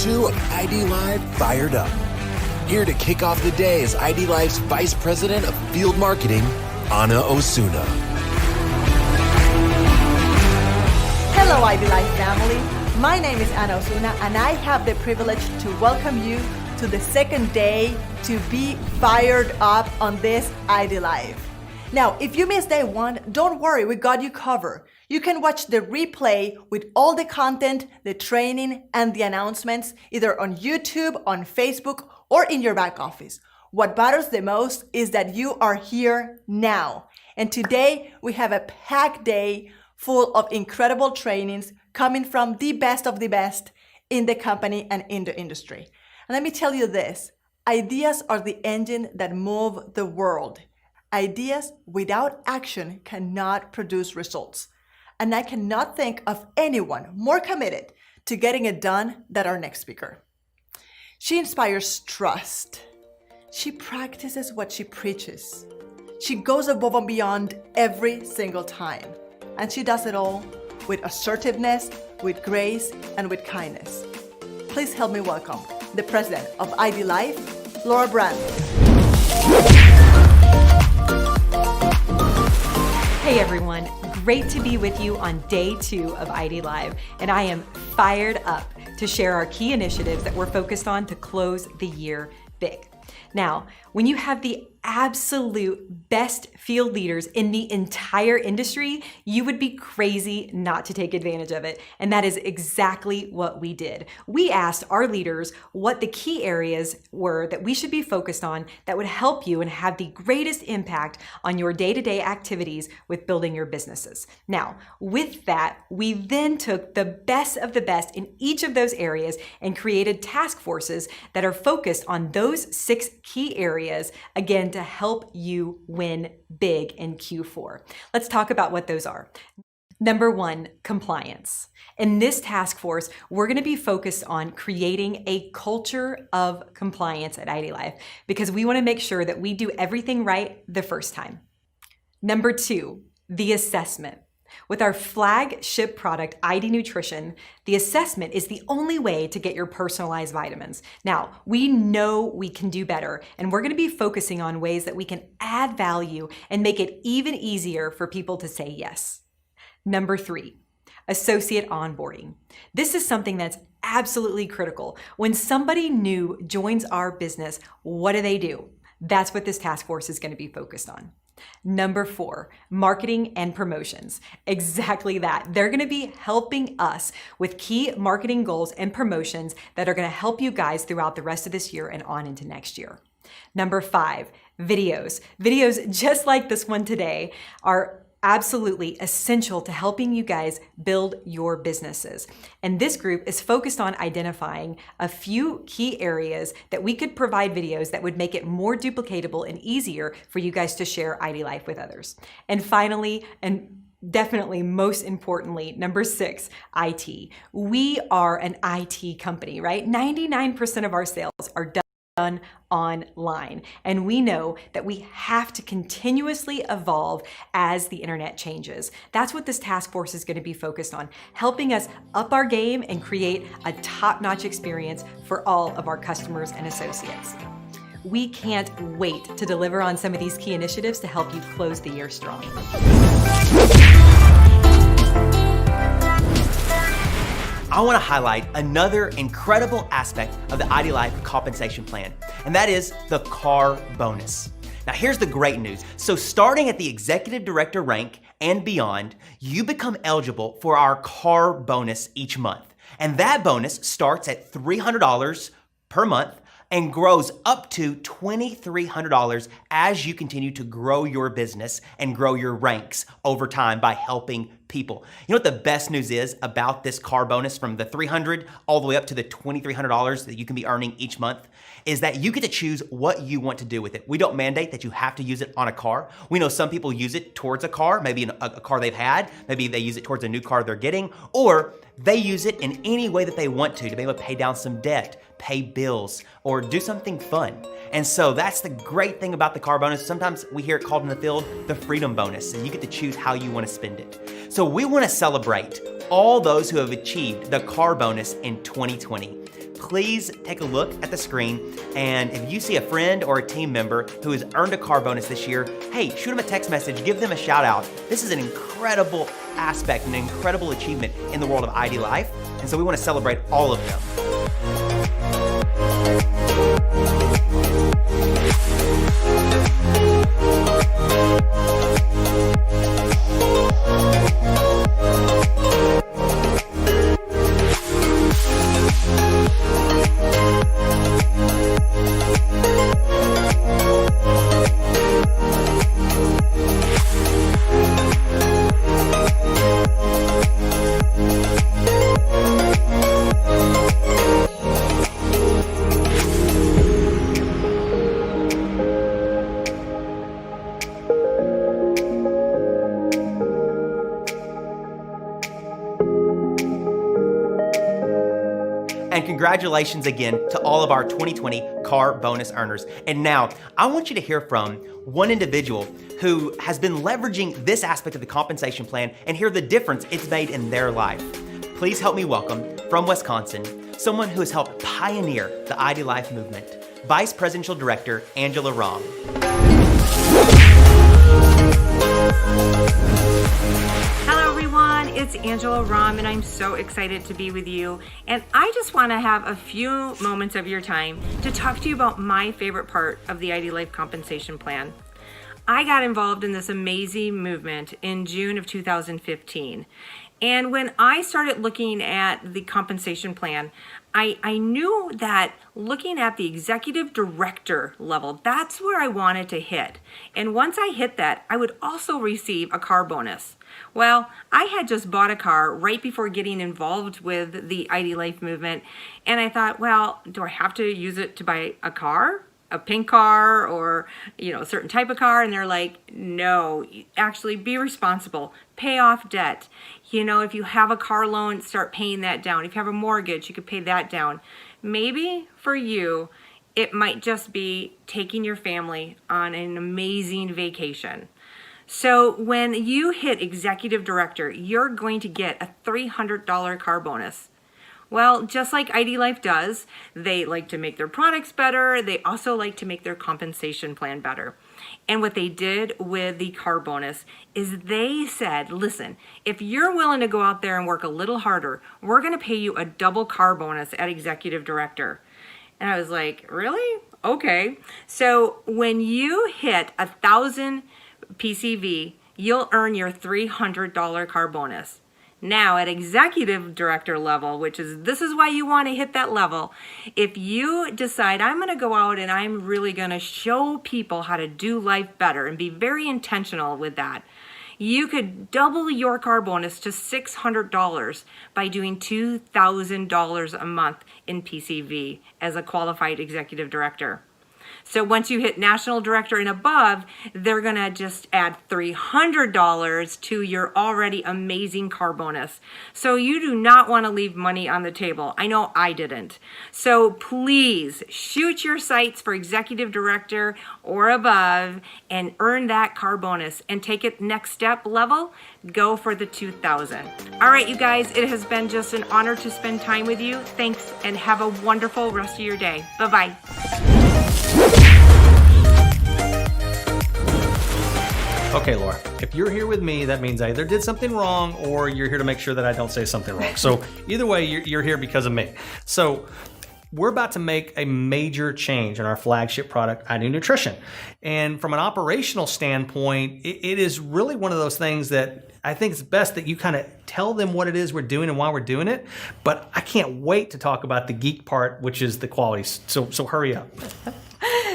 2 of IDLive Fired Up. Here to kick off the day is IDLive's Vice President of Field Marketing, Ana Osuna. Hello, IDLive family. My name is Ana Osuna, and I have the privilege to welcome you to the second day to be fired up on this IDLive. Now, if you missed day one, don't worry, we got you covered. You can watch the replay with all the content, the training, and the announcements, either on YouTube, on Facebook, or in your back office. What matters the most is that you are here now. And today, we have a packed day full of incredible trainings coming from the best of the best in the company and in the industry. And let me tell you this, ideas are the engine that move the world. Ideas without action cannot produce results. And I cannot think of anyone more committed to getting it done than our next speaker. She inspires trust. She practices what she preaches. She goes above and beyond every single time. And she does it all with assertiveness, with grace, and with kindness. Please help me welcome the president of IDLive, Laura Brand. Hey everyone, great to be with you on day 2 of IDLive, and I am fired up to share our key initiatives that we're focused on to close the year big. Now, when you have the absolute best field leaders in the entire industry, you would be crazy not to take advantage of it. And that is exactly what we did. We asked our leaders what the key areas were that we should be focused on that would help you and have the greatest impact on your day-to-day activities with building your businesses. Now, with that, we then took the best of the best in each of those areas and created task forces that are focused on those 6 key areas, again, to help you win big in Q4. Let's talk about what those are. Number 1, compliance. In this task force, we're going to be focused on creating a culture of compliance at IDLive because we want to make sure that we do everything right the first time. Number 2, the assessment. With our flagship product, ID Nutrition, the assessment is the only way to get your personalized vitamins. Now, we know we can do better, and we're going to be focusing on ways that we can add value and make it even easier for people to say yes. Number 3, associate onboarding. This is something that's absolutely critical. When somebody new joins our business, what do? That's what this task force is going to be focused on. Number 4, marketing and promotions. Exactly that. They're going to be helping us with key marketing goals and promotions that are going to help you guys throughout the rest of this year and on into next year. Number 5, videos. Videos just like this one today are absolutely essential to helping you guys build your businesses. And this group is focused on identifying a few key areas that we could provide videos that would make it more duplicatable and easier for you guys to share IDLive with others. And finally, and definitely most importantly, number 6, IT. We are an IT company, right? 99% of our sales are done online. And we know that we have to continuously evolve as the internet changes. That's what this task force is going to be focused on, helping us up our game and create a top-notch experience for all of our customers and associates. We can't wait to deliver on some of these key initiatives to help you close the year strong. I want to highlight another incredible aspect of the IDLive compensation plan, and that is the car bonus. Now here's the great news. So starting at the executive director rank and beyond, you become eligible for our car bonus each month. And that bonus starts at $300 per month and grows up to $2,300 as you continue to grow your business and grow your ranks over time by helping people. You know what the best news is about this car bonus from the $300 all the way up to the $2,300 that you can be earning each month is that you get to choose what you want to do with it. We don't mandate that you have to use it on a car. We know some people use it towards a car, maybe a car they've had, maybe they use it towards a new car they're getting, or they use it in any way that they want to be able to pay down some debt, pay bills, or do something fun. And so that's the great thing about the car bonus. Sometimes we hear it called in the field the freedom bonus, and you get to choose how you want to spend it. So we want to celebrate all those who have achieved the car bonus in 2020. please take a look at the screen, and if you see a friend or a team member who has earned a car bonus this year, hey, shoot them a text message, give them a shout out. This is an incredible aspect, an incredible achievement in the world of IDLive, and so we want to celebrate all of them. And congratulations again to all of our 2020 car bonus earners. And now I want you to hear from one individual who has been leveraging this aspect of the compensation plan and hear the difference it's made in their life. Please help me welcome from Wisconsin, someone who has helped pioneer the IDLive movement, Vice Presidential Director Angela Rahm. Hello everyone, it's Angela Rahm and I'm so excited to be with you. And I just want to have a few moments of your time to talk to you about my favorite part of the IDLive compensation plan. I got involved in this amazing movement in June of 2015. And when I started looking at the compensation plan, I knew that looking at the executive director level, that's where I wanted to hit. And once I hit that, I would also receive a car bonus. Well, I had just bought a car right before getting involved with the IDLive movement. And I thought, well, do I have to use it to buy a car? A pink car or, a certain type of car? And they're like, no, actually be responsible, pay off debt. If you have a car loan, start paying that down. If you have a mortgage, you could pay that down. Maybe for you, it might just be taking your family on an amazing vacation. So when you hit executive director, you're going to get a $300 car bonus. Well, just like IDLive does, they like to make their products better. They also like to make their compensation plan better. And what they did with the car bonus is they said, listen, if you're willing to go out there and work a little harder, we're going to pay you a double car bonus at executive director. And I was like, really? Okay. So when you hit 1,000 PCV, you'll earn your $300 car bonus. Now at executive director level, this is why you want to hit that level, if you decide I'm going to go out and I'm really going to show people how to do life better and be very intentional with that, you could double your car bonus to $600 by doing $2,000 a month in PCV as a qualified executive director. So once you hit national director and above, they're going to just add $300 to your already amazing car bonus. So you do not want to leave money on the table. I know I didn't. So please shoot your sights for executive director or above and earn that car bonus and take it next step level. Go for the $2,000. All right, you guys, it has been just an honor to spend time with you. Thanks and have a wonderful rest of your day. Bye-bye. Okay, Laura, if you're here with me, that means I either did something wrong or you're here to make sure that I don't say something wrong. So either way, you're here because of me. So we're about to make a major change in our flagship product, ID Nutrition. And from an operational standpoint, it is really one of those things that I think it's best that you kind of tell them what it is we're doing and why we're doing it. But I can't wait to talk about the geek part, which is the quality. So hurry up.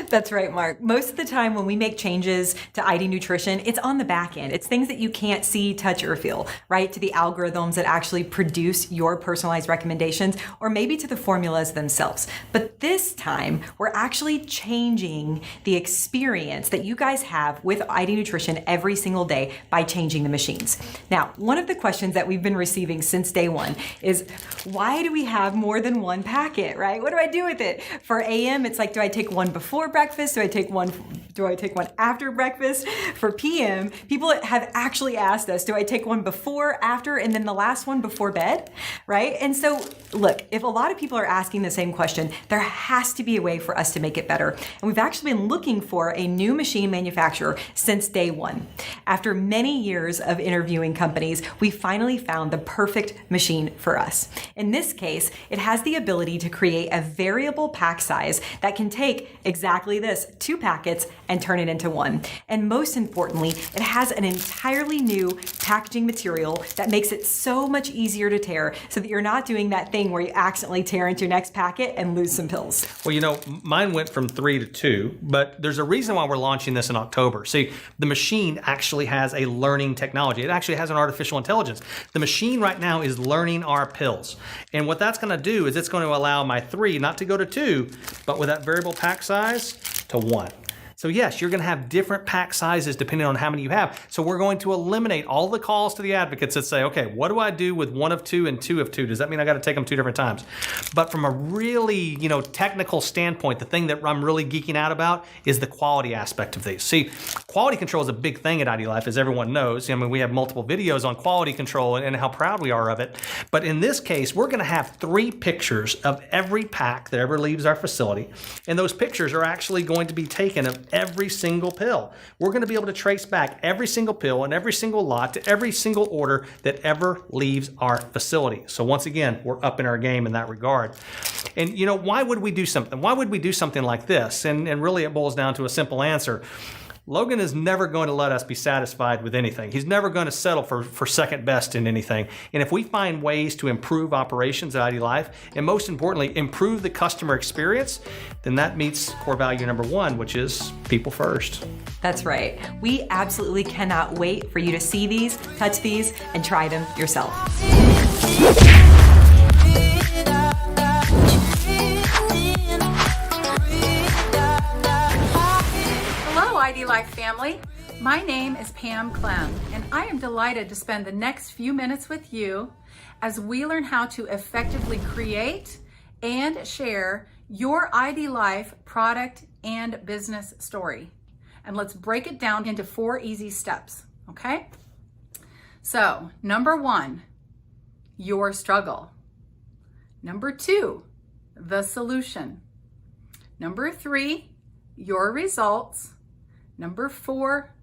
That's right, Mark. Most of the time when we make changes to ID Nutrition, it's on the back end. It's things that you can't see, touch, or feel, right? To the algorithms that actually produce your personalized recommendations, or maybe to the formulas themselves. But this time, we're actually changing the experience that you guys have with ID Nutrition every single day by changing the machines. Now, one of the questions that we've been receiving since day one is, why do we have more than one packet, right? What do I do with it? For AM, it's like, do I take one before breakfast? Do I take one after breakfast? For PM, people have actually asked us, do I take one before, after, and then the last one before bed, right? And so look, if a lot of people are asking the same question, there has to be a way for us to make it better. And we've actually been looking for a new machine manufacturer since day one. After many years of interviewing companies, we finally found the perfect machine for us. In this case, it has the ability to create a variable pack size that can take exactly this, 2 packets, and turn it into 1. And most importantly, it has an entirely new packaging material that makes it so much easier to tear, so that you're not doing that thing where you accidentally tear into your next packet and lose some pills. Well, you know, mine went from 3 to 2, but there's a reason why we're launching this in October. See, the machine actually has a learning technology. It actually has an artificial intelligence. The machine right now is learning our pills. And what that's going to do is it's going to allow my 3 not to go to 2, but with that variable pack size to 1. So yes, you're going to have different pack sizes depending on how many you have. So we're going to eliminate all the calls to the advocates that say, okay, what do I do with 1 of 2 and 2 of 2? Does that mean I got to take them 2 different times? But from a really, technical standpoint, the thing that I'm really geeking out about is the quality aspect of these. See, quality control is a big thing at IDLive, as everyone knows. I mean, we have multiple videos on quality control and how proud we are of it. But in this case, we're going to have 3 pictures of every pack that ever leaves our facility. And those pictures are actually going to be taken of every single pill. We're going to be able to trace back every single pill and every single lot to every single order that ever leaves our facility. So once again, we're up in our game in that regard. And why would we do something? Why would we do something like this? And really it boils down to a simple answer. Logan is never going to let us be satisfied with anything. He's never going to settle for second best in anything. And if we find ways to improve operations at IDLive, and most importantly, improve the customer experience, then that meets core value number 1, which is people first. That's right. We absolutely cannot wait for you to see these, touch these, and try them yourself. IDLive family, my name is Pam Clem, and I am delighted to spend the next few minutes with you as we learn how to effectively create and share your IDLive product and business story. And let's break it down into 4 easy steps, okay? So, number 1, your struggle. Number 2, the solution. Number 3, your results. Number 4,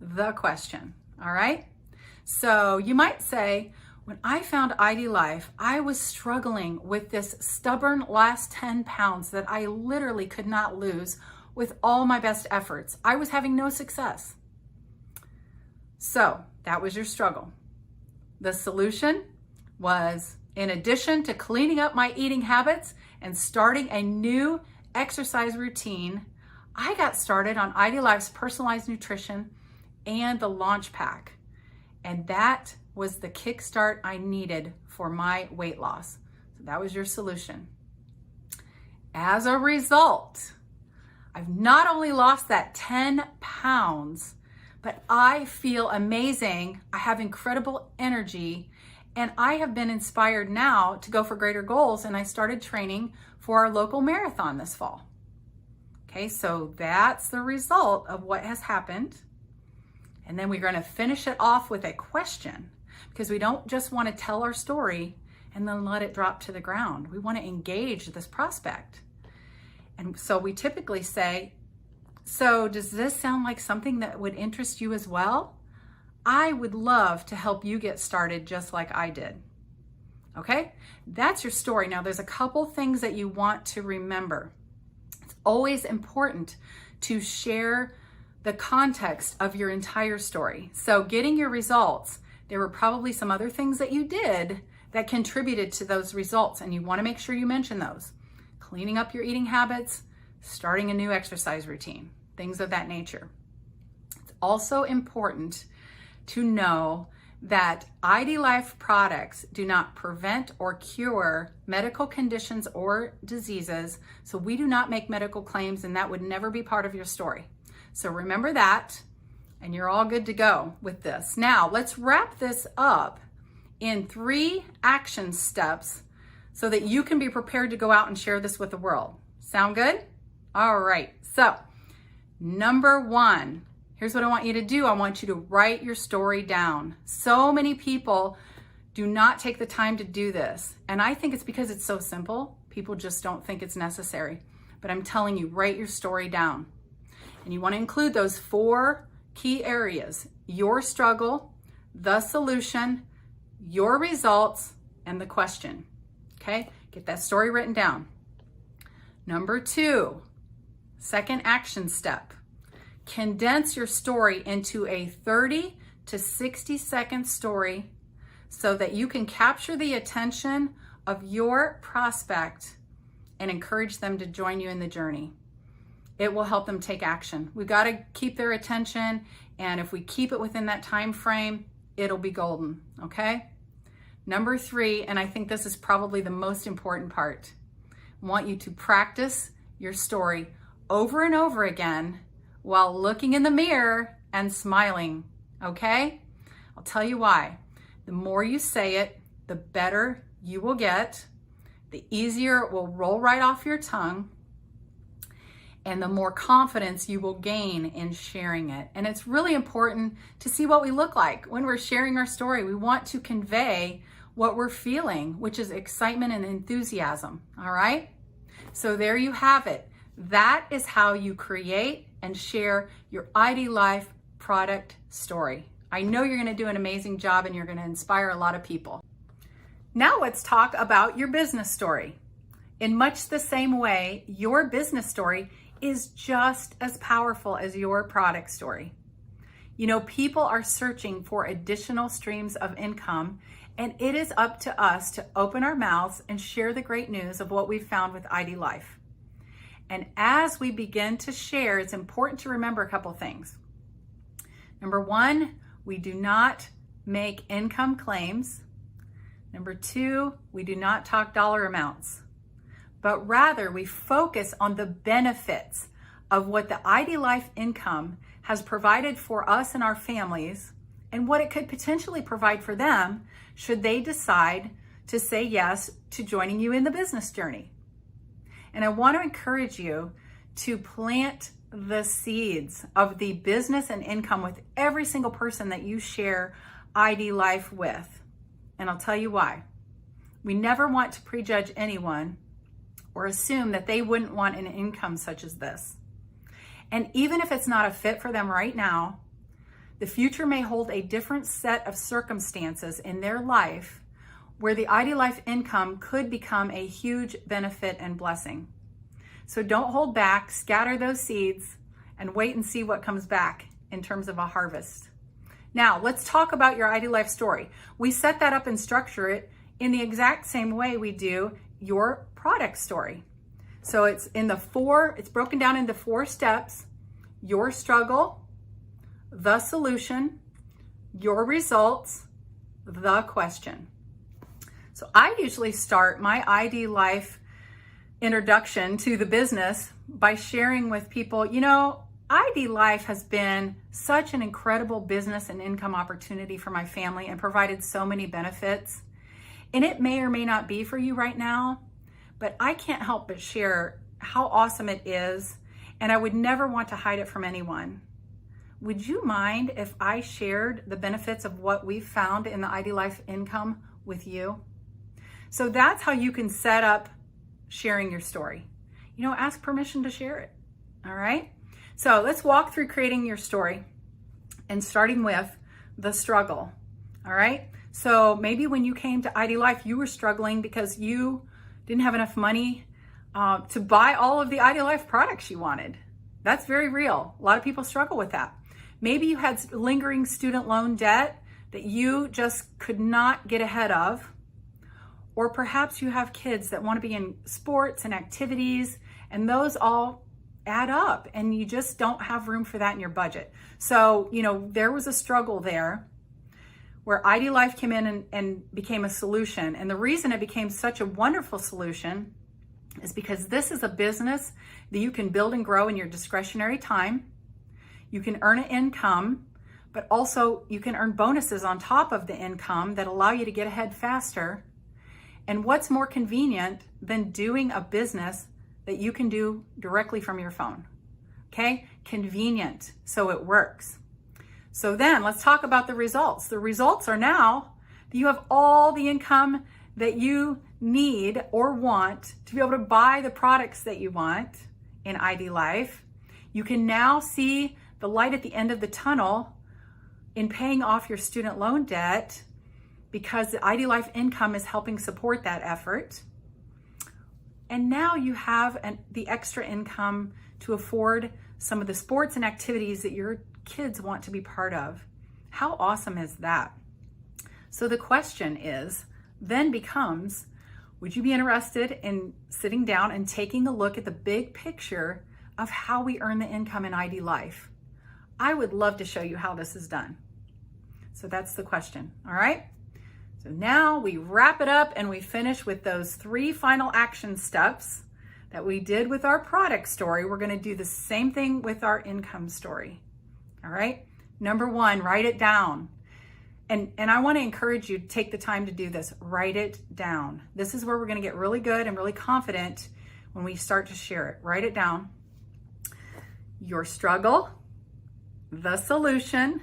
the question, all right? So you might say, when I found IDLive, I was struggling with this stubborn last 10 pounds that I literally could not lose with all my best efforts. I was having no success. So that was your struggle. The solution was, in addition to cleaning up my eating habits and starting a new exercise routine, I got started on IDLive's personalized nutrition and the launch pack. And that was the kickstart I needed for my weight loss. So that was your solution. As a result, I've not only lost that 10 pounds, but I feel amazing. I have incredible energy, and I have been inspired now to go for greater goals. And I started training for our local marathon this fall. Okay, so that's the result of what has happened. And then we're going to finish it off with a question, because we don't just want to tell our story and then let it drop to the ground. We want to engage this prospect. And so we typically say, so does this sound like something that would interest you as well? I would love to help you get started just like I did. Okay, that's your story. Now there's a couple things that you want to remember. Always important to share the context of your entire story. So getting your results, there were probably some other things that you did that contributed to those results, and you want to make sure you mention those. Cleaning up your eating habits, starting a new exercise routine, things of that nature. It's also important to know that IDLive products do not prevent or cure medical conditions or diseases. So we do not make medical claims, and that would never be part of your story. So remember that, and you're all good to go with this. Now let's wrap this up in 3 action steps so that you can be prepared to go out and share this with the world. Sound good? All right, so number one, here's what I want you to do. I want you to write your story down. So many people do not take the time to do this. And I think it's because it's so simple. People just don't think it's necessary. But I'm telling you, write your story down. And you want to include those 4 key areas: your struggle, the solution, your results, and the question. Okay? Get that story written down. Number 2, second action step. Condense your story into a 30 to 60 second story so that you can capture the attention of your prospect and encourage them to join you in the journey. It will help them take action. We've got to keep their attention, and if we keep it within that time frame, it'll be golden, okay? Number 3, and I think this is probably the most important part, I want you to practice your story over and over again while looking in the mirror and smiling, okay? I'll tell you why. The more you say it, the better you will get, the easier it will roll right off your tongue, and the more confidence you will gain in sharing it. And it's really important to see what we look like when we're sharing our story. We want to convey what we're feeling, which is excitement and enthusiasm, all right? So there you have it. That is how you create and share your IDLive product story. I know you're gonna do an amazing job and you're gonna inspire a lot of people. Now let's talk about your business story. In much the same way, your business story is just as powerful as your product story. You know, people are searching for additional streams of income, and it is up to us to open our mouths and share the great news of what we've found with IDLive. And as we begin to share, it's important to remember a couple things. Number 1, we do not make income claims. Number 2, we do not talk dollar amounts, but rather we focus on the benefits of what the IDLive income has provided for us and our families, and what it could potentially provide for them should they decide to say yes to joining you in the business journey. And I want to encourage you to plant the seeds of the business and income with every single person that you share IDLive with. And I'll tell you why. We never want to prejudge anyone or assume that they wouldn't want an income such as this. And even if it's not a fit for them right now, the future may hold a different set of circumstances in their life where the IDLive income could become a huge benefit and blessing. So don't hold back, scatter those seeds, and wait and see what comes back in terms of a harvest. Now, let's talk about your IDLive story. We set that up and structure it in the exact same way we do your product story. So it's broken down into 4 steps: your struggle, the solution, your results, the question. So I usually start my IDLive introduction to the business by sharing with people, you know, IDLive has been such an incredible business and income opportunity for my family and provided so many benefits. And it may or may not be for you right now, but I can't help but share how awesome it is, and I would never want to hide it from anyone. Would you mind if I shared the benefits of what we've found in the IDLive income with you? So that's how you can set up sharing your story. You know, ask permission to share it, all right? So let's walk through creating your story and starting with the struggle, all right? So maybe when you came to IDLive, you were struggling because you didn't have enough money to buy all of the IDLive products you wanted. That's very real. A lot of people struggle with that. Maybe you had lingering student loan debt that you just could not get ahead of. Or perhaps you have kids that want to be in sports and activities, and those all add up, and you just don't have room for that in your budget. So, you know, there was a struggle there where IDLive came in and became a solution. And the reason it became such a wonderful solution is because this is a business that you can build and grow in your discretionary time. You can earn an income, but also you can earn bonuses on top of the income that allow you to get ahead faster. And what's more convenient than doing a business that you can do directly from your phone. Okay? Convenient, so it works. So then let's talk about the results. The results are now that you have all the income that you need or want to be able to buy the products that you want in IDLive. You can now see the light at the end of the tunnel in paying off your student loan debt because the IDLive income is helping support that effort. And now you have the extra income to afford some of the sports and activities that your kids want to be part of. How awesome is that? So the question then becomes, would you be interested in sitting down and taking a look at the big picture of how we earn the income in IDLive? I would love to show you how this is done. So that's the question, all right? So now we wrap it up and we finish with those 3 final action steps that we did with our product story. We're gonna do the same thing with our income story, all right? Number 1, write it down. And I wanna encourage you to take the time to do this. Write it down. This is where we're gonna get really good and really confident when we start to share it. Write it down. Your struggle, the solution,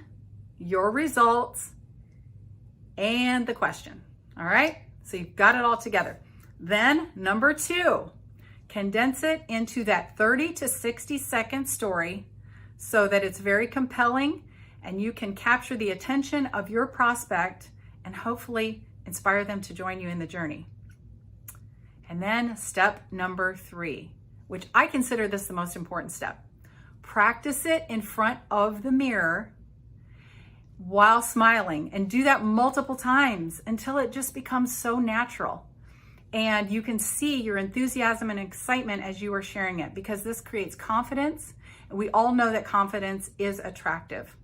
your results, and the question, all right? So you've got it all together. Then number 2, condense it into that 30 to 60 second story so that it's very compelling and you can capture the attention of your prospect and hopefully inspire them to join you in the journey. And then step number 3, which I consider this the most important step. Practice it in front of the mirror while smiling, and do that multiple times until it just becomes so natural. And you can see your enthusiasm and excitement as you are sharing it, because this creates confidence. And we all know that confidence is attractive.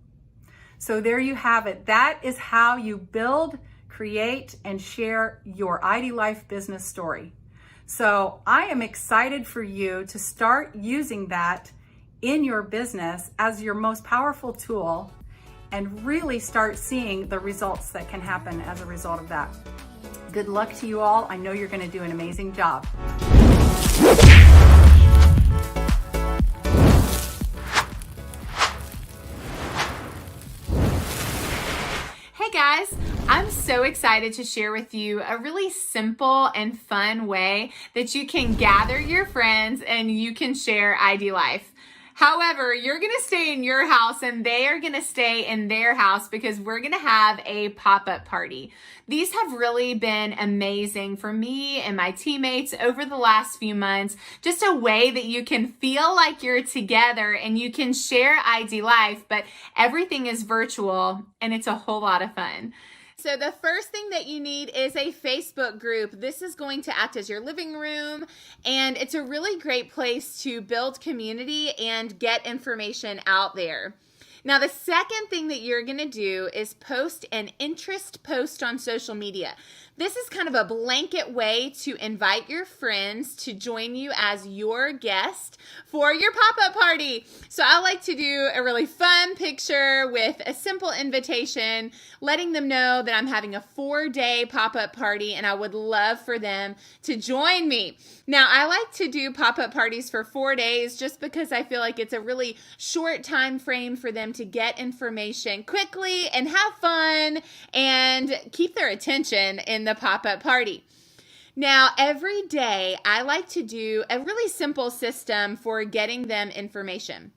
So there you have it. That is how you build, create, and share your IDLive business story. So I am excited for you to start using that in your business as your most powerful tool and really start seeing the results that can happen as a result of that. Good luck to you all. I know you're going to do an amazing job. Hey guys, I'm so excited to share with you a really simple and fun way that you can gather your friends and you can share IDLive. However, you're going to stay in your house and they are going to stay in their house because we're going to have a pop-up party. These have really been amazing for me and my teammates over the last few months. Just a way that you can feel like you're together and you can share IDLive, but everything is virtual and it's a whole lot of fun. So the first thing that you need is a Facebook group. This is going to act as your living room, and it's a really great place to build community and get information out there. Now, the second thing that you're going to do is post an interest post on social media. This is kind of a blanket way to invite your friends to join you as your guest for your pop-up party. So I like to do a really fun picture with a simple invitation, letting them know that I'm having a 4-day pop-up party and I would love for them to join me. Now, I like to do pop-up parties for 4 days just because I feel like it's a really short time frame for them to get information quickly and have fun and keep their attention in the pop-up party. Now, every day I like to do a really simple system for getting them information.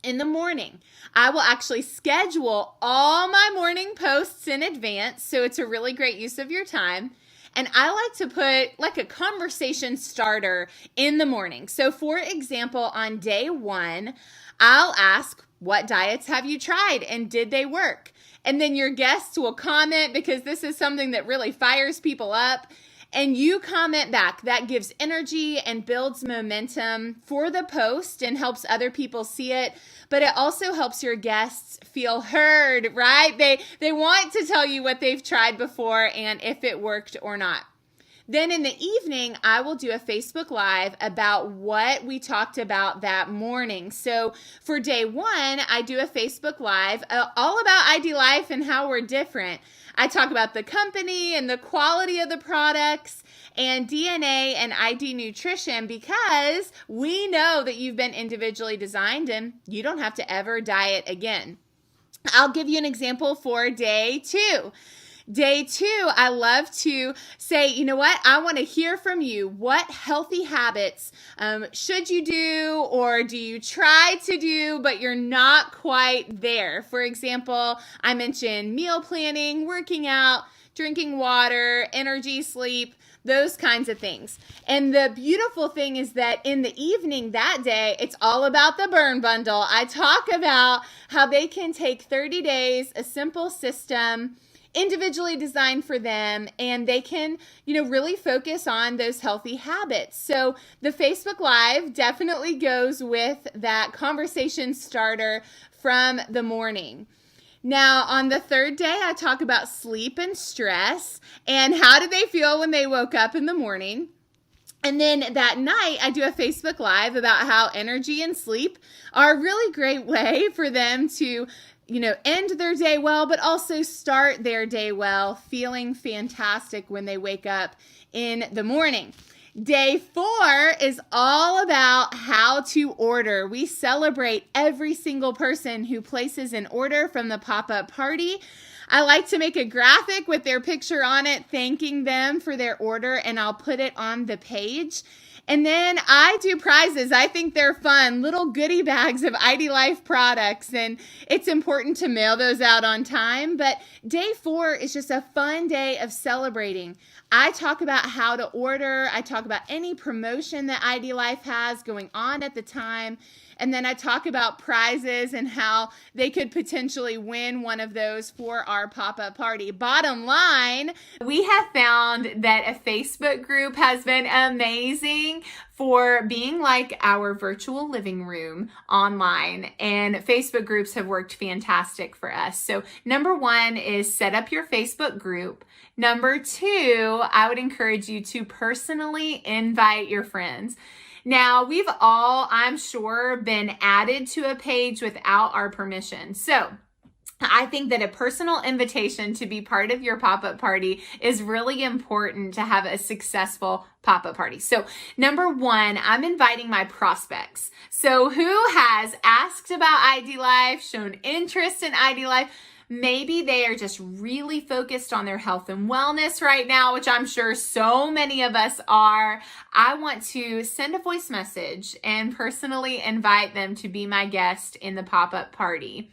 In the morning, I will actually schedule all my morning posts in advance, so it's a really great use of your time. And I like to put like a conversation starter in the morning. So for example, on day 1, I'll ask, what diets have you tried and did they work? And then your guests will comment because this is something that really fires people up. And you comment back. That gives energy and builds momentum for the post and helps other people see it. But it also helps your guests feel heard, right? They want to tell you what they've tried before and if it worked or not. Then in the evening, I will do a Facebook Live about what we talked about that morning. So for day 1, I do a Facebook Live all about IDLive and how we're different. I talk about the company and the quality of the products and DNA and ID nutrition, because we know that you've been individually designed and you don't have to ever diet again. I'll give you an example for day 2. Day 2, I love to say, you know what? I want to hear from you. What healthy habits should you do, or do you try to do, but you're not quite there? For example, I mentioned meal planning, working out, drinking water, energy, sleep, those kinds of things. And the beautiful thing is that in the evening that day, it's all about the burn bundle. I talk about how they can take 30 days, a simple system, individually designed for them, and they can, really focus on those healthy habits. So the Facebook Live definitely goes with that conversation starter from the morning. Now, on the 3rd day, I talk about sleep and stress and how did they feel when they woke up in the morning. And then that night, I do a Facebook Live about how energy and sleep are a really great way for them to end their day well, but also start their day well, feeling fantastic when they wake up in the morning. Day 4 is all about how to order. We celebrate every single person who places an order from the pop-up party. I like to make a graphic with their picture on it, thanking them for their order, and I'll put it on the page. And then I do prizes. I think they're fun, little goodie bags of IDLive products, and it's important to mail those out on time. But day 4 is just a fun day of celebrating. I talk about how to order. I talk about any promotion that IDLive has going on at the time. And then I talk about prizes and how they could potentially win one of those for our pop-up party. Bottom line, we have found that a Facebook group has been amazing for being like our virtual living room online, and Facebook groups have worked fantastic for us. So number 1 is set up your Facebook group. Number 2, I would encourage you to personally invite your friends. Now, we've all, I'm sure, been added to a page without our permission. So I think that a personal invitation to be part of your pop-up party is really important to have a successful pop-up party. So number 1, I'm inviting my prospects. So who has asked about IDLive, shown interest in IDLive? Maybe they are just really focused on their health and wellness right now, which I'm sure so many of us are. I want to send a voice message and personally invite them to be my guest in the pop-up party.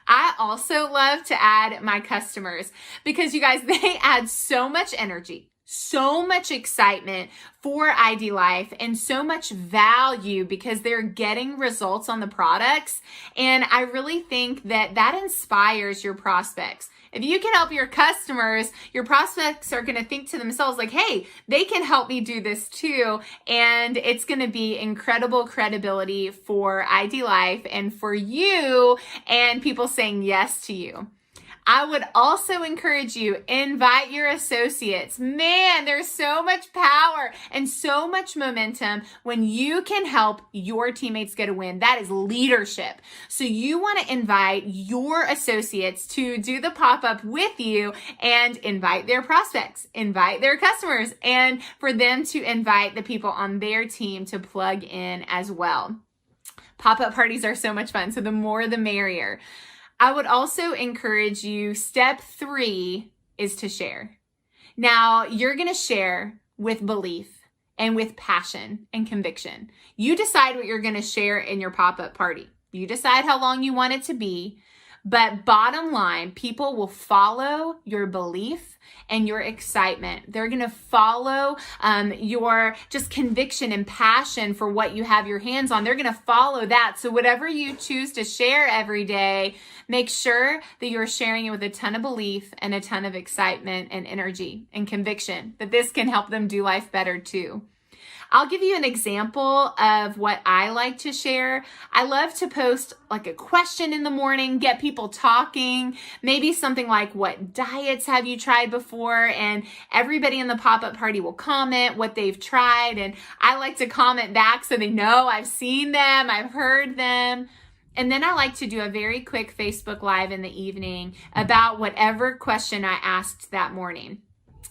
I also love to add my customers because you guys, they add so much energy, so much excitement for IDLive, and so much value because they're getting results on the products. And I really think that that inspires your prospects. If you can help your customers, your prospects are going to think to themselves like, hey, they can help me do this too. And it's going to be incredible credibility for IDLive and for you and people saying yes to you. I would also encourage you, invite your associates. Man, there's so much power and so much momentum when you can help your teammates get a win. That is leadership. So you want to invite your associates to do the pop-up with you and invite their prospects, invite their customers, and for them to invite the people on their team to plug in as well. Pop-up parties are so much fun, so the more the merrier. I would also encourage you, step 3 is to share. Now, you're going to share with belief and with passion and conviction. You decide what you're going to share in your pop-up party. You decide how long you want it to be. But bottom line, people will follow your belief and your excitement. They're going to follow your just conviction and passion for what you have your hands on. They're going to follow that. So whatever you choose to share every day, make sure that you're sharing it with a ton of belief and a ton of excitement and energy and conviction that this can help them do life better too. I'll give you an example of what I like to share. I love to post like a question in the morning, get people talking, maybe something like, what diets have you tried before? And everybody in the pop-up party will comment what they've tried. And I like to comment back so they know I've seen them, I've heard them. And then I like to do a very quick Facebook Live in the evening about whatever question I asked that morning.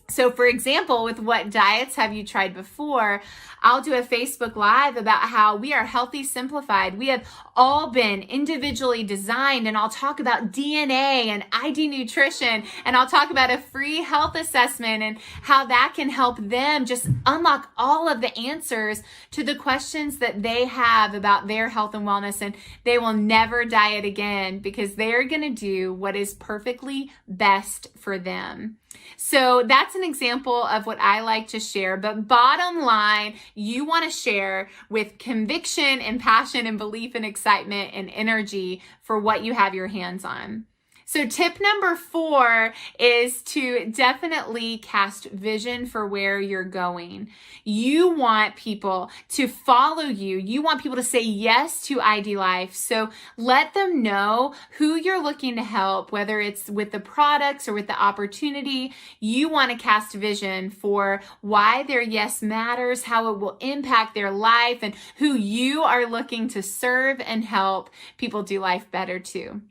So for example, with what diets have you tried before, I'll do a Facebook Live about how we are Healthy Simplified. We have all been individually designed, and I'll talk about DNA and ID nutrition, and I'll talk about a free health assessment and how that can help them just unlock all of the answers to the questions that they have about their health and wellness, and they will never diet again because they're going to do what is perfectly best for them. So that's an example of what I like to share. But bottom line, you want to share with conviction and passion and belief and excitement and energy for what you have your hands on. So tip number 4 is to definitely cast vision for where you're going. You want people to follow you. You want people to say yes to IDLive. So let them know who you're looking to help, whether it's with the products or with the opportunity. You want to cast vision for why their yes matters, how it will impact their life, and who you are looking to serve and help people do life better too.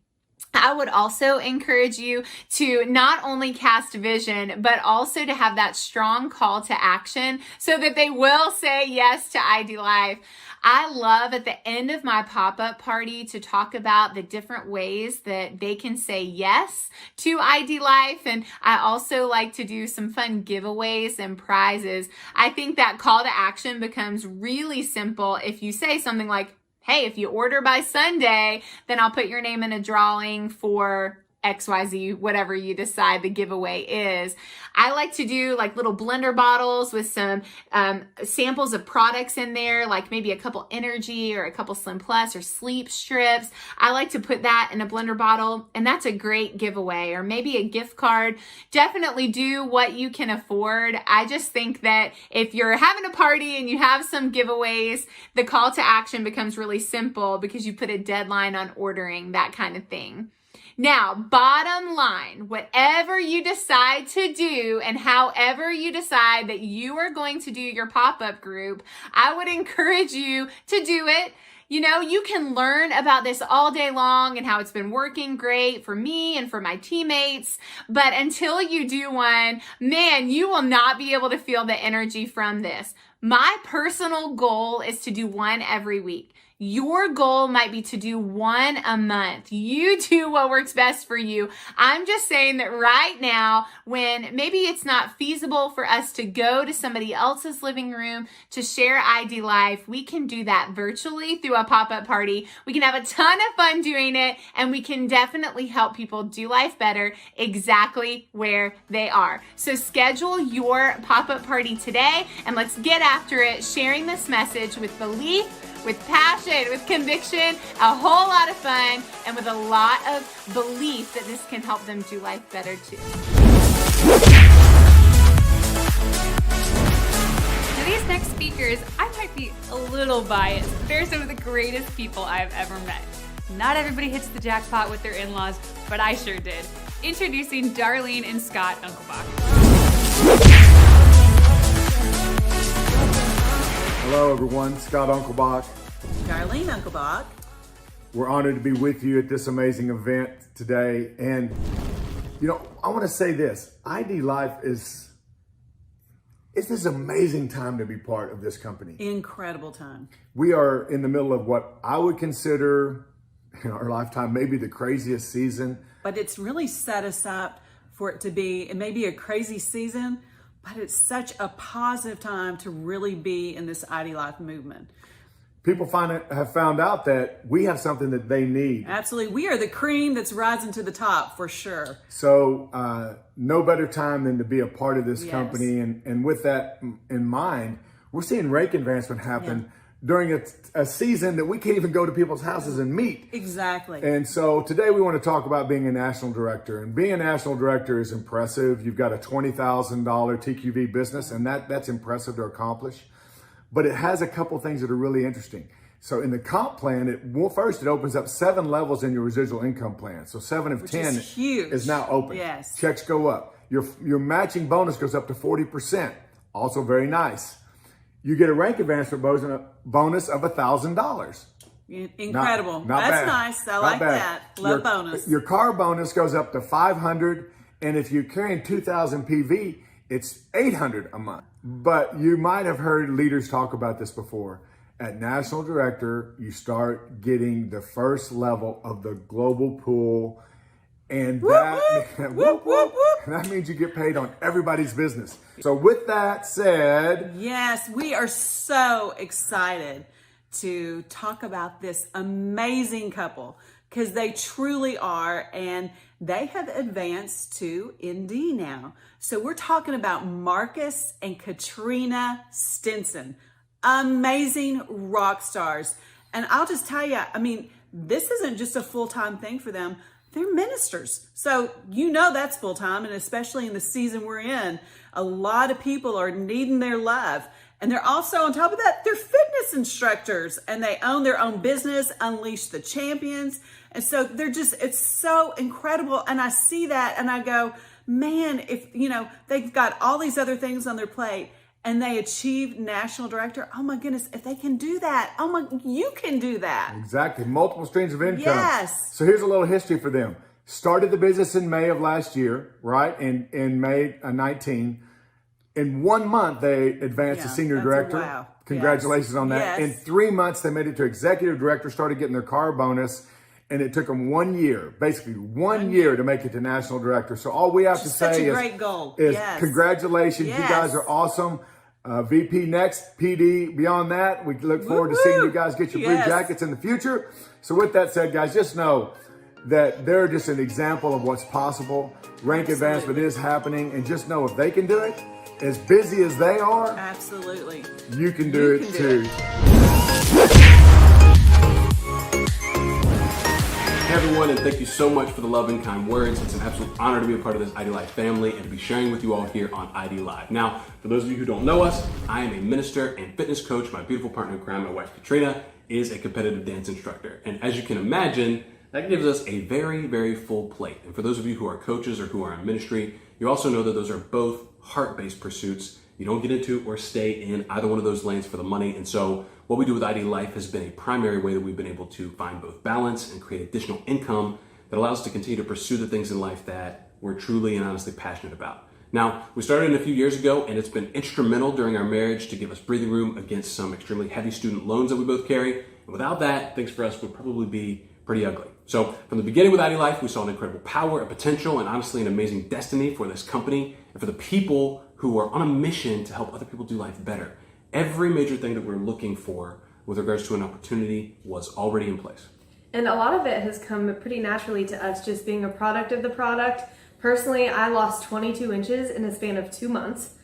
I would also encourage you to not only cast vision, but also to have that strong call to action so that they will say yes to IDLive. I love at the end of my pop-up party to talk about the different ways that they can say yes to IDLive. And I also like to do some fun giveaways and prizes. I think that call to action becomes really simple if you say something like, hey, if you order by Sunday, then I'll put your name in a drawing for XYZ, whatever you decide the giveaway is. I like to do like little blender bottles with some samples of products in there, like maybe a couple Energy or a couple Slim Plus or Sleep Strips. I like to put that in a blender bottle, and that's a great giveaway. Or maybe a gift card. Definitely do what you can afford. I just think that if you're having a party and you have some giveaways, the call to action becomes really simple because you put a deadline on ordering, that kind of thing. Now, bottom line, whatever you decide to do and however you decide that you are going to do your pop-up group, I would encourage you to do it. You know, you can learn about this all day long and how it's been working great for me and for my teammates. But until you do one, man, you will not be able to feel the energy from this. My personal goal is to do one every week. Your goal might be to do one a month. You do what works best for you. I'm just saying that right now, when maybe it's not feasible for us to go to somebody else's living room to share IDLive, we can do that virtually through a pop-up party. We can have a ton of fun doing it, and we can definitely help people do life better exactly where they are. So schedule your pop-up party today, and let's get after it, sharing this message with belief, with passion, with conviction, a whole lot of fun, and with a lot of belief that this can help them do life better too. Now these next speakers, I might be a little biased. They're some of the greatest people I've ever met. Not everybody hits the jackpot with their in-laws, but I sure did. Introducing Darlene and Scott Unkelbach. Hello everyone, Scott Unkelbach. Darlene Unkelbach. We're honored to be with you at this amazing event today. And, you know, I want to say this, IDLive it's this amazing time to be part of this company. Incredible time. We are in the middle of what I would consider in our lifetime, maybe the craziest season. But it's really set us up for it to be, it may be a crazy season, but it's such a positive time to really be in this IDLive movement. People have found out that we have something that they need. Absolutely. We are the cream that's rising to the top for sure. So no better time than to be a part of this company. And with that in mind, we're seeing rank advancement happen during a season that we can't even go to people's houses and meet. Exactly. And so today we want to talk about being a national director. And being a national director is impressive. You've got a $20,000 TQV business, and that's impressive to accomplish. But it has a couple things that are really interesting. So in the comp plan, first it opens up 7 levels in your residual income plan. So 7 of 10 is now open. Yes. Checks go up. Your matching bonus goes up to 40%. Also very nice. You get a rank advancement bonus of $1,000. Incredible. Not That's bad. nice. I Not like bad. that. Love bonus. Your car bonus goes up to 500, and if you're carrying 2,000 PV, it's 800 a month. But you might have heard leaders talk about this before. At National Director, you start getting the first level of the global pool, and that means you get paid on everybody's business. So with that said, yes, we are so excited to talk about this amazing couple because they truly are, and they have advanced to ND now. So we're talking about Marcus and Katrina Stinson, amazing rock stars. And I'll just tell you, I mean, this isn't just a full-time thing for them. They're ministers. So you know that's full-time, and especially in the season we're in, a lot of people are needing their love. And they're also, on top of that, they're fitness instructors, and they own their own business, Unleash the Champions. And so they're just, it's so incredible. And I see that and I go, man, if, you know, they've got all these other things on their plate and they achieve national director, oh my goodness, if they can do that, oh my, you can do that. exactly, multiple streams of income. Yes. So here's a little history for them. Started the business in May of last year, right? In May 19. In 1 month, they advanced to senior director. Wow. Congratulations on that. Yes. In 3 months, they made it to executive director, started getting their car bonus, and it took them 1 year, basically one year to make it to national director. So all we have to Such say a great goal. is Yes. congratulations. Yes. You guys are awesome. VP next, PD beyond that. We look forward to seeing you guys get your blue jackets in the future. So with that said, guys, just know that they're just an example of what's possible. Rank advancement is happening, and just know if they can do it, as busy as they are, Absolutely. you can do it too. Hey everyone, and thank you so much for the love and kind words. It's an absolute honor to be a part of this IDLive family and to be sharing with you all here on IDLive. Now, for those of you who don't know us, I am a minister and fitness coach. My beautiful partner in crime, my wife Katrina, is a competitive dance instructor. And as you can imagine, that gives us a very, very full plate. And for those of you who are coaches or who are in ministry, you also know that those are both heart-based pursuits. You don't get into or stay in either one of those lanes for the money. And so what we do with IDLive has been a primary way that we've been able to find both balance and create additional income that allows us to continue to pursue the things in life that we're truly and honestly passionate about. Now, we started a few years ago, and it's been instrumental during our marriage to give us breathing room against some extremely heavy student loans that we both carry. And without that, things for us would probably be pretty ugly. So from the beginning with IDLive, we saw an incredible power, a potential, and honestly an amazing destiny for this company and for the people who are on a mission to help other people do life better. Every major thing that we're looking for with regards to an opportunity was already in place. And a lot of it has come pretty naturally to us just being a product of the product. Personally, I lost 22 inches in a span of 2 months.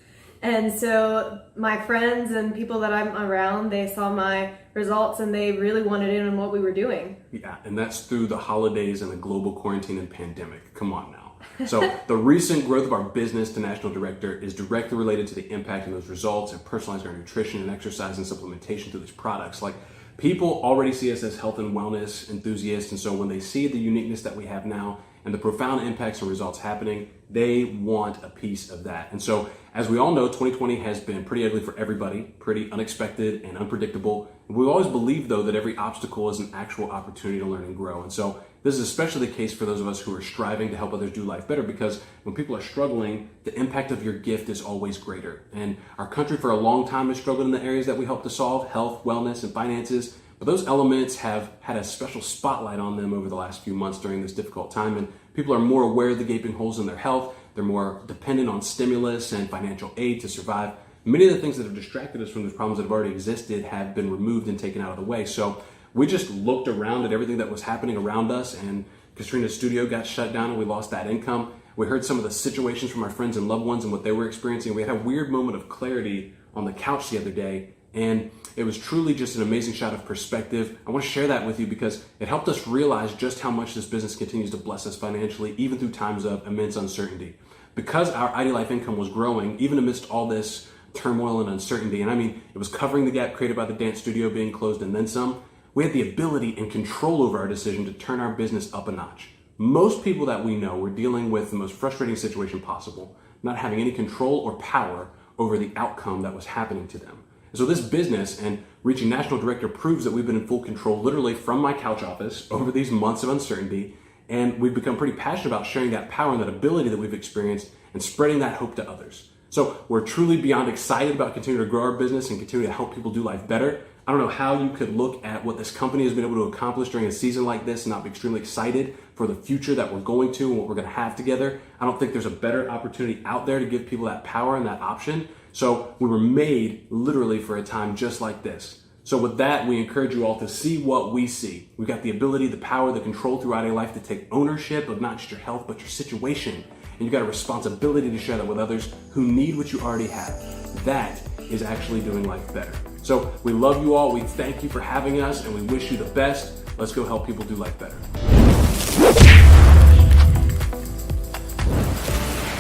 And so my friends and people that I'm around, they saw my results and they really wanted in on what we were doing. Yeah, and that's through the holidays and the global quarantine and pandemic. Come on now. So the recent growth of our business to national director is directly related to the impact of those results and personalizing our nutrition and exercise and supplementation through these products. Like, people already see us as health and wellness enthusiasts, and so when they see the uniqueness that we have now and the profound impacts and results happening, they want a piece of that. And so, as we all know, 2020 has been pretty ugly for everybody, pretty unexpected and unpredictable. And we've always believed, though, that every obstacle is an actual opportunity to learn and grow. And so this is especially the case for those of us who are striving to help others do life better, because when people are struggling, the impact of your gift is always greater. And our country for a long time has struggled in the areas that we help to solve: health, wellness, and finances. But those elements have had a special spotlight on them over the last few months during this difficult time, and people are more aware of the gaping holes in their health. They're more dependent on stimulus and financial aid to survive. Many of the things that have distracted us from those problems that have already existed have been removed and taken out of the way. So we just looked around at everything that was happening around us, and Katrina's studio got shut down and we lost that income. We heard some of the situations from our friends and loved ones and what they were experiencing. We had a weird moment of clarity on the couch the other day, and it was truly just an amazing shot of perspective. I want to share that with you because it helped us realize just how much this business continues to bless us financially, even through times of immense uncertainty. Because our IDLive income was growing, even amidst all this turmoil and uncertainty, and I mean, it was covering the gap created by the dance studio being closed and then some, we had the ability and control over our decision to turn our business up a notch. Most people that we know were dealing with the most frustrating situation possible, not having any control or power over the outcome that was happening to them. And so this business and reaching national director proves that we've been in full control literally from my couch office over these months of uncertainty. And we've become pretty passionate about sharing that power and that ability that we've experienced and spreading that hope to others. So we're truly beyond excited about continuing to grow our business and continue to help people do life better. I don't know how you could look at what this company has been able to accomplish during a season like this and not be extremely excited for the future that we're going to and what we're going to have together. I don't think there's a better opportunity out there to give people that power and that option. So we were made literally for a time just like this. So with that, we encourage you all to see what we see. We've got the ability, the power, the control through IDLive to take ownership of not just your health, but your situation. And you've got a responsibility to share that with others who need what you already have. That is actually doing life better. So we love you all. We thank you for having us and we wish you the best. Let's go help people do life better.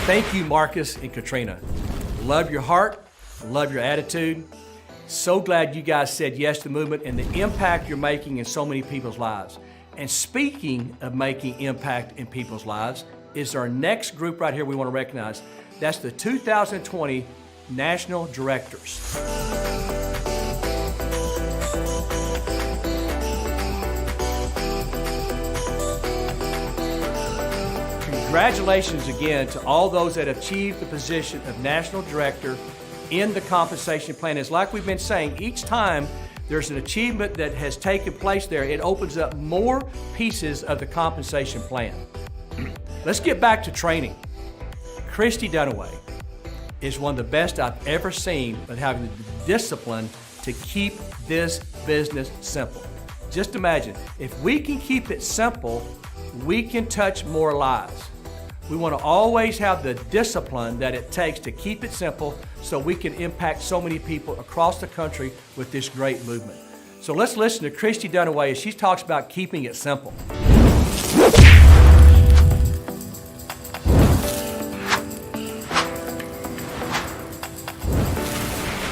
Thank you, Marcus and Katrina. Love your heart, love your attitude. So glad you guys said yes to the movement and the impact you're making in so many people's lives. And speaking of making impact in people's lives, is our next group right here we want to recognize. That's the 2020 National Directors. Congratulations again to all those that achieved the position of National Director in the compensation plan. It's like we've been saying, each time there's an achievement that has taken place there, it opens up more pieces of the compensation plan. Let's get back to training. Christy Dunaway is one of the best I've ever seen at having the discipline to keep this business simple. Just imagine, if we can keep it simple, we can touch more lives. We want to always have the discipline that it takes to keep it simple so we can impact so many people across the country with this great movement. So let's listen to Christy Dunaway as she talks about keeping it simple.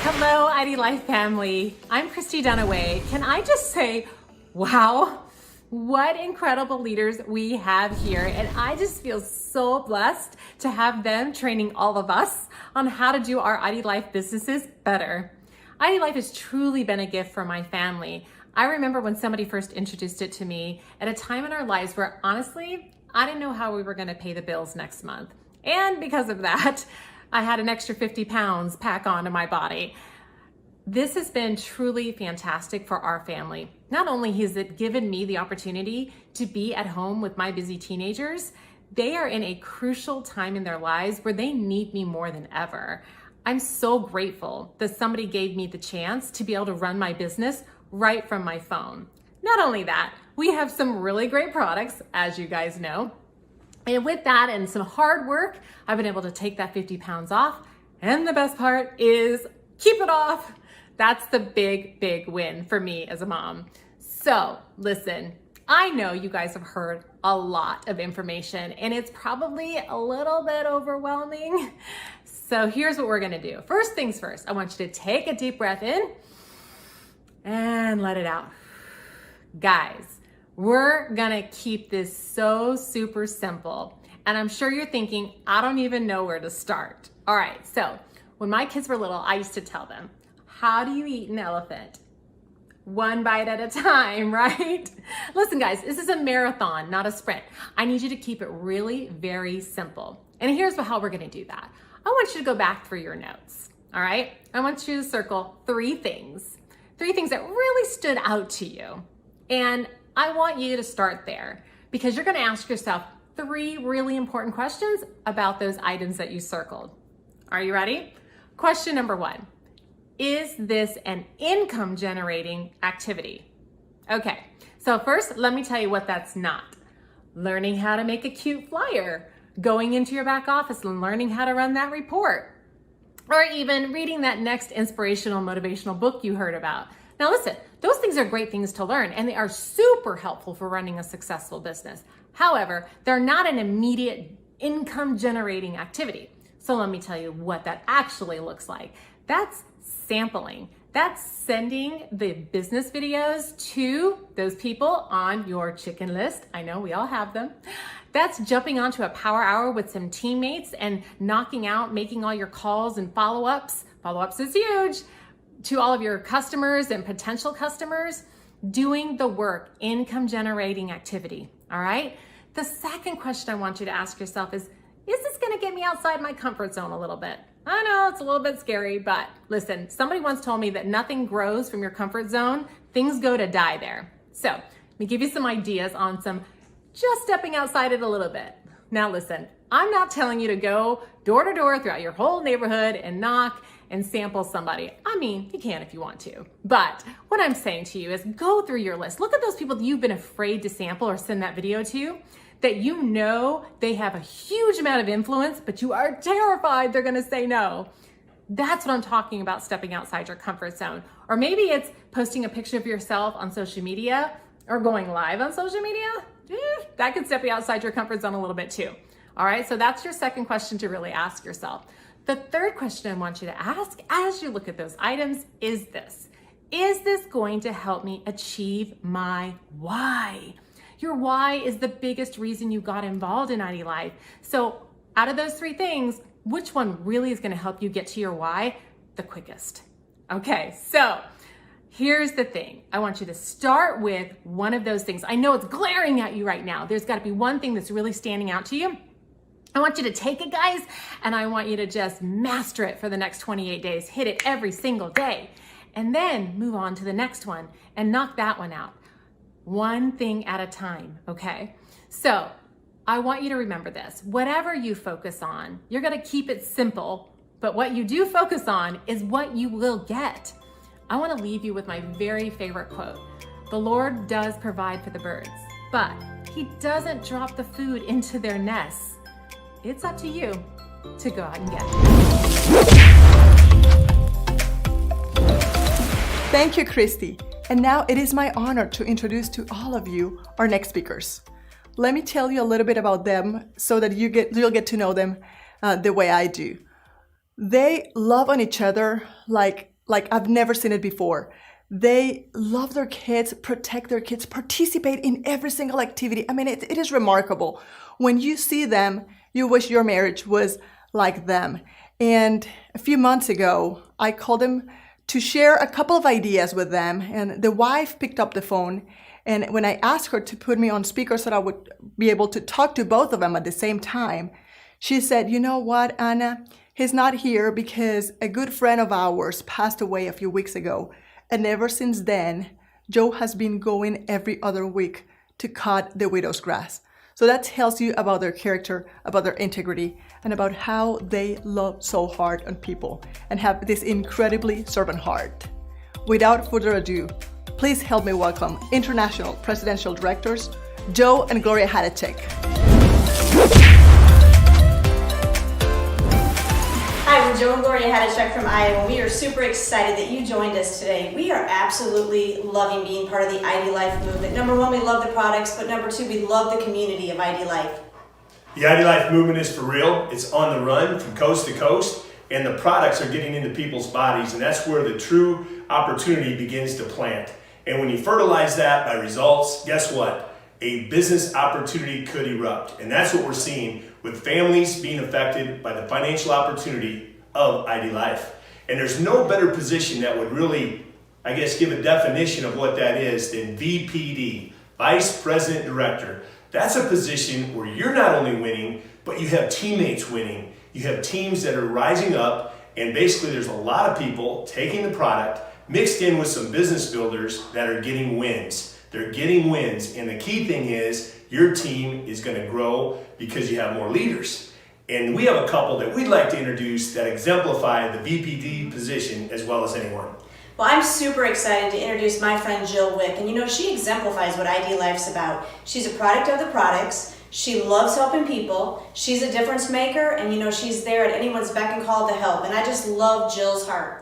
Hello, IDLive family. I'm Christy Dunaway. Can I just say, wow, what incredible leaders we have here. And I just feel so blessed to have them training all of us on how to do our IDLive businesses better. IDLive has truly been a gift for my family. I remember when somebody first introduced it to me at a time in our lives where honestly, I didn't know how we were gonna pay the bills next month. And because of that, I had an extra 50 pounds pack onto my body. This has been truly fantastic for our family. Not only has it given me the opportunity to be at home with my busy teenagers, they are in a crucial time in their lives where they need me more than ever. I'm so grateful that somebody gave me the chance to be able to run my business right from my phone. Not only that, we have some really great products, as you guys know. And with that and some hard work, I've been able to take that 50 pounds off. And the best part is keep it off. That's the big win for me as a mom. So listen, I know you guys have heard a lot of information and it's probably a little bit overwhelming. So here's what we're gonna do. First things first, I want you to take a deep breath in and let it out. Guys, we're gonna keep this so super simple. And I'm sure you're thinking, I don't even know where to start. All right, so when my kids were little, I used to tell them, how do you eat an elephant? One bite at a time, right? Listen guys, this is a marathon, not a sprint. I need you to keep it really very simple. And here's how we're gonna do that. I want you to go back through your notes, all right? I want you to circle three things that really stood out to you. And I want you to start there because you're gonna ask yourself three really important questions about those items that you circled. Are you ready? Question number one. Is this an income generating activity? Okay, so first let me tell you what that's not. Learning how to make a cute flyer, going into your back office and learning how to run that report, or even reading that next inspirational, motivational book you heard about. Now listen, those things are great things to learn and they are super helpful for running a successful business. However, they're not an immediate income generating activity. So let me tell you what that actually looks like. That's sampling. That's sending the business videos to those people on your chicken list. I know we all have them. That's jumping onto a power hour with some teammates and knocking out, making all your calls and follow-ups. Follow-ups is huge. to all of your customers and potential customers, doing the work, income generating activity, all right? The second question I want you to ask yourself is this gonna get me outside my comfort zone a little bit? I know it's a little bit scary, but listen, somebody once told me that nothing grows from your comfort zone, things go to die there. So let me give you some ideas on some just stepping outside it a little bit. Now listen, I'm not telling you to go door to door throughout your whole neighborhood and knock and sample somebody. I mean, you can if you want to, but what I'm saying to you is go through your list. Look at those people that you've been afraid to sample or send that video to, that you know they have a huge amount of influence, but you are terrified they're gonna say no. That's what I'm talking about, stepping outside your comfort zone. Or maybe it's posting a picture of yourself on social media or going live on social media. That could step you outside your comfort zone a little bit too. All right, so that's your second question to really ask yourself. The third question I want you to ask as you look at those items is this: is this going to help me achieve my why? Your why is the biggest reason you got involved in IDLive. So out of those three things, which one really is gonna help you get to your why the quickest? Okay, so here's the thing. I want you to start with one of those things. I know it's glaring at you right now. There's gotta be one thing that's really standing out to you. I want you to take it, guys, and I want you to just master it for the next 28 days. Hit it every single day. And then move on to the next one and knock that one out. One thing at a time, okay? So I want you to remember this. Whatever you focus on, you're gonna keep it simple, but what you do focus on is what you will get. I wanna leave you with my very favorite quote. The Lord does provide for the birds, but He doesn't drop the food into their nests. It's up to you to go out and get it. Thank you, Christy. And now it is my honor to introduce to all of you our next speakers. Let me tell you a little bit about them so that you'll get to know them the way I do. They love on each other like I've never seen it before. They love their kids, protect their kids, participate in every single activity. I mean, it is remarkable. When you see them, you wish your marriage was like them. And a few months ago, I called them to share a couple of ideas with them. And the wife picked up the phone. And when I asked her to put me on speaker so that I would be able to talk to both of them at the same time, she said, "You know what, Anna? He's not here because a good friend of ours passed away a few weeks ago. And ever since then, Joe has been going every other week to cut the widow's grass." So that tells you about their character, about their integrity, and about how they love so hard on people and have this incredibly servant heart. Without further ado, please help me welcome International Presidential Directors, Joe and Gloria Hadacek. Hi, we're Joe and Gloria Hadacek from Iowa. We are super excited that you joined us today. We are absolutely loving being part of the IDLive movement. Number one, we love the products, but number two, we love the community of IDLive. The IDLive movement is for real. It's on the run from coast to coast, and the products are getting into people's bodies, and that's where the true opportunity begins to plant. And when you fertilize that by results, guess what? A business opportunity could erupt. And that's what we're seeing with families being affected by the financial opportunity of IDLive. And there's no better position that would really, I guess, give a definition of what that is than VPD, Vice President Director. That's a position where you're not only winning, but you have teammates winning. You have teams that are rising up, and basically there's a lot of people taking the product mixed in with some business builders that are getting wins. They're getting wins, and the key thing is your team is going to grow because you have more leaders. And we have a couple that we'd like to introduce that exemplify the VPD position as well as anyone. Well, I'm super excited to introduce my friend Jill Wick, and you know, she exemplifies what IDLife's about. She's a product of the products. She loves helping people. She's a difference maker, and you know, she's there at anyone's beck and call to help, and I just love Jill's heart.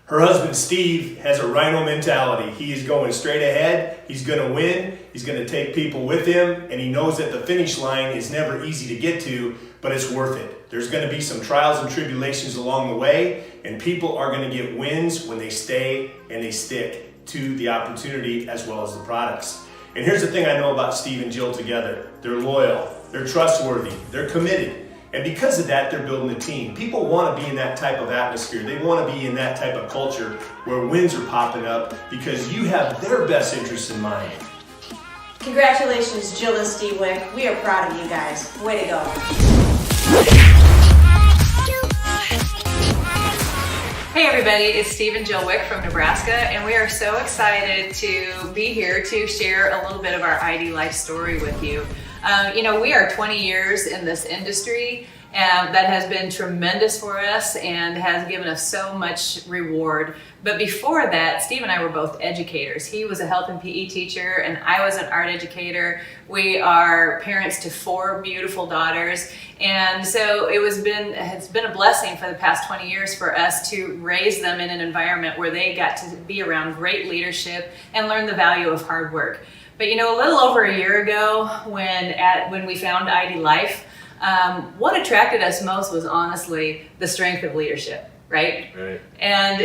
Her husband, Steve, has a rhino mentality. He is going straight ahead. He's going to win. He's going to take people with him, and he knows that the finish line is never easy to get to, but it's worth it. There's going to be some trials and tribulations along the way, and people are going to get wins when they stay and they stick to the opportunity as well as the products. And here's the thing I know about Steve and Jill together. They're loyal, they're trustworthy, they're committed, And because of that, they're building a team. People want to be in that type of atmosphere. They want to be in that type of culture where wins are popping up because you have their best interests in mind. Congratulations, Jill and Steve Wick. We are proud of you guys. Way to go. Hey everybody, it's Steve and Jill Wick from Nebraska, and we are so excited to be here to share a little bit of our IDLive story with you. We are 20 years in this industry, and that has been tremendous for us and has given us so much reward. But before that, Steve and I were both educators. He was a health and PE teacher, and I was an art educator. We are parents to 4 beautiful daughters, and so it's been a blessing for the past 20 years for us to raise them in an environment where they got to be around great leadership and learn the value of hard work. But a little over a year ago, when we found IDLive, what attracted us most was honestly the strength of leadership, right? And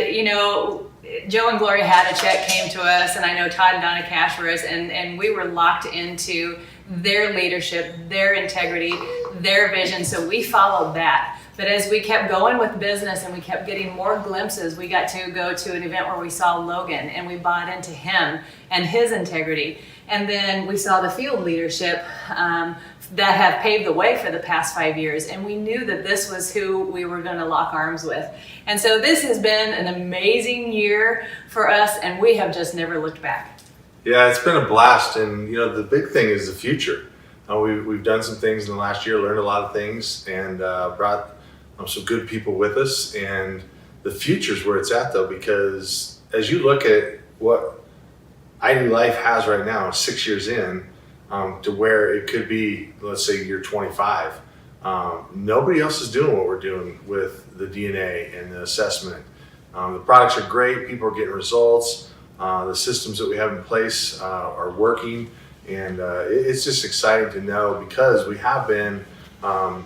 Joe and Gloria Hadachek came to us, and I know Todd and Donna Casheras, and we were locked into their leadership, their integrity, their vision, so we followed that. But as we kept going with business and we kept getting more glimpses, we got to go to an event where we saw Logan, and we bought into him and his integrity. And then we saw the field leadership that have paved the way for the past 5 years. And we knew that this was who we were going to lock arms with. And so this has been an amazing year for us, and we have just never looked back. Yeah, it's been a blast. And the big thing is the future. We've done some things in the last year, learned a lot of things, and brought some good people with us. And the future's where it's at, though, because as you look at what IDLive has right now, 6 years in, to where it could be, let's say year 25, nobody else is doing what we're doing with the DNA and the assessment. The products are great, people are getting results, the systems that we have in place are working, and it's just exciting to know, because we have been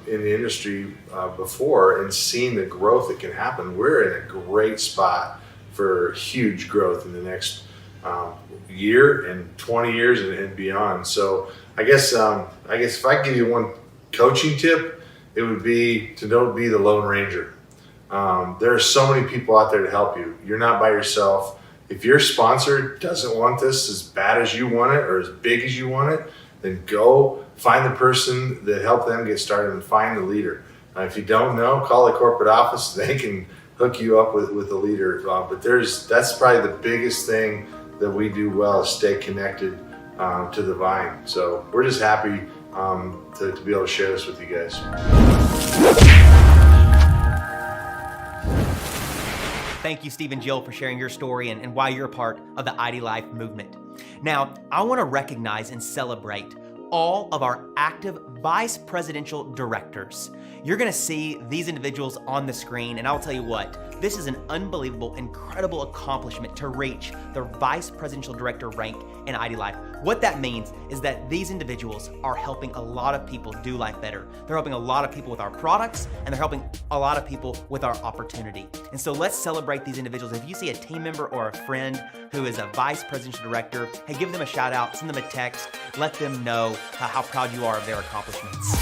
in the industry before and seen the growth that can happen. We're in a great spot for huge growth in the next year and 20 years and beyond. So I guess if I give you one coaching tip, it would be to don't be the Lone Ranger. There are so many people out there to help you. You're not by yourself. If your sponsor doesn't want this as bad as you want it or as big as you want it, then go find the person that helped them get started and find the leader. If you don't know, call the corporate office. They can hook you up with a leader. But that's probably the biggest thing that we do well, is stay connected to the vine. So we're just happy to be able to share this with you guys. Thank you, Steve and Jill, for sharing your story and why you're a part of the IDLive movement. Now, I want to recognize and celebrate all of our active vice presidential directors. You're going to see these individuals on the screen, and I'll tell you what, this is an unbelievable, incredible accomplishment to reach the vice presidential director rank in IDLive. What that means is that these individuals are helping a lot of people do life better. They're helping a lot of people with our products, and they're helping a lot of people with our opportunity. And so let's celebrate these individuals. If you see a team member or a friend who is a vice presidential director, hey, give them a shout out, send them a text, let them know how proud you are of their accomplishments.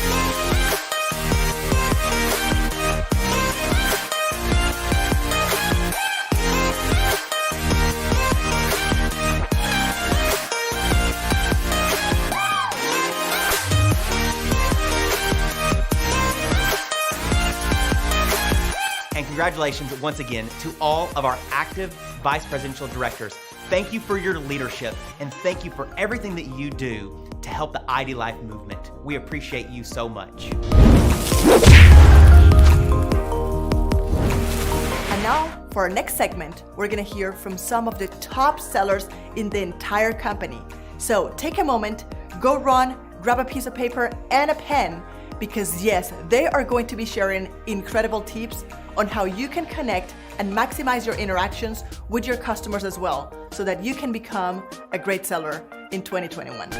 And congratulations once again to all of our active vice presidential directors. Thank you for your leadership, and thank you for everything that you do to help the IDLive movement. We appreciate you so much. And now for our next segment, we're gonna hear from some of the top sellers in the entire company. So take a moment, go run, grab a piece of paper and a pen, because yes, they are going to be sharing incredible tips on how you can connect and maximize your interactions with your customers as well, so that you can become a great seller in 2021.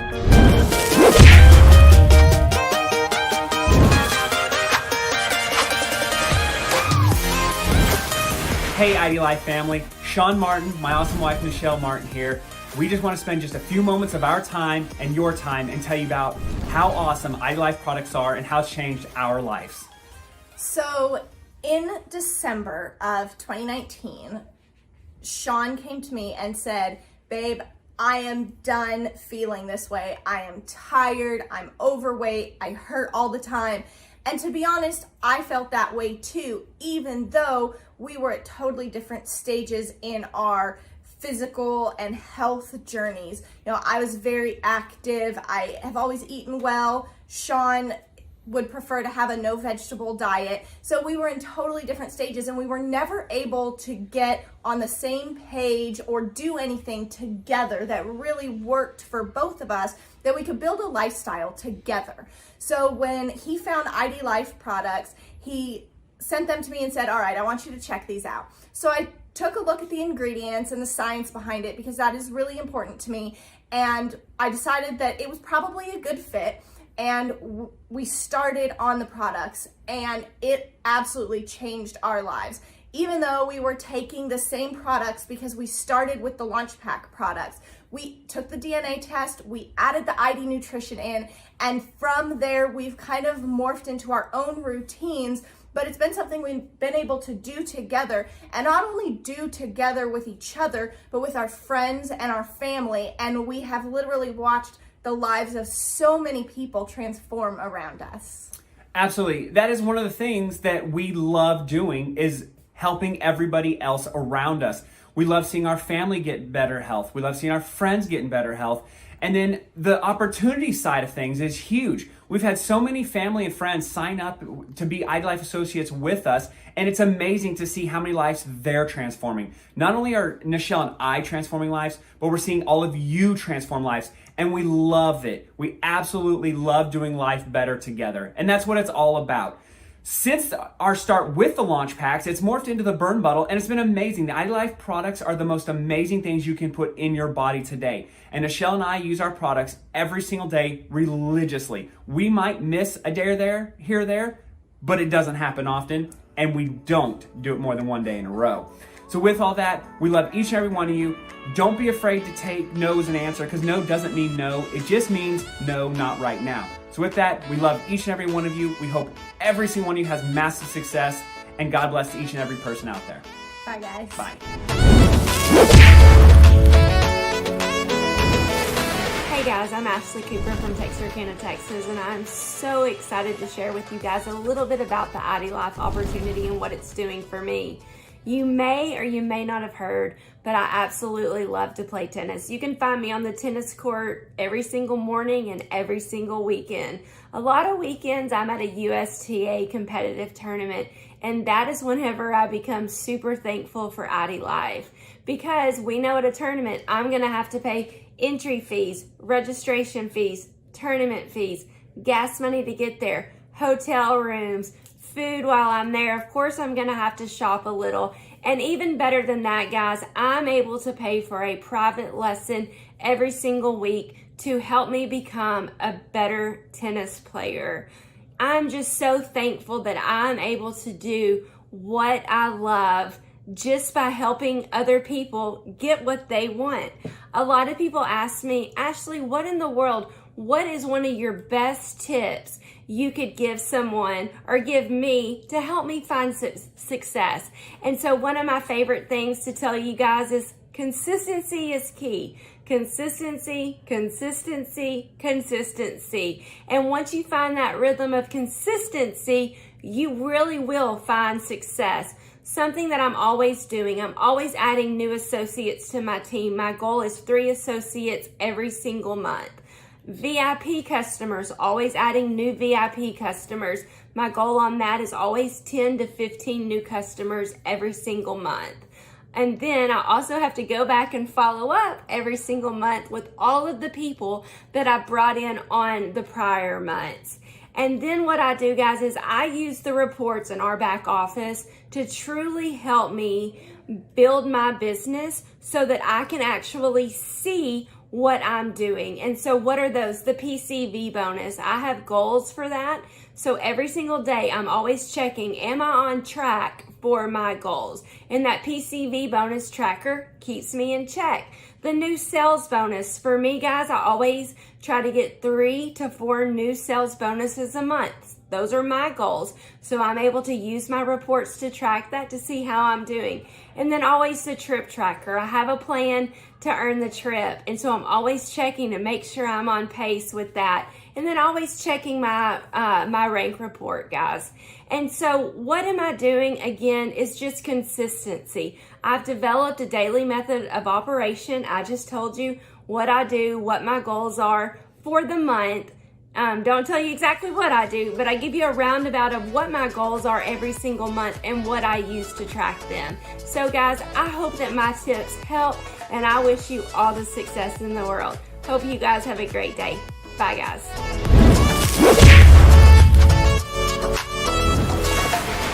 Hey IDLive family, Sean Martin, my awesome wife Michelle Martin here. We just want to spend just a few moments of our time and your time and tell you about how awesome IDLive products are and how it's changed our lives. So in December of 2019, Sean came to me and said, babe, I am done feeling this way. I am tired. I'm overweight. I hurt all the time. And to be honest, I felt that way too, even though we were at totally different stages in our physical and health journeys. You know, I was very active. I have always eaten well. Sean would prefer to have a no vegetable diet. So we were in totally different stages, and we were never able to get on the same page or do anything together that really worked for both of us, that we could build a lifestyle together. So when he found IDLive products, he sent them to me and said, all right, I want you to check these out. So I took a look at the ingredients and the science behind it, because that is really important to me. And I decided that it was probably a good fit. And we started on the products, and it absolutely changed our lives. Even though we were taking the same products, because we started with the Launch Pack products, we took the DNA test, we added the ID Nutrition in, and from there we've kind of morphed into our own routines. But it's been something we've been able to do together, and not only do together with each other, but with our friends and our family. And we have literally watched the lives of so many people transform around us. Absolutely. That is one of the things that we love doing, is helping everybody else around us. We love seeing our family get better health. We love seeing our friends get in better health. And then the opportunity side of things is huge. We've had so many family and friends sign up to be IDLive associates with us, and it's amazing to see how many lives they're transforming. Not only are Nichelle and I transforming lives, but we're seeing all of you transform lives, and we love it. We absolutely love doing life better together, and that's what it's all about. Since our start with the launch packs, it's morphed into the burn bottle, and it's been amazing. The IDLive products are the most amazing things you can put in your body today. And Nichelle and I use our products every single day religiously. We might miss a day or there, here or there, but it doesn't happen often, and we don't do it more than one day in a row. So with all that, we love each and every one of you. Don't be afraid to take no as an answer, because no doesn't mean no. It just means no, not right now. So with that, we love each and every one of you. We hope every single one of you has massive success, and God bless each and every person out there. Bye, guys. Bye. Hey guys, I'm Ashley Cooper from Texarkana, Texas, and I'm so excited to share with you guys a little bit about the IDLive opportunity and what it's doing for me. You may or you may not have heard, but I absolutely love to play tennis. You can find me on the tennis court every single morning and every single weekend. A lot of weekends I'm at a USTA competitive tournament, and that is whenever I become super thankful for IDLive, because we know at a tournament I'm going to have to pay entry fees, registration fees, tournament fees, gas money to get there, hotel rooms, food while I'm there. Of course, I'm going to have to shop a little. And even better than that, guys, I'm able to pay for a private lesson every single week to help me become a better tennis player. I'm just so thankful that I'm able to do what I love just by helping other people get what they want. A lot of people ask me, Ashley, what in the world? What is one of your best tips you could give someone or give me to help me find success? And so one of my favorite things to tell you guys is consistency is key. Consistency, consistency, consistency. And once you find that rhythm of consistency, you really will find success. Something that I'm always doing, I'm always adding new associates to my team. My goal is 3 associates every single month. VIP customers, always adding new VIP customers. My goal on that is always 10 to 15 new customers every single month. And then I also have to go back and follow up every single month with all of the people that I brought in on the prior months. And then what I do, guys, is I use the reports in our back office to truly help me build my business so that I can actually see what I'm doing. And so what are those? The PCV bonus. I have goals for that. So every single day I'm always checking, am I on track for my goals? And that PCV bonus tracker keeps me in check. The new sales bonus, for me, guys, I always try to get 3 to 4 new sales bonuses a month. Those are my goals. So I'm able to use my reports to track that to see how I'm doing. And then always the trip tracker. I have a plan to earn the trip. And so I'm always checking to make sure I'm on pace with that. And then always checking my my rank report, guys. And so what am I doing? Again, it's just consistency. I've developed a daily method of operation. I just told you what I do, what my goals are for the month. Don't tell you exactly what I do, but I give you a roundabout of what my goals are every single month and what I use to track them. So guys, I hope that my tips help, and I wish you all the success in the world. Hope you guys have a great day. Bye guys.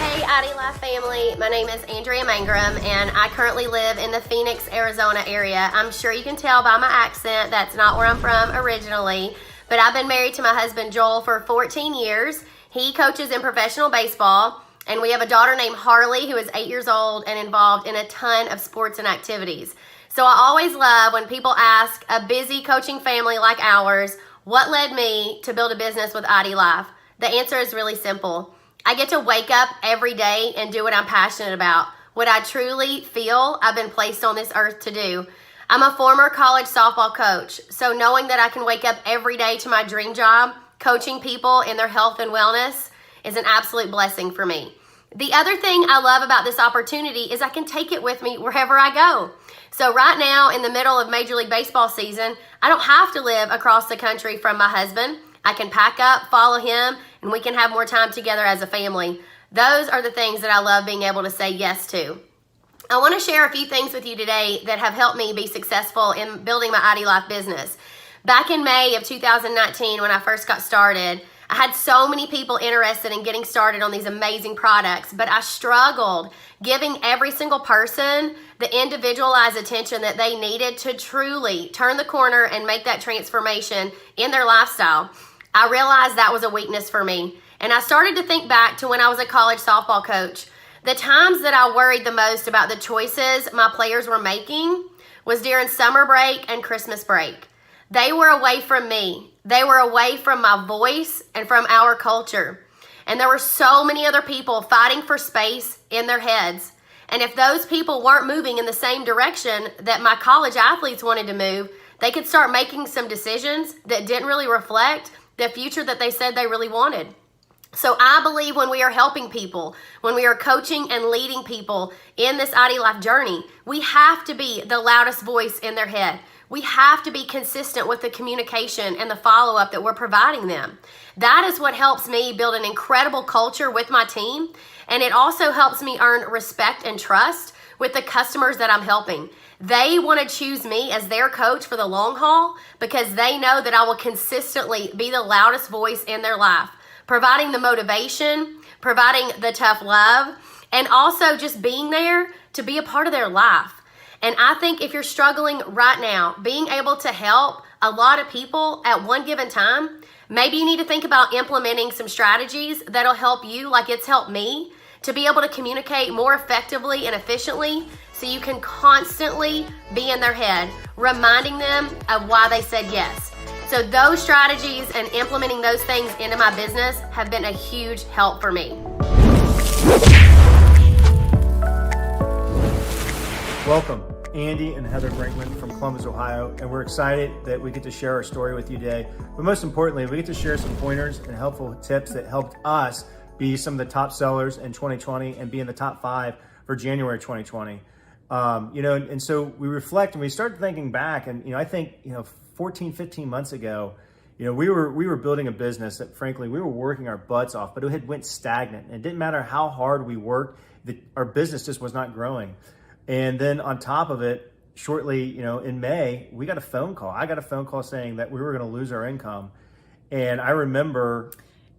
Hey IDLive family, my name is Andrea Mangrum and I currently live in the Phoenix, Arizona area. I'm sure you can tell by my accent that's not where I'm from originally. But I've been married to my husband, Joel, for 14 years. He coaches in professional baseball, and we have a daughter named Harley who is 8 years old and involved in a ton of sports and activities. So I always love when people ask a busy coaching family like ours, what led me to build a business with IDLive? The answer is really simple. I get to wake up every day and do what I'm passionate about, what I truly feel I've been placed on this earth to do. I'm a former college softball coach, so knowing that I can wake up every day to my dream job, coaching people in their health and wellness, is an absolute blessing for me. The other thing I love about this opportunity is I can take it with me wherever I go. So right now, in the middle of Major League Baseball season, I don't have to live across the country from my husband. I can pack up, follow him, and we can have more time together as a family. Those are the things that I love being able to say yes to. I want to share a few things with you today that have helped me be successful in building my IDLive business. Back in May of 2019, when I first got started, I had so many people interested in getting started on these amazing products, but I struggled giving every single person the individualized attention that they needed to truly turn the corner and make that transformation in their lifestyle. I realized that was a weakness for me, and I started to think back to when I was a college softball coach. The times that I worried the most about the choices my players were making was during summer break and Christmas break. They were away from me. They were away from my voice and from our culture. And there were so many other people fighting for space in their heads. And if those people weren't moving in the same direction that my college athletes wanted to move, they could start making some decisions that didn't really reflect the future that they said they really wanted. So I believe when we are helping people, when we are coaching and leading people in this IDLive journey, we have to be the loudest voice in their head. We have to be consistent with the communication and the follow-up that we're providing them. That is what helps me build an incredible culture with my team, and it also helps me earn respect and trust with the customers that I'm helping. They want to choose me as their coach for the long haul because they know that I will consistently be the loudest voice in their life, providing the motivation, providing the tough love, and also just being there to be a part of their life. And I think if you're struggling right now, being able to help a lot of people at one given time, maybe you need to think about implementing some strategies that'll help you, like it's helped me, to be able to communicate more effectively and efficiently so you can constantly be in their head, reminding them of why they said yes. So those strategies and implementing those things into my business have been a huge help for me. Welcome, Andy and Heather Brinkman from Columbus, Ohio, and we're excited that we get to share our story with you today. But most importantly, we get to share some pointers and helpful tips that helped us be some of the top sellers in 2020 and be in the top 5 for January 2020. And so we reflect and we start thinking back, and I think 14, 15 months ago, we were building a business that frankly we were working our butts off, but it had went stagnant. And it didn't matter how hard we worked, our business just was not growing. And then on top of it, shortly, in May, we got a phone call. I got a phone call saying that we were going to lose our income. And I remember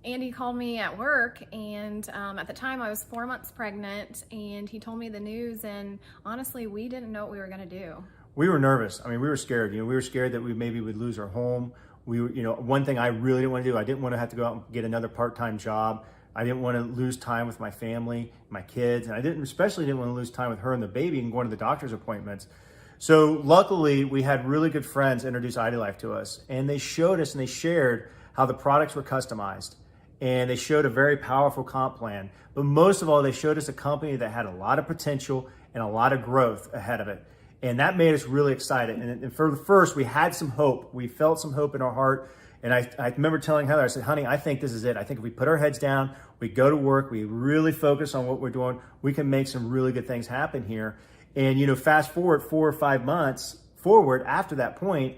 Andy called me at work, and at the time I was 4 months pregnant, and he told me the news, and honestly, we didn't know what we were going to do. We were nervous. I mean, we were scared. We were scared that we maybe would lose our home. One thing I really didn't want to do, I didn't want to have to go out and get another part-time job. I didn't want to lose time with my family, my kids, and I especially didn't want to lose time with her and the baby and going to the doctor's appointments. So luckily, we had really good friends introduce IDLive to us, and they showed us and they shared how the products were customized. and they showed a very powerful comp plan. But most of all, they showed us a company that had a lot of potential and a lot of growth ahead of it. And that made us really excited. And for the first, we had some hope. We felt some hope in our heart. And I remember telling Heather, I said, honey, I think this is it. I think if we put our heads down, we go to work, we really focus on what we're doing, we can make some really good things happen here. And, you know, fast forward 4 or 5 months forward after that point,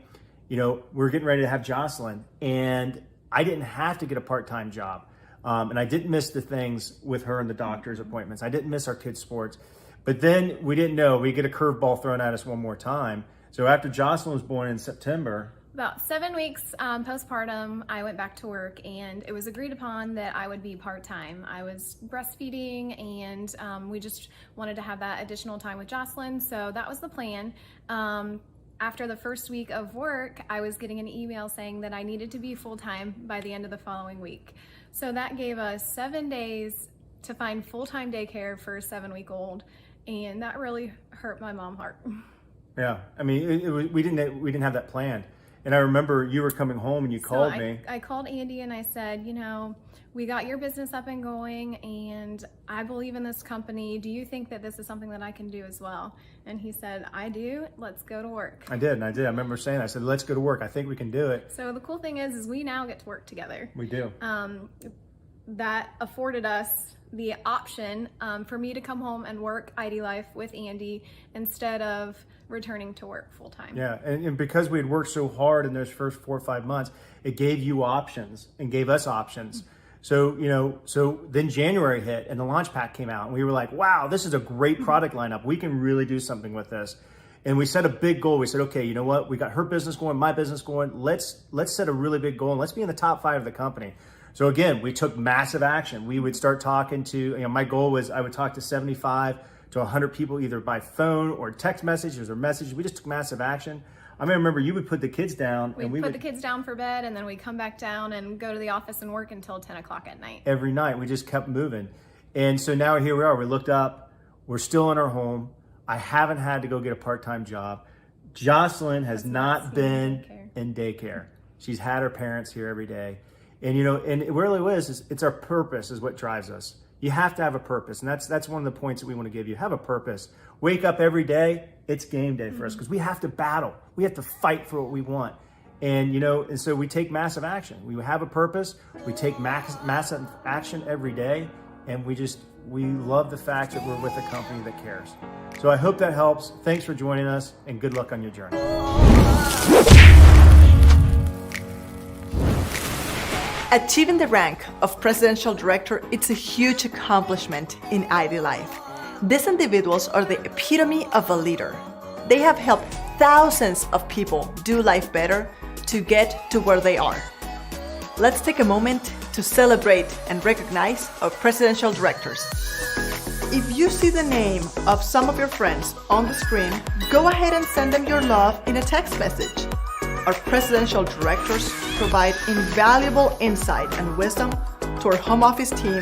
you know, we're getting ready to have Jocelyn. And I didn't have to get a part-time job. And I didn't miss the things with her and the doctor's appointments. I didn't miss our kids' sports. But then we didn't know, we get a curveball thrown at us one more time. So after Jocelyn was born in September, about 7 weeks postpartum, I went back to work, and it was agreed upon that I would be part-time. I was breastfeeding, and we just wanted to have that additional time with Jocelyn, so that was the plan. After the first week of work, I was getting an email saying that I needed to be full-time by the end of the following week. So that gave us 7 days to find full-time daycare for a 7-week-old, and that really hurt my mom heart. yeah, I mean, we didn't have that planned. And I remember you were coming home and you called me. I called Andy and I said, you know, we got your business up and going, and I believe in this company. Do you think that this is something that I can do as well? And he said, I do. Let's go to work. I did. I remember saying, I said, let's go to work. I think we can do it. So the cool thing is we now get to work together. We do. That afforded us the option for me to come home and work IDLive with Andy instead of returning to work full time. Yeah, and because we had worked so hard in those first 4 or 5 months, it gave you options and gave us options. So, you know, so then January hit and the launch pack came out and we were like, wow, this is a great product lineup. We can really do something with this. And we set a big goal. We said, okay, you know what? We got her business going, my business going. Let's set a really big goal and let's be in the top 5 of the company. So again, we took massive action. We would start talking to, you know, my goal was I would talk to 75 to 100 people either by phone or text messages or messages. We just took massive action. I remember you would put the kids down. We'd put the kids down for bed, and then we'd come back down and go to the office and work until 10 o'clock at night. Every night, we just kept moving. And so now here we are. We looked up. We're still in our home. I haven't had to go get a part-time job. Jocelyn has not been in daycare. She's had her parents here every day. And, you know, and it really is, it's our purpose is what drives us. You have to have a purpose. And that's one of the points that we want to give you. Have a purpose. Wake up every day. It's game day for us because we have to battle. We have to fight for what we want. And, you know, and so we take massive action. We have a purpose. We take massive action every day. And we love the fact that we're with a company that cares. So I hope that helps. Thanks for joining us and good luck on your journey. Achieving the rank of Presidential Director, it's a huge accomplishment in IDLive. These individuals are the epitome of a leader. They have helped thousands of people do life better to get to where they are. Let's take a moment to celebrate and recognize our Presidential Directors. If you see the name of some of your friends on the screen, go ahead and send them your love in a text message. Our Presidential Directors provide invaluable insight and wisdom to our home office team,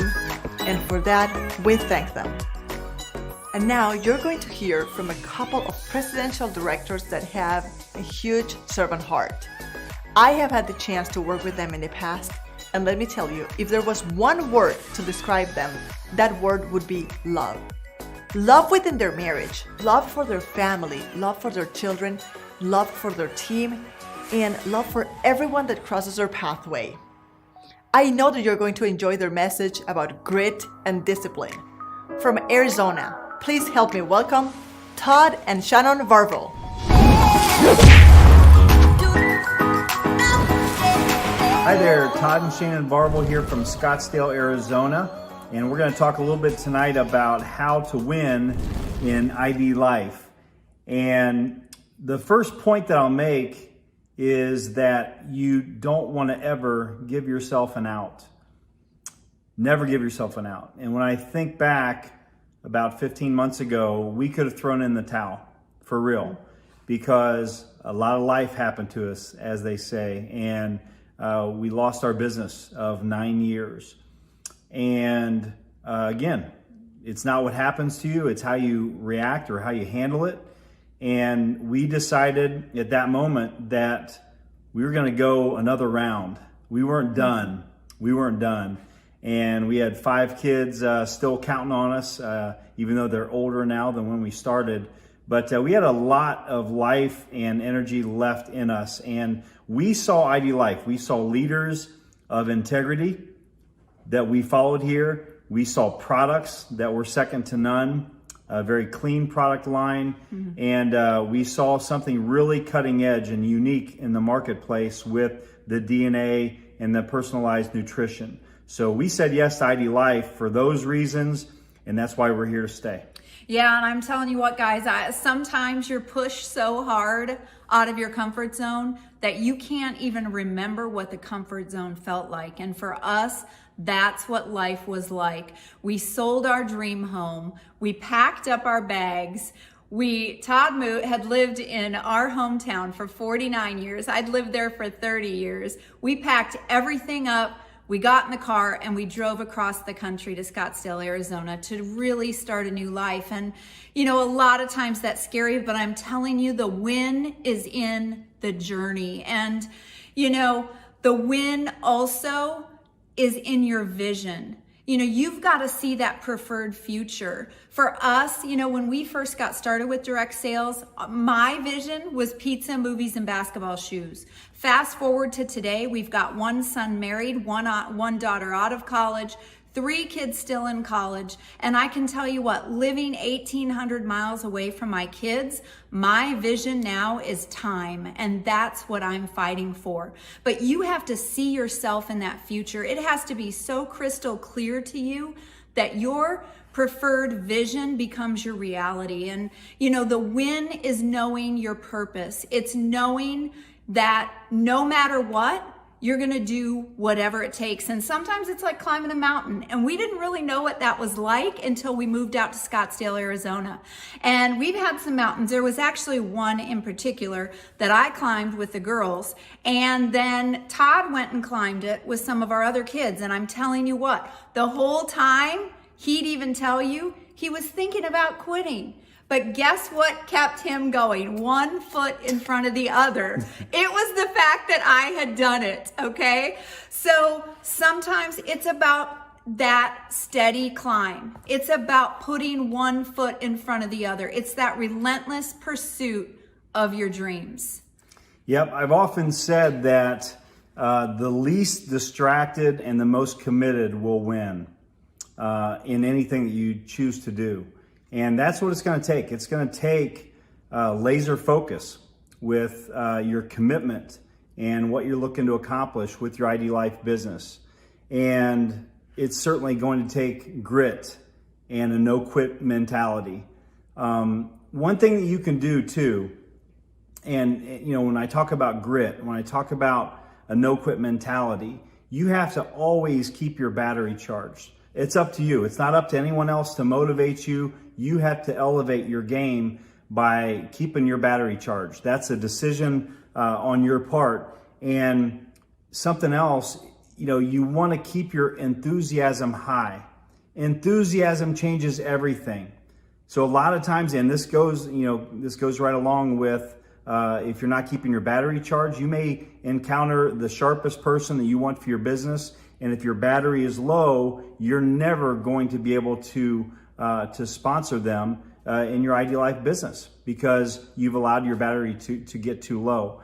and for that, we thank them. And now you're going to hear from a couple of Presidential Directors that have a huge servant heart. I have had the chance to work with them in the past, and let me tell you, if there was one word to describe them, that word would be love. Love within their marriage, love for their family, love for their children, love for their team, and love for everyone that crosses their pathway. I know that you're going to enjoy their message about grit and discipline. From Arizona, please help me welcome Todd and Shannon Varvel. Hi there, Todd and Shannon Varvel here from Scottsdale, Arizona, and we're going to talk a little bit tonight about how to win in IDLive. And the first point that I'll make is that you don't want to ever give yourself an out. Never give yourself an out. And when I think back about 15 months ago, we could have thrown in the towel, for real, because a lot of life happened to us, as they say, and we lost our business of 9 years. And again, it's not what happens to you, it's how you react or how you handle it. And we decided at that moment that we were going to go another round. We weren't done. And we had 5 kids still counting on us, even though they're older now than when we started. But we had a lot of life and energy left in us. And we saw IDLive. We saw leaders of integrity that we followed here. We saw products that were second to none, a very clean product line. And we saw something really cutting edge and unique in the marketplace with the DNA and the personalized nutrition. So we said yes to IDLive for those reasons, and that's why we're here to stay. Yeah, and I'm telling you what, guys, sometimes you're pushed so hard out of your comfort zone that you can't even remember what the comfort zone felt like. And for us, that's what life was like. We sold our dream home. We packed up our bags. Todd Moot had lived in our hometown for 49 years. I'd lived there for 30 years. We packed everything up. We got in the car and we drove across the country to Scottsdale, Arizona to really start a new life. And, you know, a lot of times that's scary, but I'm telling you, the win is in the journey. And, you know, the win also is in your vision. You know, you've got to see that preferred future. For us, you know, when we first got started with direct sales, my vision was pizza, movies, and basketball shoes. Fast forward to today, we've got 1 son married, one daughter out of college, 3 kids still in college. And I can tell you what, living 1,800 miles away from my kids, my vision now is time. And that's what I'm fighting for. But you have to see yourself in that future. It has to be so crystal clear to you that your preferred vision becomes your reality. And, you know, the win is knowing your purpose. It's knowing that no matter what, you're going to do whatever it takes. And sometimes it's like climbing a mountain. And we didn't really know what that was like until we moved out to Scottsdale, Arizona. And we've had some mountains. There was actually one in particular that I climbed with the girls. And then Todd went and climbed it with some of our other kids. And I'm telling you what, the whole time, he'd even tell you, he was thinking about quitting. But guess what kept him going? 1 foot in front of the other. It was the fact that I had done it, okay? So sometimes it's about that steady climb. It's about putting 1 foot in front of the other. It's that relentless pursuit of your dreams. Yep, I've often said that the least distracted and the most committed will win in anything that you choose to do. And that's what it's going to take. It's going to take laser focus with your commitment and what you're looking to accomplish with your IDLive business. And it's certainly going to take grit and a no-quit mentality. One thing that you can do too, and you know, when I talk about grit, when I talk about a no-quit mentality, you have to always keep your battery charged. It's up to you. It's not up to anyone else to motivate you. You have to elevate your game by keeping your battery charged. That's a decision on your part. And something else, you know, you want to keep your enthusiasm high. Enthusiasm changes everything. So a lot of times, and this goes right along with if you're not keeping your battery charged, you may encounter the sharpest person that you want for your business. And if your battery is low, you're never going to be able to sponsor them in your IDLive business because you've allowed your battery to get too low.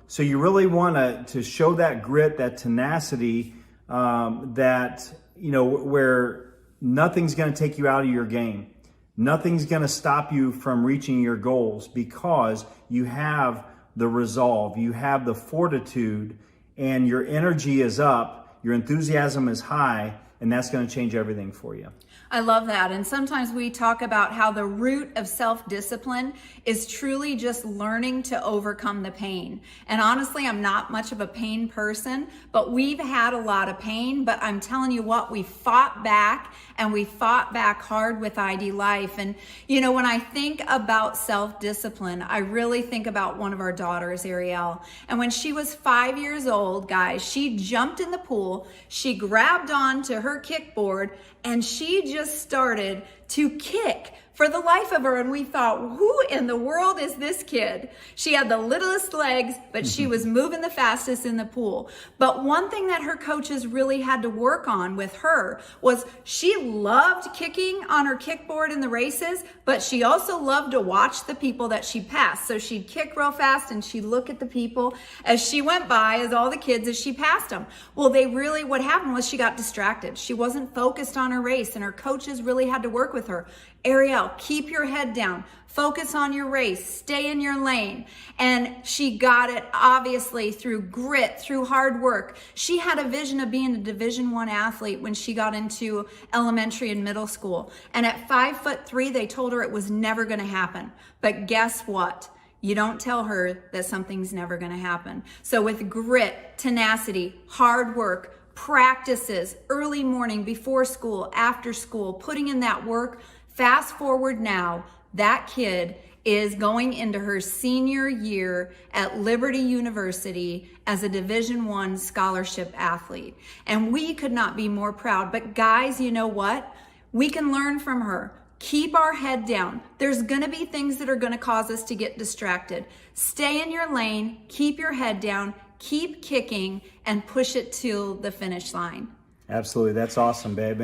So you really want to show that grit, that tenacity, that, you know, where nothing's going to take you out of your game. Nothing's going to stop you from reaching your goals because you have the resolve, you have the fortitude, and your energy is up. Your enthusiasm is high, and that's going to change everything for you. I love that. And sometimes we talk about how the root of self-discipline is truly just learning to overcome the pain. And honestly, I'm not much of a pain person, but we've had a lot of pain. But I'm telling you what, we fought back, and we fought back hard with IDLive. And, you know, when I think about self-discipline, I really think about one of our daughters, Ariel. And when she was 5 years old, guys, she jumped in the pool, she grabbed onto her kickboard, and she just started to kick for the life of her. And we thought, who in the world is this kid? She had the littlest legs, but she was moving the fastest in the pool. But one thing that her coaches really had to work on with her was she loved kicking on her kickboard in the races, but she also loved to watch the people that she passed. So she'd kick real fast and she'd look at the people as she went by, as all the kids, as she passed them. Well, what happened was she got distracted. She wasn't focused on her race, and her coaches really had to work with her. Ariel, keep your head down. Focus on your race. Stay in your lane. And she got it, obviously, through grit, through hard work. She had a vision of being a Division I athlete when she got into elementary and middle school. And at 5'3", they told her it was never going to happen. But guess what? You don't tell her that something's never going to happen. So with grit, tenacity, hard work, practices, early morning, before school, after school, putting in that work, fast forward now, that kid is going into her senior year at Liberty University as a Division I scholarship athlete. And we could not be more proud. But guys, you know what? We can learn from her. Keep our head down. There's gonna be things that are gonna cause us to get distracted. Stay in your lane, keep your head down, keep kicking, and push it to the finish line. Absolutely, that's awesome, babe.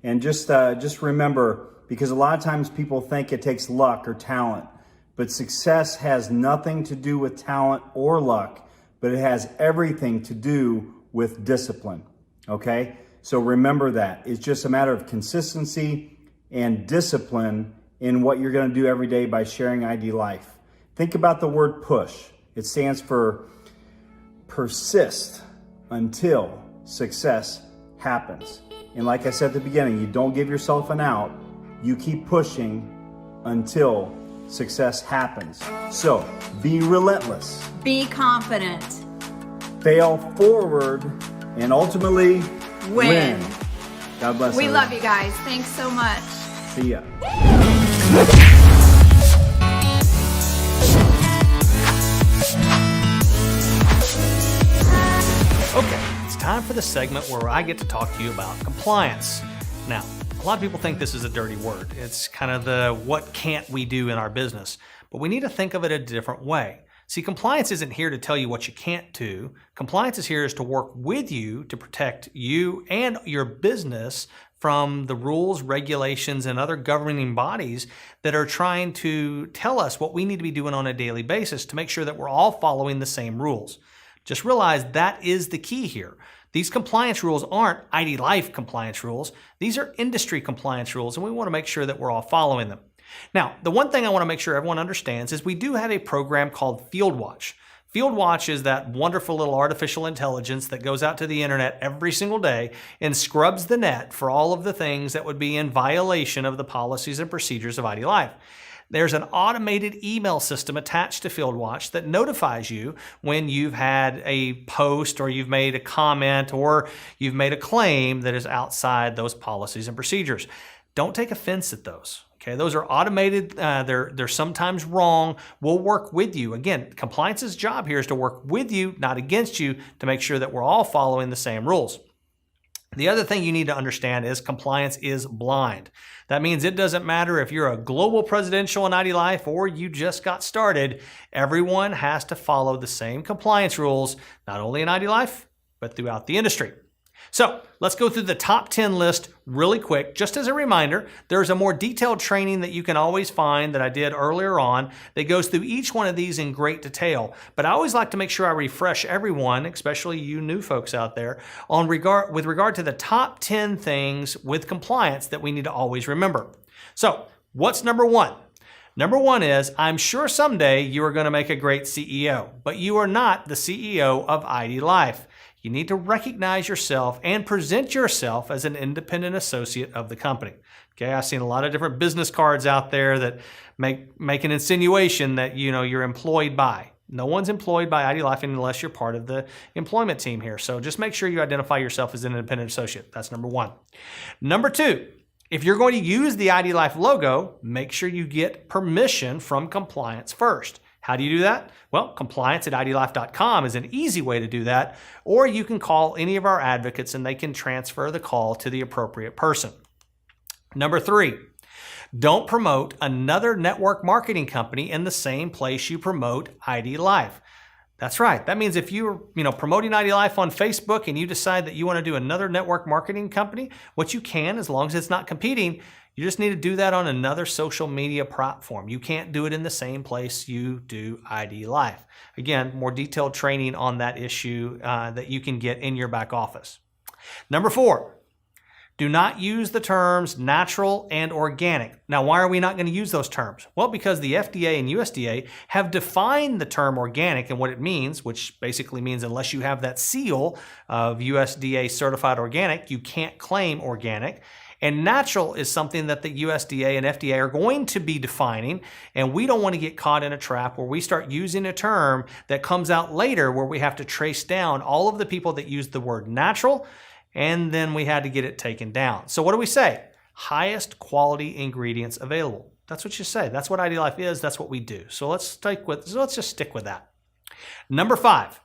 And just remember, because a lot of times people think it takes luck or talent, but success has nothing to do with talent or luck, but it has everything to do with discipline, okay? So remember that. It's just a matter of consistency and discipline in what you're going to do every day by sharing IDLive. Think about the word push. It stands for persist until success happens. And like I said at the beginning, you don't give yourself an out. You keep pushing until success happens. So be relentless. Be confident. Fail forward and ultimately win. God bless. We love you guys. Thanks so much. See ya. Okay, it's time for the segment where I get to talk to you about compliance. Now, a lot of people think this is a dirty word. It's kind of the what can't we do in our business, but we need to think of it a different way. See, compliance isn't here to tell you what you can't do. Compliance is here to work with you to protect you and your business from the rules, regulations, and other governing bodies that are trying to tell us what we need to be doing on a daily basis to make sure that we're all following the same rules. Just realize that is the key here. These compliance rules aren't IDLive compliance rules. These are industry compliance rules, and we want to make sure that we're all following them. Now, the one thing I want to make sure everyone understands is we do have a program called FieldWatch. FieldWatch is that wonderful little artificial intelligence that goes out to the internet every single day and scrubs the net for all of the things that would be in violation of the policies and procedures of IDLive. There's an automated email system attached to FieldWatch that notifies you when you've had a post or you've made a comment or you've made a claim that is outside those policies and procedures. Don't take offense at those. Okay, those are automated. They're sometimes wrong. We'll work with you. Again, compliance's job here is to work with you, not against you, to make sure that we're all following the same rules. The other thing you need to understand is compliance is blind. That means it doesn't matter if you're a global presidential in IDLive or you just got started. Everyone has to follow the same compliance rules, not only in IDLive, but throughout the industry. So let's go through the top 10 list really quick. Just as a reminder, there's a more detailed training that you can always find that I did earlier on that goes through each one of these in great detail. But I always like to make sure I refresh everyone, especially you new folks out there, with regard to the top 10 things with compliance that we need to always remember. So what's number one? Number one is, I'm sure someday you are going to make a great CEO, but you are not the CEO of IDLive. You need to recognize yourself and present yourself as an independent associate of the company. Okay, I've seen a lot of different business cards out there that make an insinuation that you're employed by. No one's employed by IDLive unless you're part of the employment team here. So just make sure you identify yourself as an independent associate. That's number one. Number two, if you're going to use the IDLive logo, make sure you get permission from compliance first. How do you do that? Well, compliance@idlive.com is an easy way to do that, or you can call any of our advocates and they can transfer the call to the appropriate person. Number three, Don't promote another network marketing company in the same place you promote IDLive. That's right. That means if you're promoting IDLive on Facebook and you decide that you want to do another network marketing company, what you can, as long as it's not competing, you just need to do that on another social media platform. You can't do it in the same place you do IDLive. Again, more detailed training on that issue that you can get in your back office. Number 4, do not use the terms natural and organic. Now, why are we not going to use those terms? Well, because the FDA and USDA have defined the term organic and what it means, which basically means unless you have that seal of USDA certified organic, you can't claim organic. And natural is something that the USDA and FDA are going to be defining, and we don't want to get caught in a trap where we start using a term that comes out later where we have to trace down all of the people that used the word natural, and then we had to get it taken down. So what do we say? Highest quality ingredients available. That's what you say. That's what IDLive is. That's what we do. So let's just stick with that. Number 5.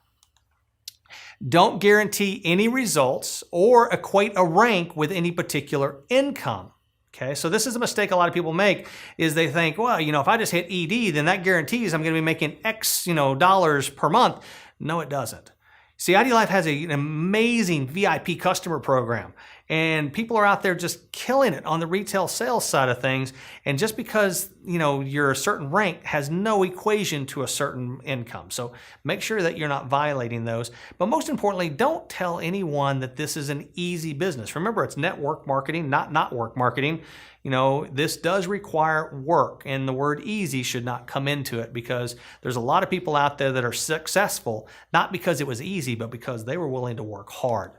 Don't guarantee any results or equate a rank with any particular income. Okay, so this is a mistake a lot of people make, is they think, well, if I just hit ED, then that guarantees I'm going to be making X, dollars per month. No, it doesn't. See, IDLive has an amazing VIP customer program, and people are out there just killing it on the retail sales side of things. And just because, you're a certain rank has no equation to a certain income. So make sure that you're not violating those. But most importantly, don't tell anyone that this is an easy business. Remember, it's network marketing, not work marketing. This does require work, and the word easy should not come into it, because there's a lot of people out there that are successful, not because it was easy, but because they were willing to work hard.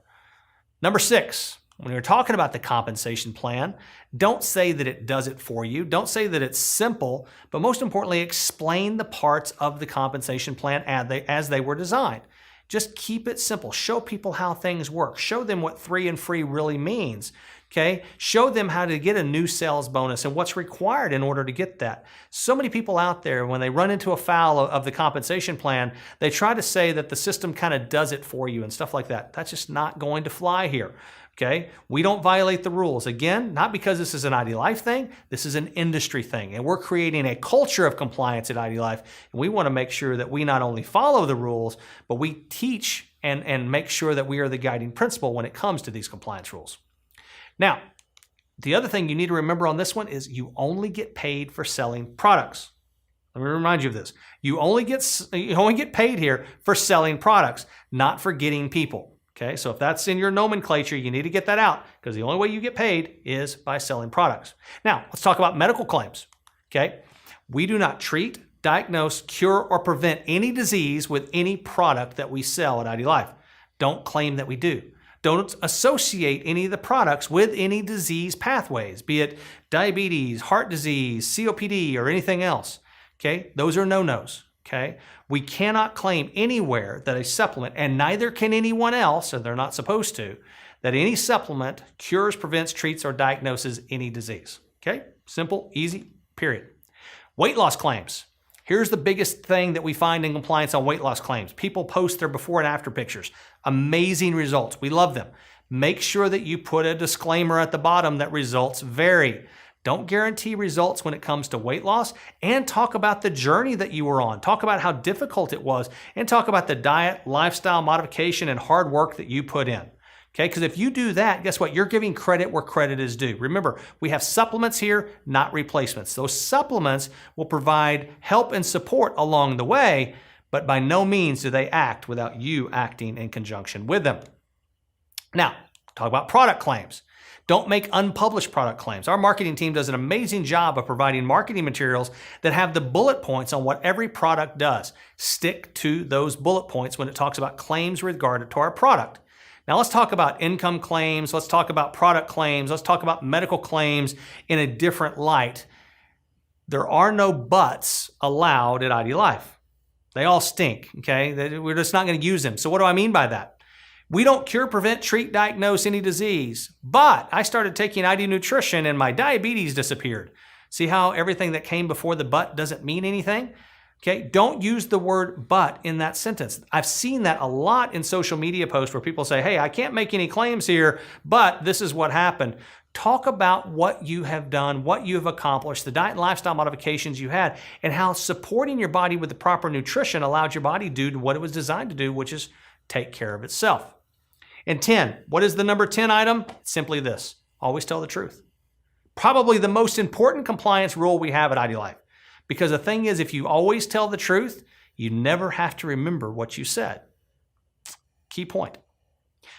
Number 6, when you're talking about the compensation plan, don't say that it does it for you. Don't say that it's simple, but most importantly, explain the parts of the compensation plan as they were designed. Just keep it simple. Show people how things work. Show them what 3 and free really means. Okay? Show them how to get a new sales bonus and what's required in order to get that. So many people out there, when they run into a foul of the compensation plan, they try to say that the system kind of does it for you and stuff like that. That's just not going to fly here. Okay? We don't violate the rules. Again, not because this is an IDLive thing, this is an industry thing. And we're creating a culture of compliance at IDLive. And we want to make sure that we not only follow the rules, but we teach and make sure that we are the guiding principle when it comes to these compliance rules. Now, the other thing you need to remember on this one is you only get paid for selling products. Let me remind you of this. You only get paid here for selling products, not for getting people. Okay, so if that's in your nomenclature, you need to get that out, because the only way you get paid is by selling products. Now, let's talk about medical claims. Okay, we do not treat, diagnose, cure, or prevent any disease with any product that we sell at IDLive. Don't claim that we do. Don't associate any of the products with any disease pathways, be it diabetes, heart disease, COPD, or anything else. Okay, those are no-nos. Okay, we cannot claim anywhere that a supplement, and neither can anyone else, and they're not supposed to, that any supplement cures, prevents, treats, or diagnoses any disease. Okay, simple, easy, period. Weight loss claims. Here's the biggest thing that we find in compliance on weight loss claims. People post their before and after pictures. Amazing results. We love them. Make sure that you put a disclaimer at the bottom that results vary. Don't guarantee results when it comes to weight loss, and talk about the journey that you were on. Talk about how difficult it was, and talk about the diet, lifestyle modification, and hard work that you put in. Okay, because if you do that, guess what? You're giving credit where credit is due. Remember, we have supplements here, not replacements. Those supplements will provide help and support along the way, but by no means do they act without you acting in conjunction with them. Now, talk about product claims. Don't make unpublished product claims. Our marketing team does an amazing job of providing marketing materials that have the bullet points on what every product does. Stick to those bullet points when it talks about claims regarding to our product. Now let's talk about income claims. Let's talk about product claims. Let's talk about medical claims in a different light. There are no buts allowed at IDLive. They all stink, okay? We're just not going to use them. So what do I mean by that? We don't cure, prevent, treat, diagnose any disease. But I started taking ID Nutrition and my diabetes disappeared. See how everything that came before the but doesn't mean anything? Okay, don't use the word but in that sentence. I've seen that a lot in social media posts where people say, hey, I can't make any claims here, but this is what happened. Talk about what you have done, what you have accomplished, the diet and lifestyle modifications you had, and how supporting your body with the proper nutrition allowed your body to do what it was designed to do, which is take care of itself. And 10, what is the number 10 item? Simply this: always tell the truth. Probably the most important compliance rule we have at IDLive. Because the thing is, if you always tell the truth, you never have to remember what you said. Key point.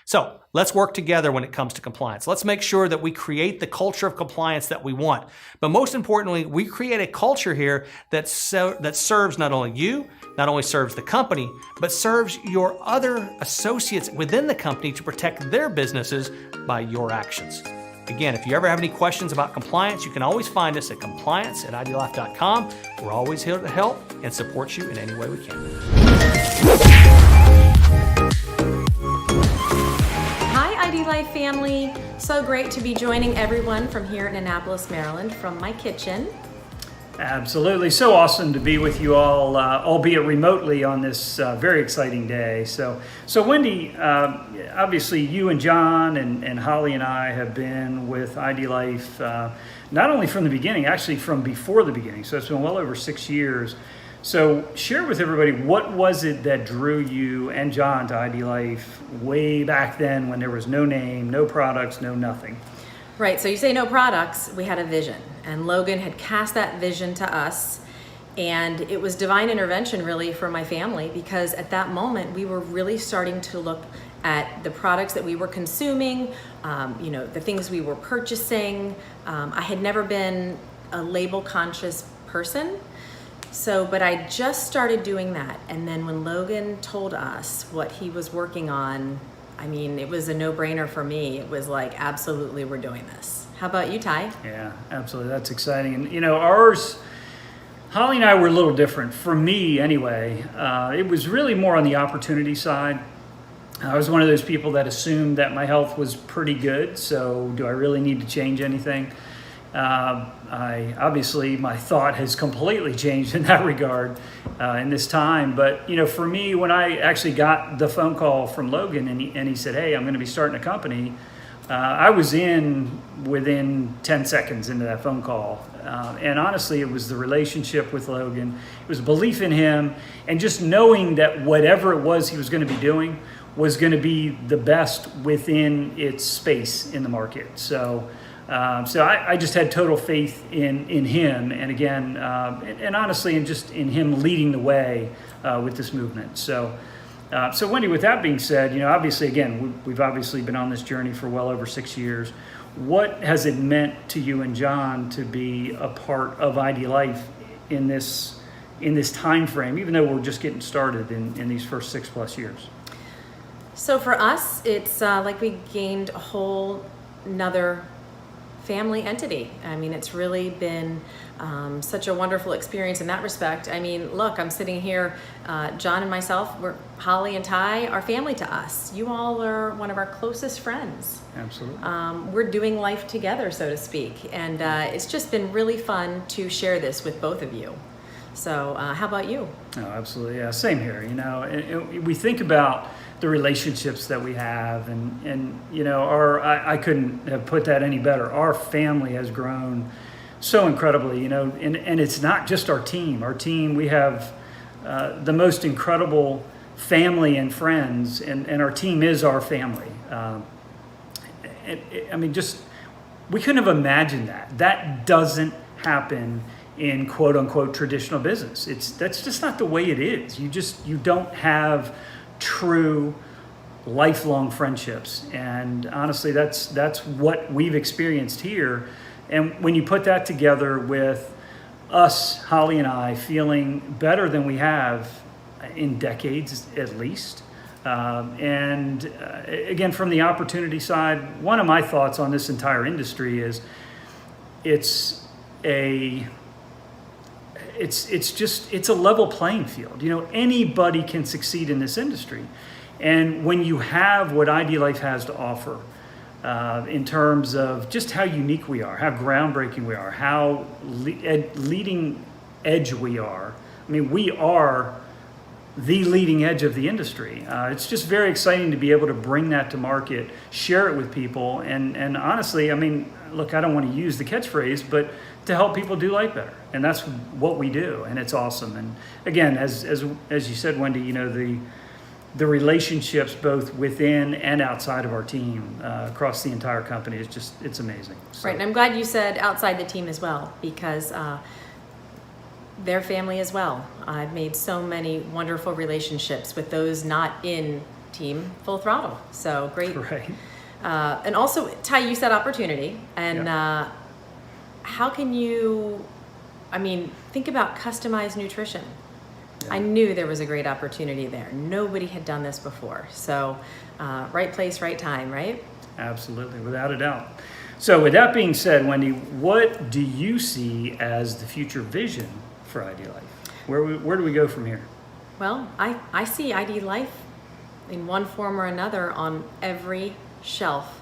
So let's work together when it comes to compliance. Let's make sure that we create the culture of compliance that we want. But most importantly, we create a culture here that serves not only you, not only serves the company, but serves your other associates within the company to protect their businesses by your actions. Again, if you ever have any questions about compliance, you can always find us at compliance@idlife.com. We're always here to help and support you in any way we can. Hi, IDLive family. So great to be joining everyone from here in Annapolis, Maryland, from my kitchen. Absolutely. So awesome to be with you all, albeit remotely on this very exciting day. So Wendy, obviously you and John and Holly and I have been with IDLive not only from the beginning, actually from before the beginning. So it's been well over 6 years. So share with everybody, what was it that drew you and John to IDLive way back then when there was no name, no products, no nothing? Right, so you say no products, we had a vision, and Logan had cast that vision to us, and it was divine intervention really for my family, because at that moment we were really starting to look at the products that we were consuming, the things we were purchasing. I had never been a label conscious person, but I just started doing that, and then when Logan told us what he was working on, I mean, it was a no-brainer for me. It was like, absolutely, we're doing this. How about you, Ty? Yeah, absolutely. That's exciting. And, ours, Holly and I were a little different. For me, anyway, it was really more on the opportunity side. I was one of those people that assumed that my health was pretty good, so do I really need to change anything? Obviously, my thought has completely changed in that regard in this time. But, for me, when I actually got the phone call from Logan and he said, hey, I'm going to be starting a company, I was within 10 seconds into that phone call. And honestly, it was the relationship with Logan. It was belief in him and just knowing that whatever it was he was going to be doing was going to be the best within its space in the market. So I just had total faith in him, and again, and honestly, and just in him leading the way with this movement. So Wendy, with that being said, obviously, again, we've obviously been on this journey for well over 6 years. What has it meant to you and John to be a part of IDLive in this time frame, even though we're just getting started in these first 6+ years? So for us, it's like we gained a whole nother family entity. I mean, it's really been such a wonderful experience in that respect. I mean, look, I'm sitting here, John and myself, Holly and Ty are family to us. You all are one of our closest friends. Absolutely. We're doing life together, so to speak. And it's just been really fun to share this with both of you. So how about you? Oh, absolutely. Yeah, same here. We think about the relationships that we have, and I couldn't have put that any better. Our family has grown so incredibly, and it's not just our team. Our team, we have the most incredible family and friends, and our team is our family. We couldn't have imagined that. That doesn't happen in quote unquote traditional business. That's just not the way it is. You don't have true lifelong friendships, and honestly, that's what we've experienced here. And when you put that together with us, Holly and I, feeling better than we have in decades at least, and again, from the opportunity side, one of my thoughts on this entire industry is it's a level playing field. Anybody can succeed in this industry. And when you have what IDLive has to offer, in terms of just how unique we are, how groundbreaking we are, how leading edge we are. mean, we are the leading edge of the industry. It's just very exciting to be able to bring that to market, share it with people, and honestly, I mean, look, I don't want to use the catchphrase, but to help people do life better, and that's what we do, and it's awesome. And again, as you said, Wendy, you know, the relationships both within and outside of our team across the entire company is just, it's amazing. So. Right, and I'm glad you said outside the team as well, because their family as well. I've made so many wonderful relationships with those not in team Full Throttle. So great. Right. And also, Ty, you said opportunity. And how can you, I mean, think about customized nutrition. I knew there was a great opportunity there. Nobody had done this before. So right place, right time, right? Absolutely, without a doubt. So with that being said, Wendy, what do you see as the future vision for IDLive? Where do we go from here? Well, I see IDLive in one form or another on every shelf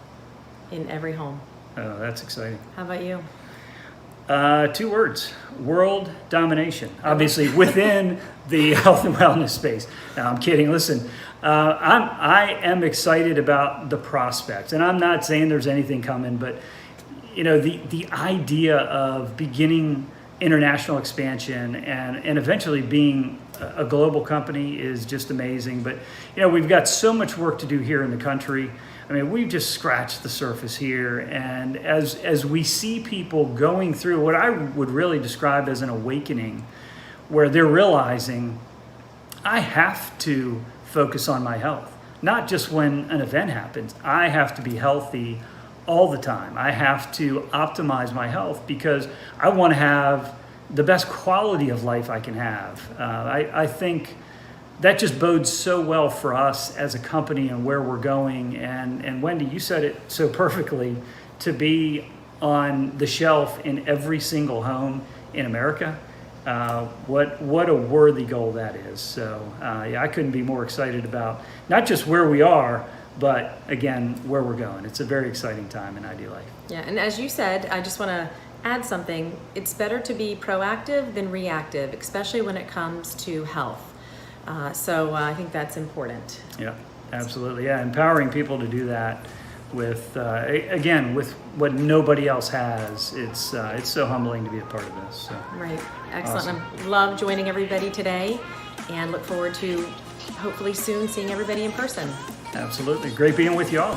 in every home. Oh, that's exciting. How about you? 2 words: world domination. Obviously within the health and wellness space. No, I'm kidding. Listen, I am excited about the prospects, and I'm not saying there's anything coming, but you know, the idea of beginning international expansion and eventually being a global company is just amazing. But you know, we've got so much work to do here in the country. I mean, we've just scratched the surface here, and as we see people going through what I would really describe as an awakening, where they're realizing, I have to focus on my health, not just when an event happens. I have to be healthy all the time. I have to optimize my health because I want to have the best quality of life I can have. I think that just bodes so well for us as a company and where we're going. And Wendy, you said it so perfectly, to be on the shelf in every single home in America. What a worthy goal that is. So yeah, I couldn't be more excited about not just where we are, but again, where we're going. It's a very exciting time in IDLive. Yeah, and as you said, I just want to add something. It's better to be proactive than reactive, especially when it comes to health. So I think that's important. Yeah, absolutely. Yeah, empowering people to do that with, again, with what nobody else has. It's so humbling to be a part of this. So. Right, excellent. Awesome. I love joining everybody today, and look forward to hopefully soon seeing everybody in person. Absolutely, great being with you all.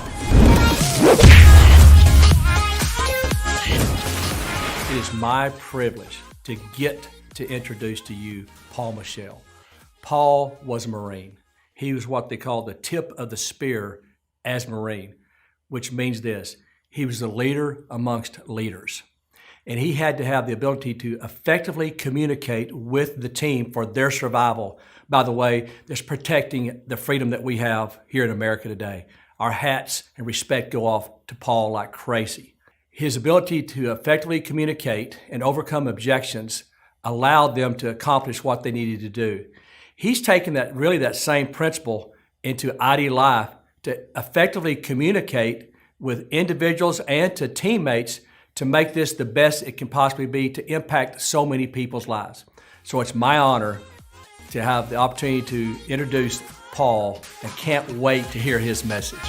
It is my privilege to get to introduce to you Paul Michel. Paul was a Marine. He was what they call the tip of the spear as Marine, which means this: he was a leader amongst leaders. And he had to have the ability to effectively communicate with the team for their survival. By the way, that's protecting the freedom that we have here in America today. Our hats and respect go off to Paul like crazy. His ability to effectively communicate and overcome objections allowed them to accomplish what they needed to do. He's taken that same principle into IDLive to effectively communicate with individuals and to teammates to make this the best it can possibly be to impact so many people's lives. So it's my honor to have the opportunity to introduce Paul, and can't wait to hear his message.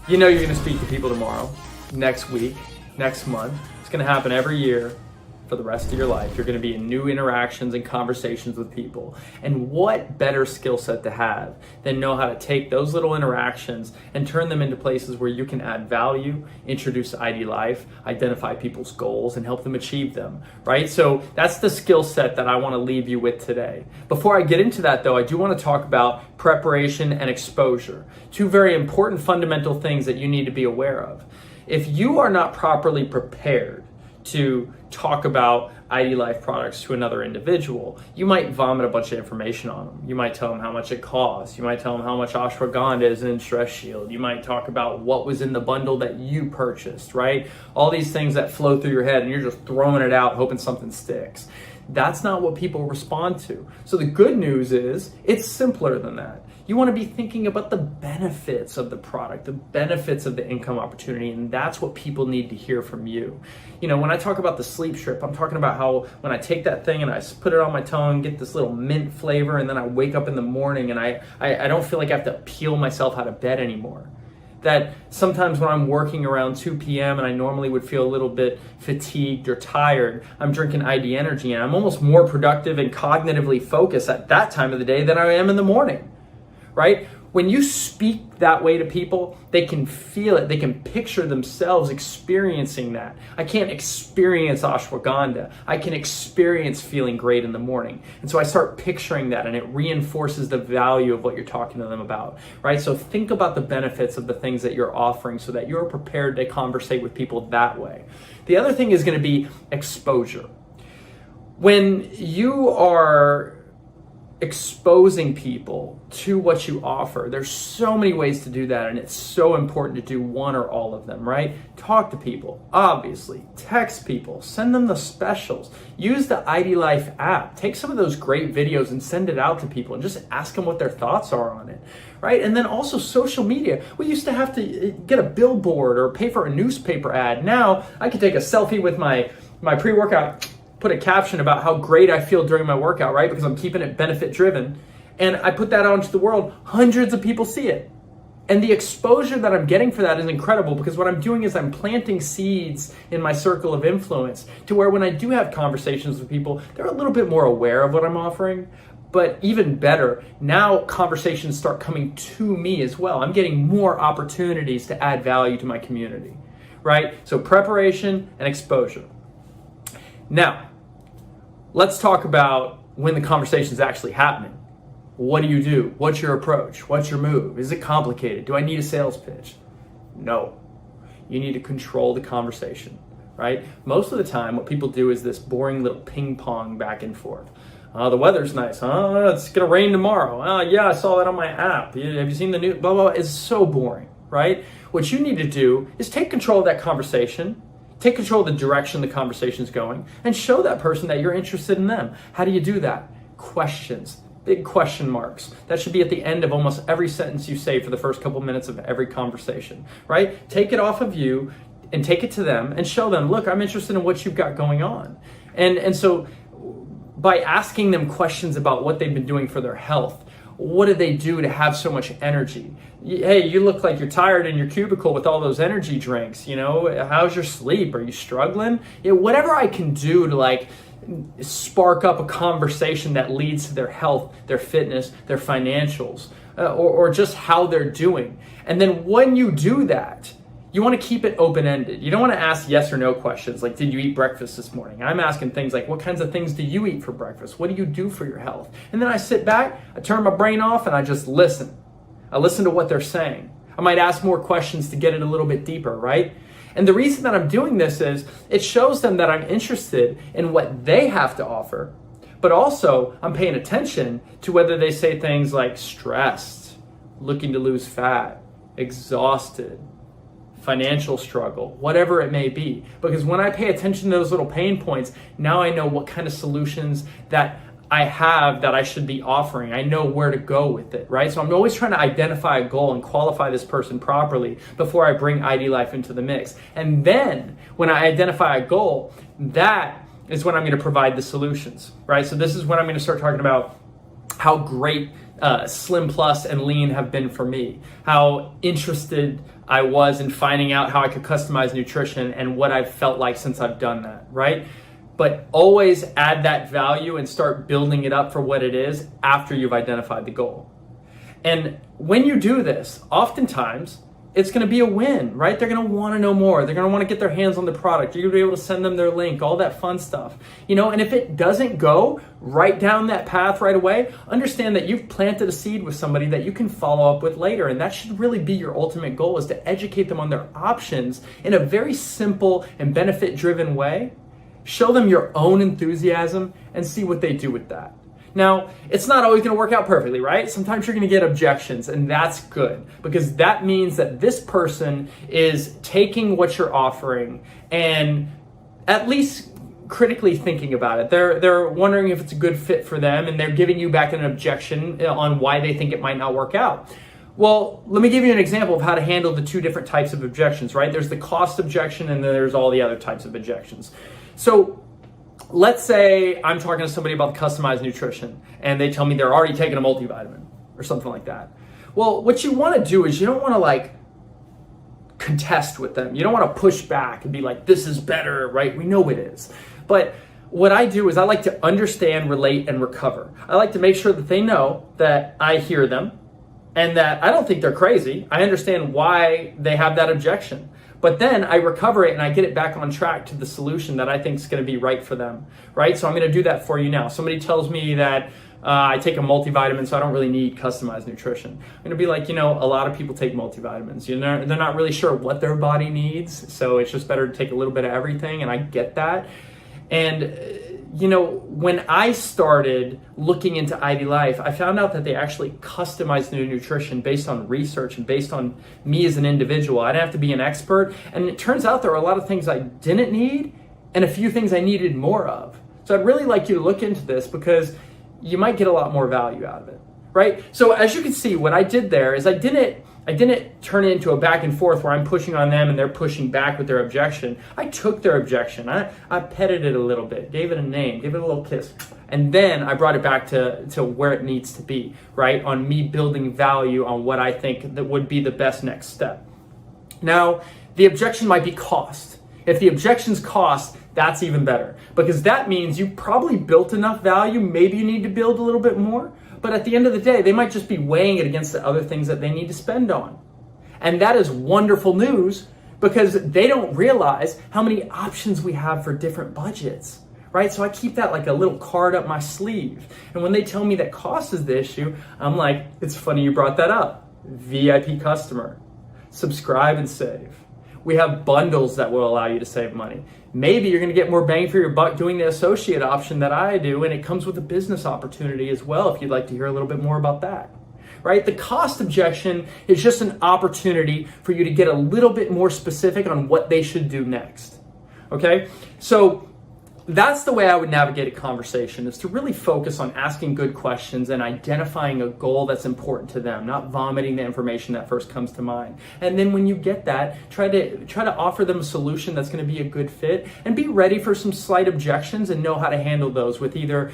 You know you're going to speak to people tomorrow, next week, next month. It's going to happen every year for the rest of your life. You're going to be in new interactions and conversations with people. And what better skill set to have than know how to take those little interactions and turn them into places where you can add value, introduce IDLive, identify people's goals, and help them achieve them, right? So that's the skill set that I want to leave you with today. Before I get into that though, I do want to talk about preparation and exposure. 2 very important fundamental things that you need to be aware of. If you are not properly prepared to talk about IDLive products to another individual, you might vomit a bunch of information on them. You might tell them how much it costs. You might tell them how much ashwagandha is in Stress Shield. You might talk about what was in the bundle that you purchased, right? All these things that flow through your head and you're just throwing it out hoping something sticks. That's not what people respond to. So the good news is it's simpler than that. You want to be thinking about the benefits of the product, the benefits of the income opportunity, and that's what people need to hear from you. You know, when I talk about the sleep strip, I'm talking about how when I take that thing and I put it on my tongue, get this little mint flavor, and then I wake up in the morning and I don't feel like I have to peel myself out of bed anymore. That sometimes when I'm working around 2 p.m. and I normally would feel a little bit fatigued or tired, I'm drinking ID Energy and I'm almost more productive and cognitively focused at that time of the day than I am in the morning, right? When you speak that way to people, they can feel it. They can picture themselves experiencing that. I can't experience ashwagandha. I can experience feeling great in the morning. And so I start picturing that, and it reinforces the value of what you're talking to them about, right? So think about the benefits of the things that you're offering so that you're prepared to conversate with people that way. The other thing is going to be exposure. When you are exposing people to what you offer, there's so many ways to do that, and it's so important to do one or all of them, right? Talk to people, obviously. Text people, send them the specials. Use the IDLive app. Take some of those great videos and send it out to people and just ask them what their thoughts are on it, right? And then also social media. We used to have to get a billboard or pay for a newspaper ad. Now I can take a selfie with my pre-workout, put a caption about how great I feel during my workout, right? Because I'm keeping it benefit driven. And I put that out into the world. Hundreds of people see it. And the exposure that I'm getting for that is incredible, because what I'm doing is I'm planting seeds in my circle of influence to where when I do have conversations with people, they're a little bit more aware of what I'm offering. But even better, now conversations start coming to me as well. I'm getting more opportunities to add value to my community, right? So preparation and exposure. Now, let's talk about when the conversation is actually happening. What do you do? What's your approach? What's your move? Is it complicated? Do I need a sales pitch? No. You need to control the conversation, right? Most of the time, what people do is this boring little ping pong back and forth. The weather's nice. It's going to rain tomorrow. Yeah, I saw that on my app. Have you seen the news? Blah, blah, blah. It's so boring, right? What you need to do is take control of that conversation. Take control of the direction the conversation's going and show that person that you're interested in them. How do you do that? Questions, big question marks. That should be at the end of almost every sentence you say for the first couple minutes of every conversation, right? Take it off of you and take it to them and show them, look, I'm interested in what you've got going on. And so by asking them questions about what they've been doing for their health, what do they do to have so much energy? Hey, you look like you're tired in your cubicle with all those energy drinks. You know, how's your sleep? Are you struggling? Whatever I can do to like spark up a conversation that leads to their health, their fitness, their financials, or just how they're doing. And then when you do that, you want to keep it open-ended. You don't want to ask yes or no questions like, did you eat breakfast this morning? I'm asking things like, what kinds of things do you eat for breakfast? What do you do for your health? And then I sit back, I turn my brain off, and I just listen. I listen to what they're saying. I might ask more questions to get it a little bit deeper, right? And the reason that I'm doing this is it shows them that I'm interested in what they have to offer, but also I'm paying attention to whether they say things like stressed, looking to lose fat, exhausted, financial struggle, whatever it may be. Because when I pay attention to those little pain points, now I know what kind of solutions that I have that I should be offering. I know where to go with it, right? So I'm always trying to identify a goal and qualify this person properly before I bring IDLive into the mix. And then when I identify a goal, that is when I'm going to provide the solutions, right? So this is when I'm going to start talking about how great Slim Plus and Lean have been for me, how interested I was in finding out how I could customize nutrition and what I've felt like since I've done that, right? But always add that value and start building it up for what it is after you've identified the goal. And when you do this, oftentimes it's going to be a win, right? They're going to want to know more. They're going to want to get their hands on the product. You're going to be able to send them their link, all that fun stuff. You know, and if it doesn't go right down that path right away, understand that you've planted a seed with somebody that you can follow up with later. And that should really be your ultimate goal, is to educate them on their options in a very simple and benefit-driven way. Show them your own enthusiasm and see what they do with that. Now, it's not always going to work out perfectly, right? Sometimes you're going to get objections, and that's good, because that means that this person is taking what you're offering and at least critically thinking about it. They're wondering if it's a good fit for them, and they're giving you back an objection on why they think it might not work out. Well, let me give you an example of how to handle the two different types of objections, right? There's the cost objection, and then there's all the other types of objections. So let's say I'm talking to somebody about customized nutrition, and they tell me they're already taking a multivitamin or something like that. Well, what you want to do is you don't want to like contest with them. You don't want to push back and be like, this is better, right? We know it is. But what I do is I like to understand, relate, and recover. I like to make sure that they know that I hear them and that I don't think they're crazy. I understand why they have that objection. But then I recover it and I get it back on track to the solution that I think is going to be right for them, right? So I'm going to do that for you now. Somebody tells me that I take a multivitamin, so I don't really need customized nutrition. I'm going to be like, a lot of people take multivitamins. They're not really sure what their body needs, so it's just better to take a little bit of everything, and I get that. And, when I started looking into IDLive, I found out that they actually customize their nutrition based on research and based on me as an individual. I didn't have to be an expert. And it turns out there are a lot of things I didn't need and a few things I needed more of. So I'd really like you to look into this because you might get a lot more value out of it, right? So as you can see, what I did there is I didn't turn it into a back and forth where I'm pushing on them and they're pushing back with their objection. I took their objection. I petted it a little bit, gave it a name, gave it a little kiss. And then I brought it back to where it needs to be, right? On me building value on what I think that would be the best next step. Now, the objection might be cost. If the objection's cost, that's even better because that means you probably built enough value. Maybe you need to build a little bit more. But at the end of the day, they might just be weighing it against the other things that they need to spend on. And that is wonderful news because they don't realize how many options we have for different budgets, right? So I keep that like a little card up my sleeve. And when they tell me that cost is the issue, I'm like, it's funny you brought that up. VIP customer, subscribe and save. We have bundles that will allow you to save money. Maybe you're going to get more bang for your buck doing the associate option that I do, and it comes with a business opportunity as well if you'd like to hear a little bit more about that. Right? The cost objection is just an opportunity for you to get a little bit more specific on what they should do next. Okay? So that's the way I would navigate a conversation, is to really focus on asking good questions and identifying a goal that's important to them, not vomiting the information that first comes to mind. And then when you get that, try to offer them a solution that's going to be a good fit, and be ready for some slight objections and know how to handle those with either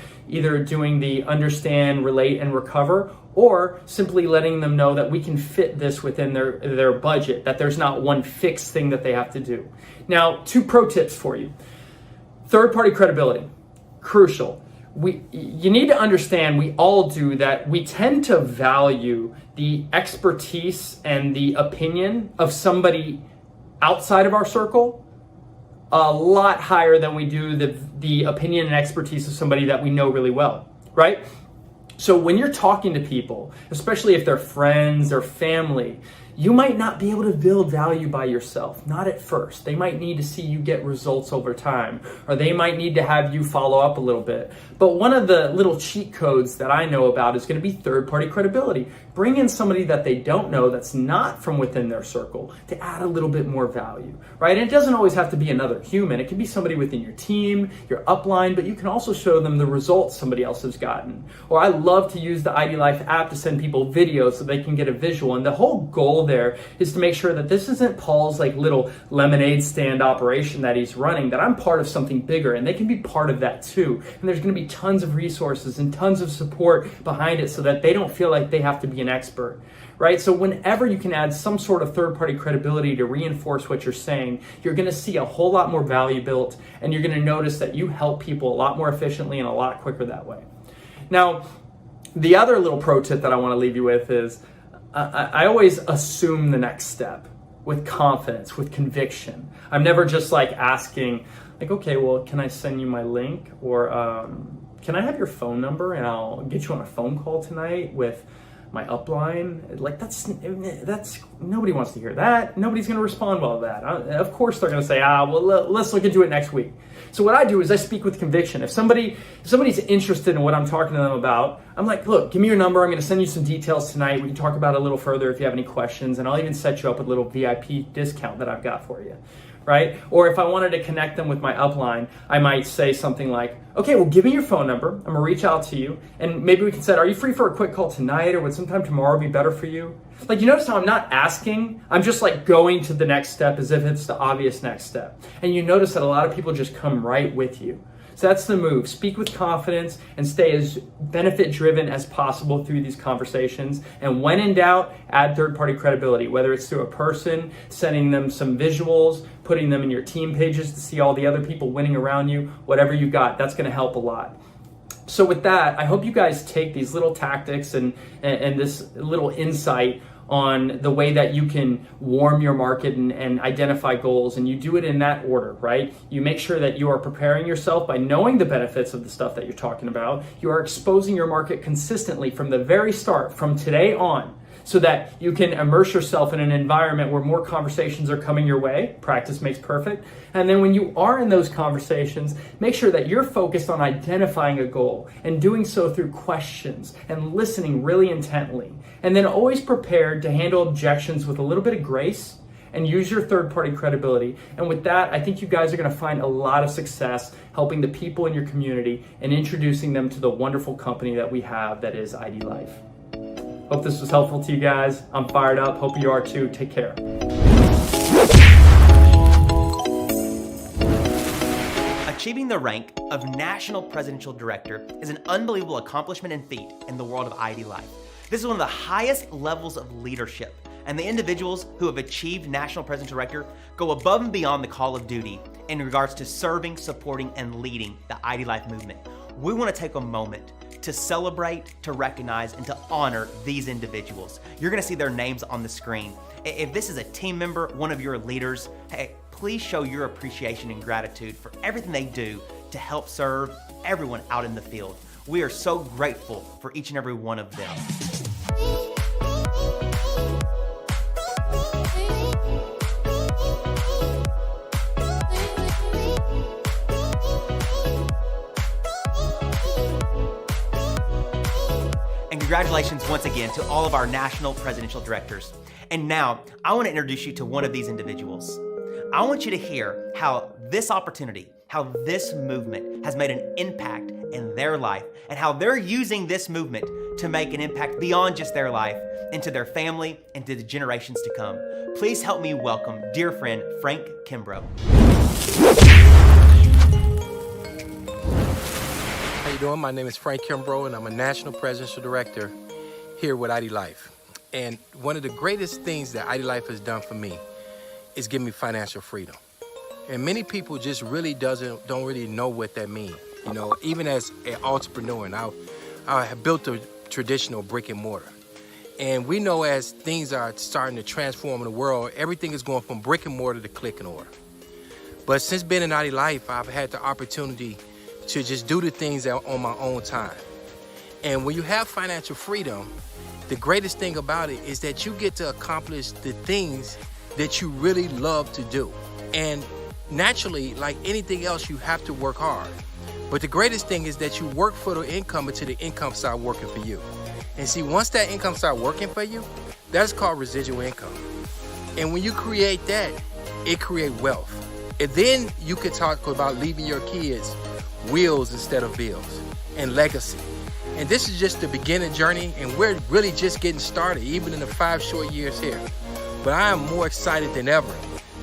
doing the understand, relate, and recover, or simply letting them know that we can fit this within their budget, that there's not one fixed thing that they have to do. Now, 2 pro tips for you. Third-party credibility, crucial. You need to understand, we all do, that we tend to value the expertise and the opinion of somebody outside of our circle a lot higher than we do the opinion and expertise of somebody that we know really well, right? So when you're talking to people, especially if they're friends or family, you might not be able to build value by yourself, not at first. They might need to see you get results over time, or they might need to have you follow up a little bit. But one of the little cheat codes that I know about is going to be third-party credibility. Bring in somebody that they don't know, that's not from within their circle, to add a little bit more value, right? And it doesn't always have to be another human. It can be somebody within your team, your upline, but you can also show them the results somebody else has gotten. Or I love to use the IDLive app to send people videos so they can get a visual. And the whole goal there is to make sure that this isn't Paul's like little lemonade stand operation that he's running, that I'm part of something bigger, and they can be part of that too. And there's going to be tons of resources and tons of support behind it so that they don't feel like they have to be an expert, right? So whenever you can add some sort of third-party credibility to reinforce what you're saying, you're going to see a whole lot more value built, and you're going to notice that you help people a lot more efficiently and a lot quicker that way. Now, the other little pro tip that I want to leave you with is I always assume the next step with confidence, with conviction. I'm never just like asking, like, okay, well, can I send you my link? Or can I have your phone number and I'll get you on a phone call tonight with my upline? Like that's nobody wants to hear that. Nobody's going to respond well to that. Of course they're going to say, well, let's look into it next week. So what I do is I speak with conviction. If somebody's interested in what I'm talking to them about, I'm like, look, give me your number. I'm going to send you some details tonight. We can talk about it a little further if you have any questions, and I'll even set you up with a little VIP discount that I've got for you, right? Or if I wanted to connect them with my upline, I might say something like, okay, well, give me your phone number. I'm going to reach out to you, and maybe we can say, are you free for a quick call tonight, or would sometime tomorrow be better for you? Like, you notice how I'm not asking, I'm just like going to the next step as if it's the obvious next step. And you notice that a lot of people just come right with you. So that's the move. Speak with confidence and stay as benefit driven as possible through these conversations. And when in doubt, add third-party credibility, whether it's through a person, sending them some visuals, putting them in your team pages to see all the other people winning around you, whatever you got, that's going to help a lot. So with that, I hope you guys take these little tactics and this little insight on the way that you can warm your market and identify goals, and you do it in that order, right? You make sure that you are preparing yourself by knowing the benefits of the stuff that you're talking about. You are exposing your market consistently from the very start, from today on, so that you can immerse yourself in an environment where more conversations are coming your way. Practice makes perfect. And then when you are in those conversations, make sure that you're focused on identifying a goal and doing so through questions and listening really intently. And then always prepared to handle objections with a little bit of grace and use your third-party credibility. And with that, I think you guys are going to find a lot of success helping the people in your community and introducing them to the wonderful company that we have that is IDLive. Hope this was helpful to you guys. I'm fired up. Hope you are too. Take care. Achieving the rank of National Presidential Director is an unbelievable accomplishment and feat in the world of IDLive. This is one of the highest levels of leadership, and the individuals who have achieved National Presidential Director go above and beyond the call of duty in regards to serving, supporting, and leading the IDLive movement. We want to take a moment to celebrate, to recognize, and to honor these individuals. You're gonna see their names on the screen. If this is a team member, one of your leaders, hey, please show your appreciation and gratitude for everything they do to help serve everyone out in the field. We are so grateful for each and every one of them. And congratulations once again to all of our National Presidential Directors. And now, I want to introduce you to one of these individuals. I want you to hear how this opportunity, how this movement has made an impact in their life, and how they're using this movement to make an impact beyond just their life, into their family, and to the generations to come. Please help me welcome dear friend Frank Kimbrough. How you doing? My name is Frank Kimbrough, and I'm a National Presidential Director here with IDLive. And one of the greatest things that IDLive has done for me is give me financial freedom. And many people just really don't really know what that means. You know, even as an entrepreneur, and I have built a traditional brick and mortar. And we know as things are starting to transform in the world, everything is going from brick and mortar to click and order. But since being in IDLive, I've had the opportunity to just do the things on my own time. And when you have financial freedom, the greatest thing about it is that you get to accomplish the things that you really love to do. And naturally, like anything else, you have to work hard. But the greatest thing is that you work for the income until the income starts working for you. And see, once that income starts working for you, that's called residual income. And when you create that, it creates wealth. And then you could talk about leaving your kids wheels instead of bills, and legacy. And this is just the beginning journey, and we're really just getting started, even in the 5 short years here. But I am more excited than ever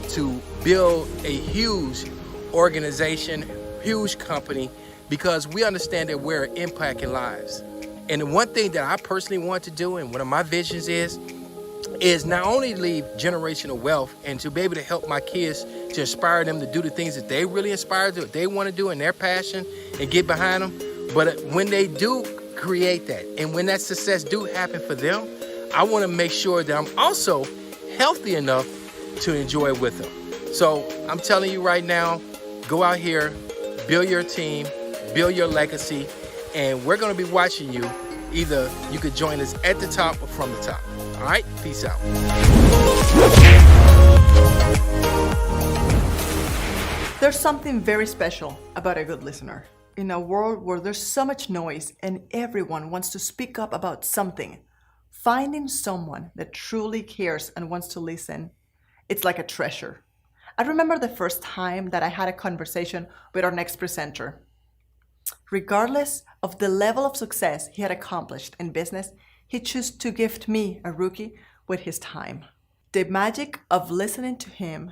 to build a huge organization, huge company, because we understand that we're impacting lives. And the one thing that I personally want to do, and one of my visions is not only leave generational wealth and to be able to help my kids, to inspire them to do the things that they really inspire to, they want to do in their passion and get behind them. But when they do create that, and when that success do happen for them, I want to make sure that I'm also healthy enough to enjoy it with them. So I'm telling you right now, go out here, build your team, build your legacy, and we're going to be watching you. Either you could join us at the top or from the top. All right, peace out. There's something very special about a good listener. in a world where there's so much noise and everyone wants to speak up about something, finding someone that truly cares and wants to listen, it's like a treasure. I remember the first time that I had a conversation with our next presenter. Regardless of the level of success he had accomplished in business, he chose to gift me, a rookie, with his time. The magic of listening to him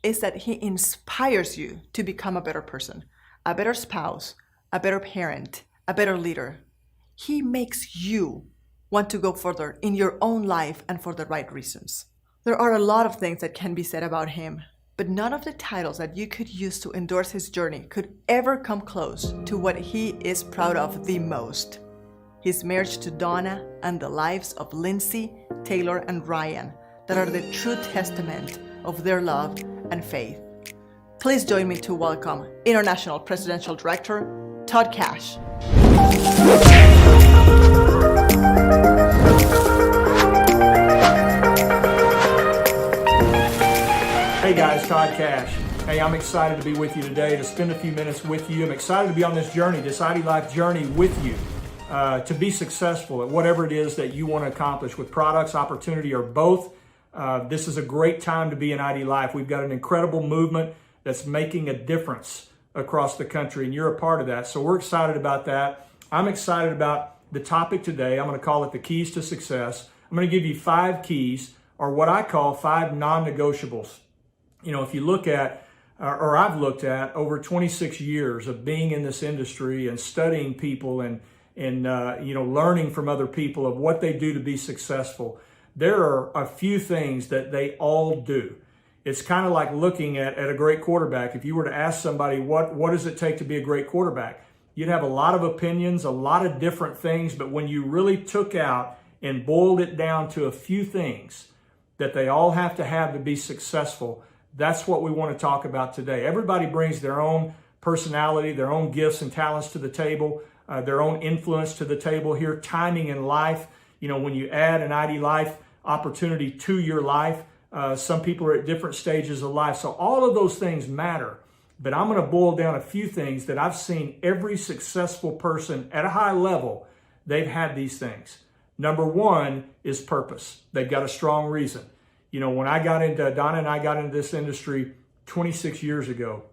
is that he inspires you to become a better person, a better spouse, a better parent, a better leader. He makes you want to go further in your own life and for the right reasons. There are a lot of things that can be said about him, but none of the titles that you could use to endorse his journey could ever come close to what he is proud of the most. His marriage to Donna and the lives of Lindsay, Taylor, and Ryan that are the true testament of their love and faith. Please join me to welcome International Presidential Director, Todd Cash. Hey guys, Todd Cash. Hey, I'm excited to be with you today, to spend a few minutes with you. I'm excited to be on this journey, this IDLive journey with you, to be successful at whatever it is that you want to accomplish with products, opportunity, or both. This is a great time to be in IDLive. We've got an incredible movement that's making a difference across the country, and you're a part of that. So we're excited about that. I'm excited about the topic today. I'm going to call it the keys to success. I'm going to give you 5 keys, or what I call 5 non-negotiables. You know, if you look at, or I've looked at over 26 years of being in this industry and studying people and learning from other people of what they do to be successful, there are a few things that they all do. It's kind of like looking at a great quarterback. If you were to ask somebody, what does it take to be a great quarterback? You'd have a lot of opinions, a lot of different things, but when you really took out and boiled it down to a few things that they all have to be successful, that's what we want to talk about today. Everybody brings their own personality, their own gifts and talents to the table, their own influence to the table here, timing in life. You know, when you add an IDLive opportunity to your life, some people are at different stages of life. So all of those things matter. But I'm going to boil down a few things that I've seen every successful person at a high level, they've had these things. Number 1 is purpose. They've got a strong reason. You know, when Donna and I got into this industry 26 years ago,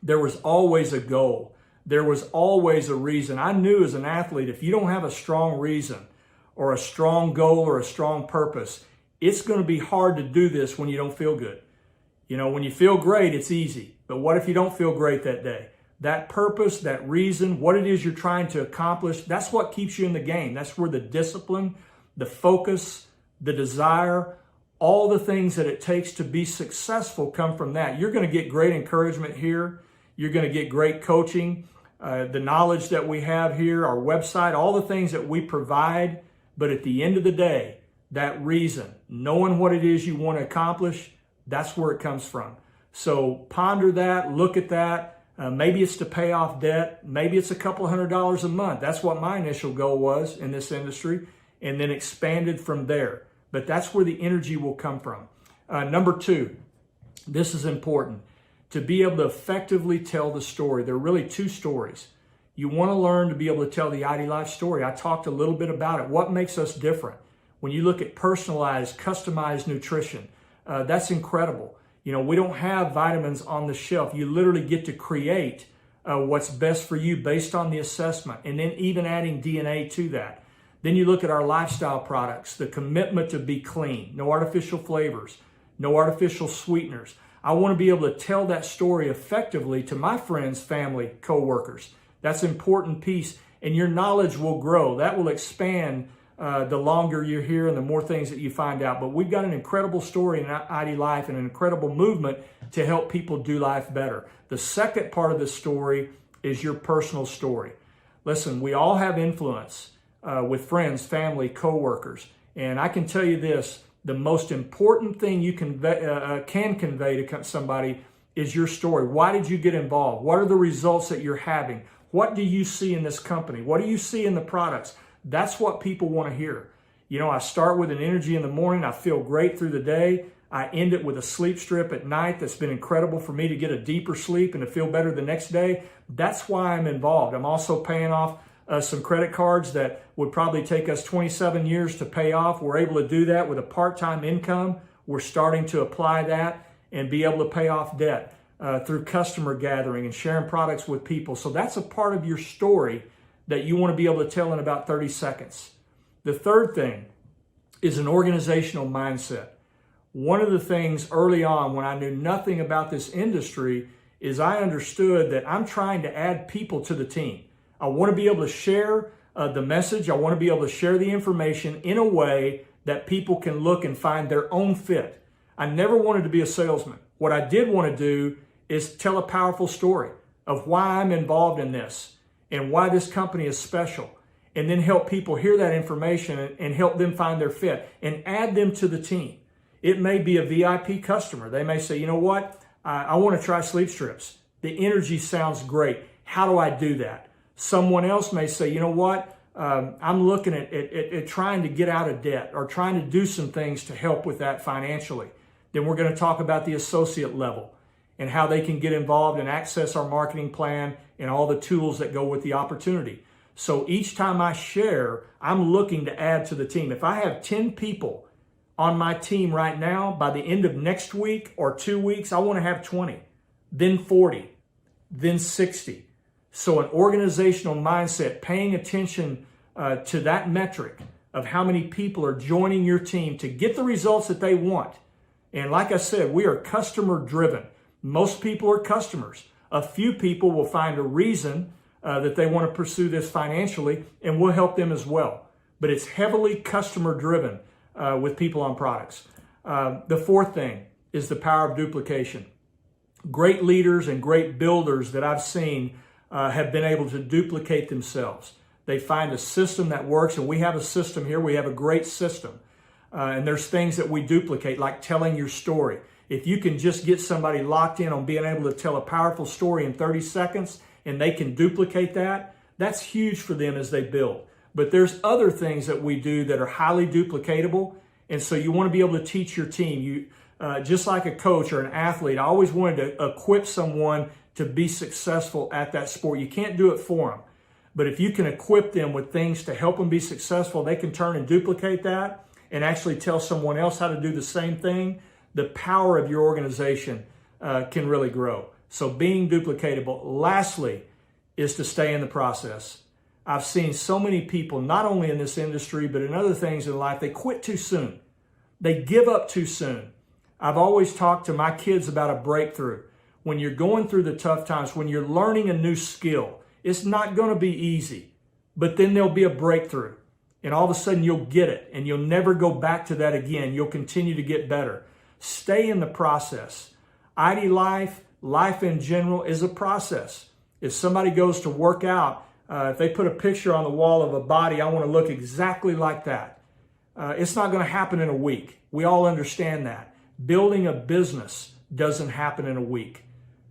there was always a goal. There was always a reason. I knew as an athlete, if you don't have a strong reason or a strong goal or a strong purpose, it's going to be hard to do this when you don't feel good. You know, when you feel great, it's easy. But what if you don't feel great that day? That purpose, that reason, what it is you're trying to accomplish, that's what keeps you in the game. That's where the discipline, the focus, the desire, all the things that it takes to be successful come from that. You're going to get great encouragement here. You're going to get great coaching. The knowledge that we have here, our website, all the things that we provide. But at the end of the day, that reason, knowing what it is you want to accomplish, that's where it comes from. So ponder that, look at that. Maybe it's to pay off debt. Maybe it's a couple $100s a month. That's what my initial goal was in this industry, and then expanded from there. But that's where the energy will come from. Number 2, this is important. To be able to effectively tell the story. There are really 2 stories. You want to learn to be able to tell the IDLive story. I talked a little bit about it. What makes us different? When you look at personalized, customized nutrition, that's incredible. You know, we don't have vitamins on the shelf. You literally get to create what's best for you based on the assessment, and then even adding DNA to that. Then you look at our lifestyle products, the commitment to be clean, no artificial flavors, no artificial sweeteners. I want to be able to tell that story effectively to my friends, family, coworkers. That's an important piece, and your knowledge will grow. That will expand the longer you're here and the more things that you find out. But we've got an incredible story in IDLive and an incredible movement to help people do life better. The second part of this story is your personal story. Listen, we all have influence with friends, family, coworkers. And I can tell you this, the most important thing you can convey to somebody is your story. Why did you get involved? What are the results that you're having? What do you see in this company? What do you see in the products? That's what people want to hear. You know, I start with an energy in the morning. I feel great through the day. I end it with a sleep strip at night that's been incredible for me to get a deeper sleep and to feel better the next day. That's why I'm involved. I'm also paying off some credit cards that would probably take us 27 years to pay off. We're able to do that with a part-time income. We're starting to apply that and be able to pay off debt through customer gathering and sharing products with people. So that's a part of your story that you want to be able to tell in about 30 seconds. The third thing is an organizational mindset. One of the things early on when I knew nothing about this industry is I understood that I'm trying to add people to the team. I want to be able to share the message. I want to be able to share the information in a way that people can look and find their own fit. I never wanted to be a salesman. What I did want to do is tell a powerful story of why I'm involved in this and why this company is special, and then help people hear that information and help them find their fit and add them to the team. It may be a VIP customer. They may say, you know what, I want to try sleep strips. The energy sounds great. How do I do that? Someone else may say, you know what, I'm looking at trying to get out of debt or trying to do some things to help with that financially. Then we're going to talk about the associate level and how they can get involved and access our marketing plan and all the tools that go with the opportunity. So each time I share, I'm looking to add to the team. If I have 10 people on my team right now, by the end of next week or 2 weeks, I want to have 20, then 40, then 60. So an organizational mindset, paying attention to that metric of how many people are joining your team to get the results that they want. And like I said, we are customer driven. Most people are customers. A few people will find a reason that they want to pursue this financially, and we'll help them as well. But it's heavily customer driven with people on products. The fourth thing is the power of duplication. Great leaders and great builders that I've seen have been able to duplicate themselves. They find a system that works, and we have a system here. We have a great system. And there's things that we duplicate, like telling your story. If you can just get somebody locked in on being able to tell a powerful story in 30 seconds and they can duplicate that, that's huge for them as they build. But there's other things that we do that are highly duplicatable. And so you want to be able to teach your team. Just like a coach or an athlete, I always wanted to equip someone to be successful at that sport. You can't do it for them. But if you can equip them with things to help them be successful, they can turn and duplicate that and actually tell someone else how to do the same thing. The power of your organization can really grow. So being duplicatable. Lastly, is to stay in the process. I've seen so many people, not only in this industry, but in other things in life, they quit too soon. They give up too soon. I've always talked to my kids about a breakthrough. When you're going through the tough times, when you're learning a new skill, it's not going to be easy, but then there'll be a breakthrough. And all of a sudden you'll get it and you'll never go back to that again. You'll continue to get better. Stay in the process. IDLive, life in general, is a process. If somebody goes to work out, if they put a picture on the wall of a body, I want to look exactly like that. It's not going to happen in a week. We all understand that. Building a business doesn't happen in a week.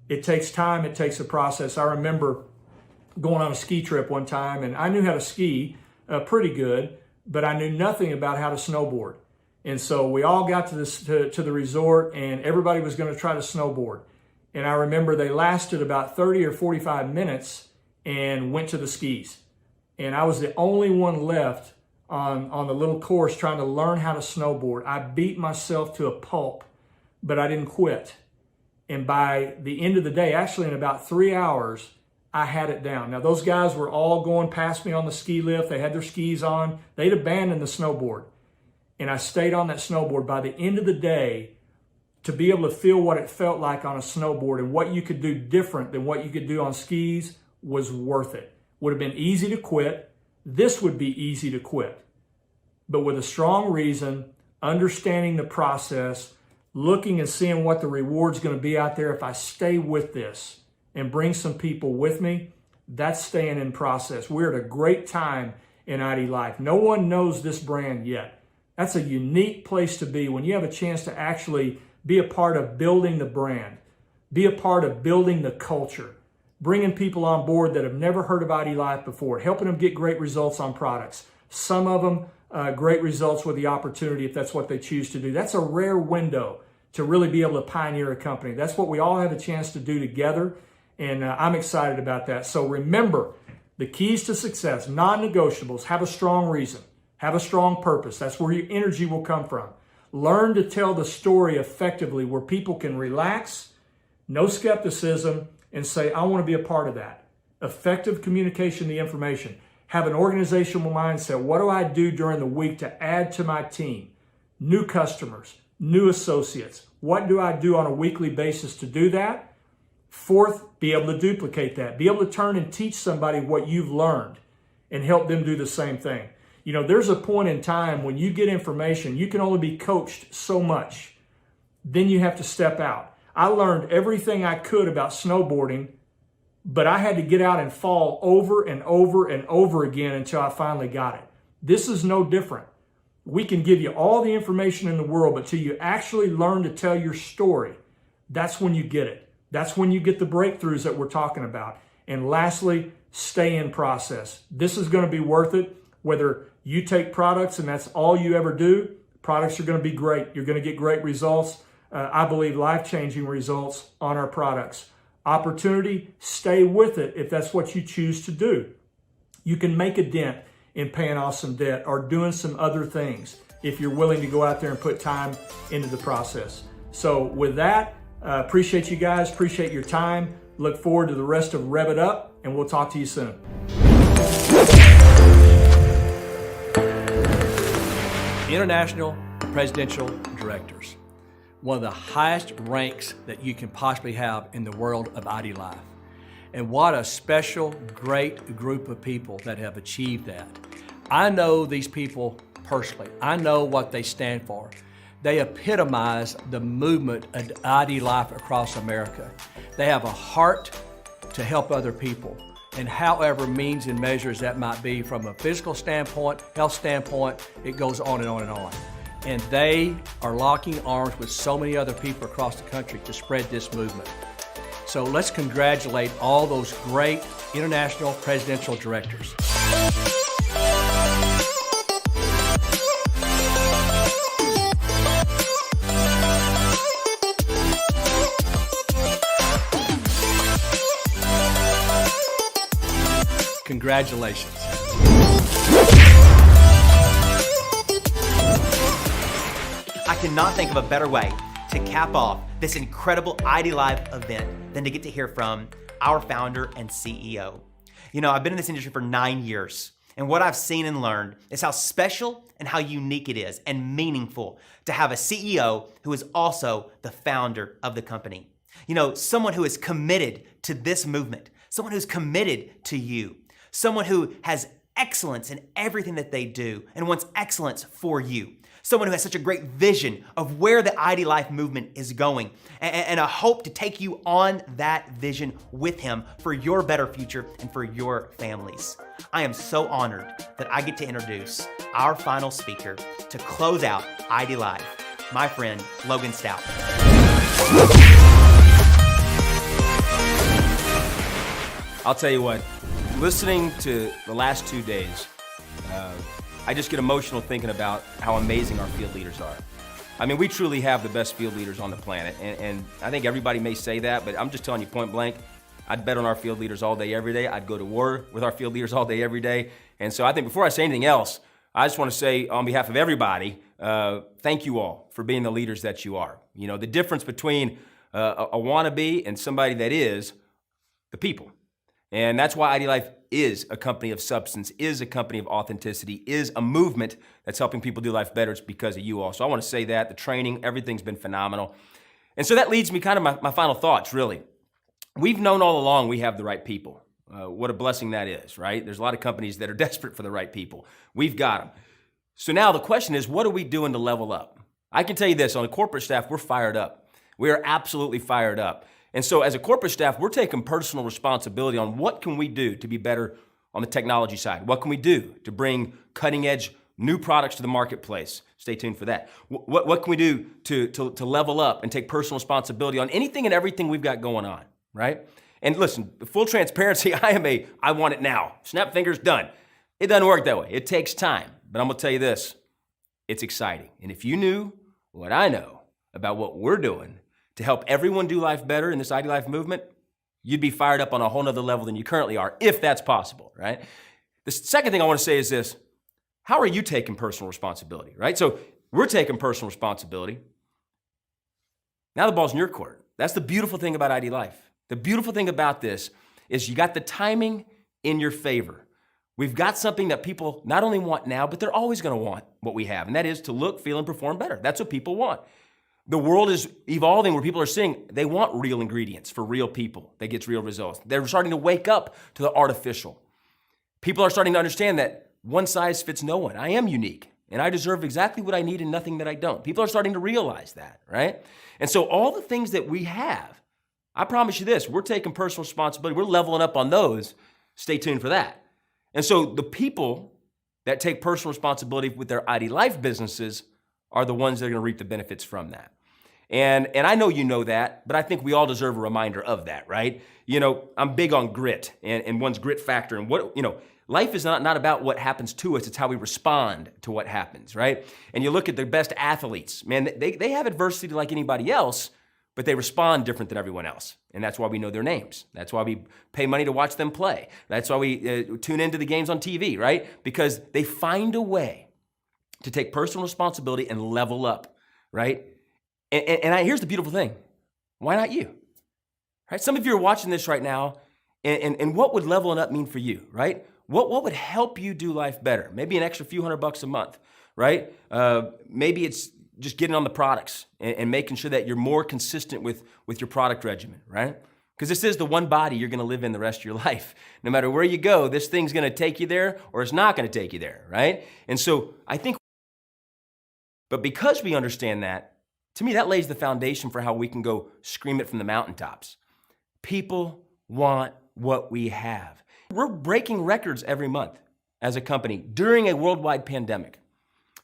It takes time. It takes a process. I remember going on a ski trip one time, and I knew how to ski pretty good, but I knew nothing about how to snowboard. And so we all got to the resort, and everybody was going to try to snowboard. And I remember they lasted about 30 or 45 minutes and went to the skis. And I was the only one left on the little course trying to learn how to snowboard. I beat myself to a pulp, but I didn't quit. And by the end of the day, actually in about 3 hours, I had it down. Now, those guys were all going past me on the ski lift. They had their skis on. They'd abandoned the snowboard. And I stayed on that snowboard. By the end of the day, to be able to feel what it felt like on a snowboard and what you could do different than what you could do on skis was worth it. Would have been easy to quit. This would be easy to quit. But with a strong reason, understanding the process, looking and seeing what the reward's going to be out there if I stay with this and bring some people with me, that's staying in process. We're at a great time in IDLive. No one knows this brand yet. That's a unique place to be when you have a chance to actually be a part of building the brand, be a part of building the culture, bringing people on board that have never heard of IDLive before, helping them get great results on products. Some of them great results with the opportunity if that's what they choose to do. That's a rare window to really be able to pioneer a company. That's what we all have a chance to do together, and I'm excited about that. So remember, the keys to success, non-negotiables: have a strong reason, have a strong purpose. That's where your energy will come from. Learn to tell the story effectively where people can relax, no skepticism, and say, I want to be a part of that. Effective communication of the information. Have an organizational mindset. What do I do during the week to add to my team? New customers, new associates. What do I do on a weekly basis to do that? Fourth, be able to duplicate that. Be able to turn and teach somebody what you've learned and help them do the same thing. You know, there's a point in time when you get information, you can only be coached so much. Then you have to step out. I learned everything I could about snowboarding, but I had to get out and fall over and over and over again until I finally got it. This is no different. We can give you all the information in the world, but till you actually learn to tell your story, that's when you get it. That's when you get the breakthroughs that we're talking about. And lastly, stay in process. This is going to be worth it. Whether you take products and that's all you ever do, products are going to be great. You're going to get great results. I believe life-changing results on our products. Opportunity, stay with it if that's what you choose to do. You can make a dent in paying off some debt or doing some other things if you're willing to go out there and put time into the process. So with that, appreciate you guys, appreciate your time. Look forward to the rest of Rev It Up, and we'll talk to you soon. International Presidential Directors. One of the highest ranks that you can possibly have in the world of IDLive. And what a special, great group of people that have achieved that. I know these people personally. I know what they stand for. They epitomize the movement of IDLive across America. They have a heart to help other people, and however means and measures that might be, from a physical standpoint, health standpoint, it goes on and on and on. And they are locking arms with so many other people across the country to spread this movement. So let's congratulate all those great international presidential directors. Congratulations. I cannot think of a better way to cap off this incredible IDLive event than to get to hear from our founder and CEO. You know, I've been in this industry for 9 years, and what I've seen and learned is how special and how unique it is and meaningful to have a CEO who is also the founder of the company. You know, someone who is committed to this movement, someone who's committed to you, someone who has excellence in everything that they do and wants excellence for you. Someone who has such a great vision of where the IDLive movement is going and a hope to take you on that vision with him for your better future and for your families. I am so honored that I get to introduce our final speaker to close out IDLive, my friend, Logan Stout. I'll tell you what, listening to the last 2 days, I just get emotional thinking about how amazing our field leaders are. I mean, we truly have the best field leaders on the planet, and I think everybody may say that, but I'm just telling you point blank, I'd bet on our field leaders all day, every day. I'd go to war with our field leaders all day, every day. And so I think before I say anything else, I just want to say on behalf of everybody, thank you all for being the leaders that you are. You know, the difference between a wannabe and somebody that is the people. And that's why IDLive is a company of substance, is a company of authenticity, is a movement that's helping people do life better. It's because of you all. So I want to say that, the training, everything's been phenomenal. And so that leads me kind of my final thoughts, really. We've known all along we have the right people. What a blessing that is, right? There's a lot of companies that are desperate for the right people. We've got them. So now the question is, what are we doing to level up? I can tell you this, on the corporate staff, we're fired up. We are absolutely fired up. And so as a corporate staff, we're taking personal responsibility on what can we do to be better on the technology side? What can we do to bring cutting edge new products to the marketplace? Stay tuned for that. What can we do to level up and take personal responsibility on anything and everything we've got going on, right? And listen, full transparency, I want it now. Snap fingers, done. It doesn't work that way. It takes time. But I'm gonna tell you this, it's exciting. And if you knew what I know about what we're doing to help everyone do life better in this IDLive movement, you'd be fired up on a whole nother level than you currently are, if that's possible, right? The second thing I want to say is this: how are you taking personal responsibility, right? So we're taking personal responsibility. Now the ball's in your court. That's the beautiful thing about IDLive. The beautiful thing about this is you got the timing in your favor. We've got something that people not only want now, but they're always going to want what we have, and that is to look, feel, and perform better. That's what people want. The world is evolving where people are seeing they want real ingredients for real people that gets real results. They're starting to wake up to the artificial. People are starting to understand that one size fits no one. I am unique, and I deserve exactly what I need and nothing that I don't. People are starting to realize that, right? And so all the things that we have, I promise you this, we're taking personal responsibility. We're leveling up on those. Stay tuned for that. And so the people that take personal responsibility with their IDLive businesses are the ones that are going to reap the benefits from that. And I know you know that, but I think we all deserve a reminder of that, right? You know, I'm big on grit and one's grit factor. And what, you know, life is not about what happens to us, it's how we respond to what happens, right? And you look at the best athletes, man, they have adversity like anybody else, but they respond different than everyone else. And that's why we know their names. That's why we pay money to watch them play. That's why we tune into the games on TV, right? Because they find a way to take personal responsibility and level up, right? And here's the beautiful thing. Why not you? Right? Some of you are watching this right now, and what would leveling up mean for you, right? What would help you do life better? Maybe an extra few $100 a month, right? Maybe it's just getting on the products and making sure that you're more consistent with your product regimen, right? Because this is the one body you're gonna live in the rest of your life. No matter where you go, this thing's gonna take you there or it's not gonna take you there, right? And so I think, but because we understand that, to me, that lays the foundation for how we can go scream it from the mountaintops. People want what we have. We're breaking records every month as a company during a worldwide pandemic.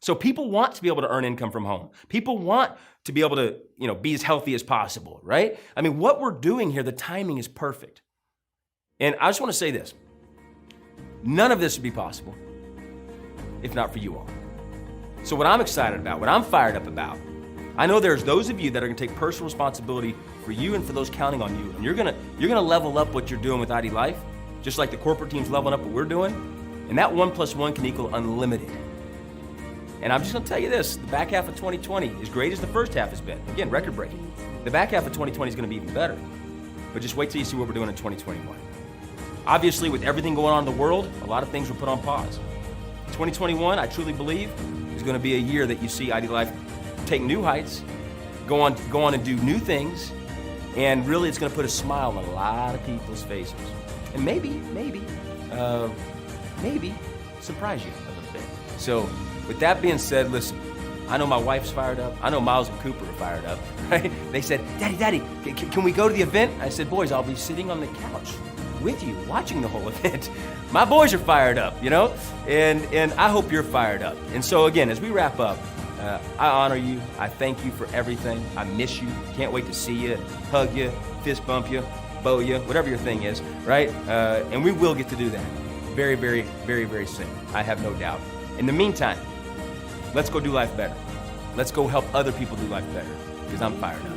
So people want to be able to earn income from home. People want to be able to, you know, be as healthy as possible, right? I mean, what we're doing here, the timing is perfect. And I just want to say this. None of this would be possible if not for you all. So what I'm excited about, what I'm fired up about, I know there's those of you that are gonna take personal responsibility for you and for those counting on you. And you're gonna level up what you're doing with IDLive, just like the corporate team's leveling up what we're doing. And that 1 + 1 can equal unlimited. And I'm just gonna tell you this, the back half of 2020, as great as the first half has been, again, record breaking, the back half of 2020 is gonna be even better. But just wait till you see what we're doing in 2021. Obviously, with everything going on in the world, a lot of things were put on pause. 2021, I truly believe, is gonna be a year that you see IDLive take new heights, go on and do new things, and really it's gonna put a smile on a lot of people's faces. And maybe surprise you a little bit. So with that being said, listen, I know my wife's fired up. I know Miles and Cooper are fired up, right? They said, Daddy, can we go to the event? I said, boys, I'll be sitting on the couch with you, watching the whole event. My boys are fired up, you know? And I hope you're fired up. And so again, as we wrap up, I honor you. I thank you for everything. I miss you. Can't wait to see you, hug you, fist bump you, bow you, whatever your thing is, right? And we will get to do that very, very, very, very soon. I have no doubt. In the meantime, let's go do life better. Let's go help other people do life better, because I'm fired up.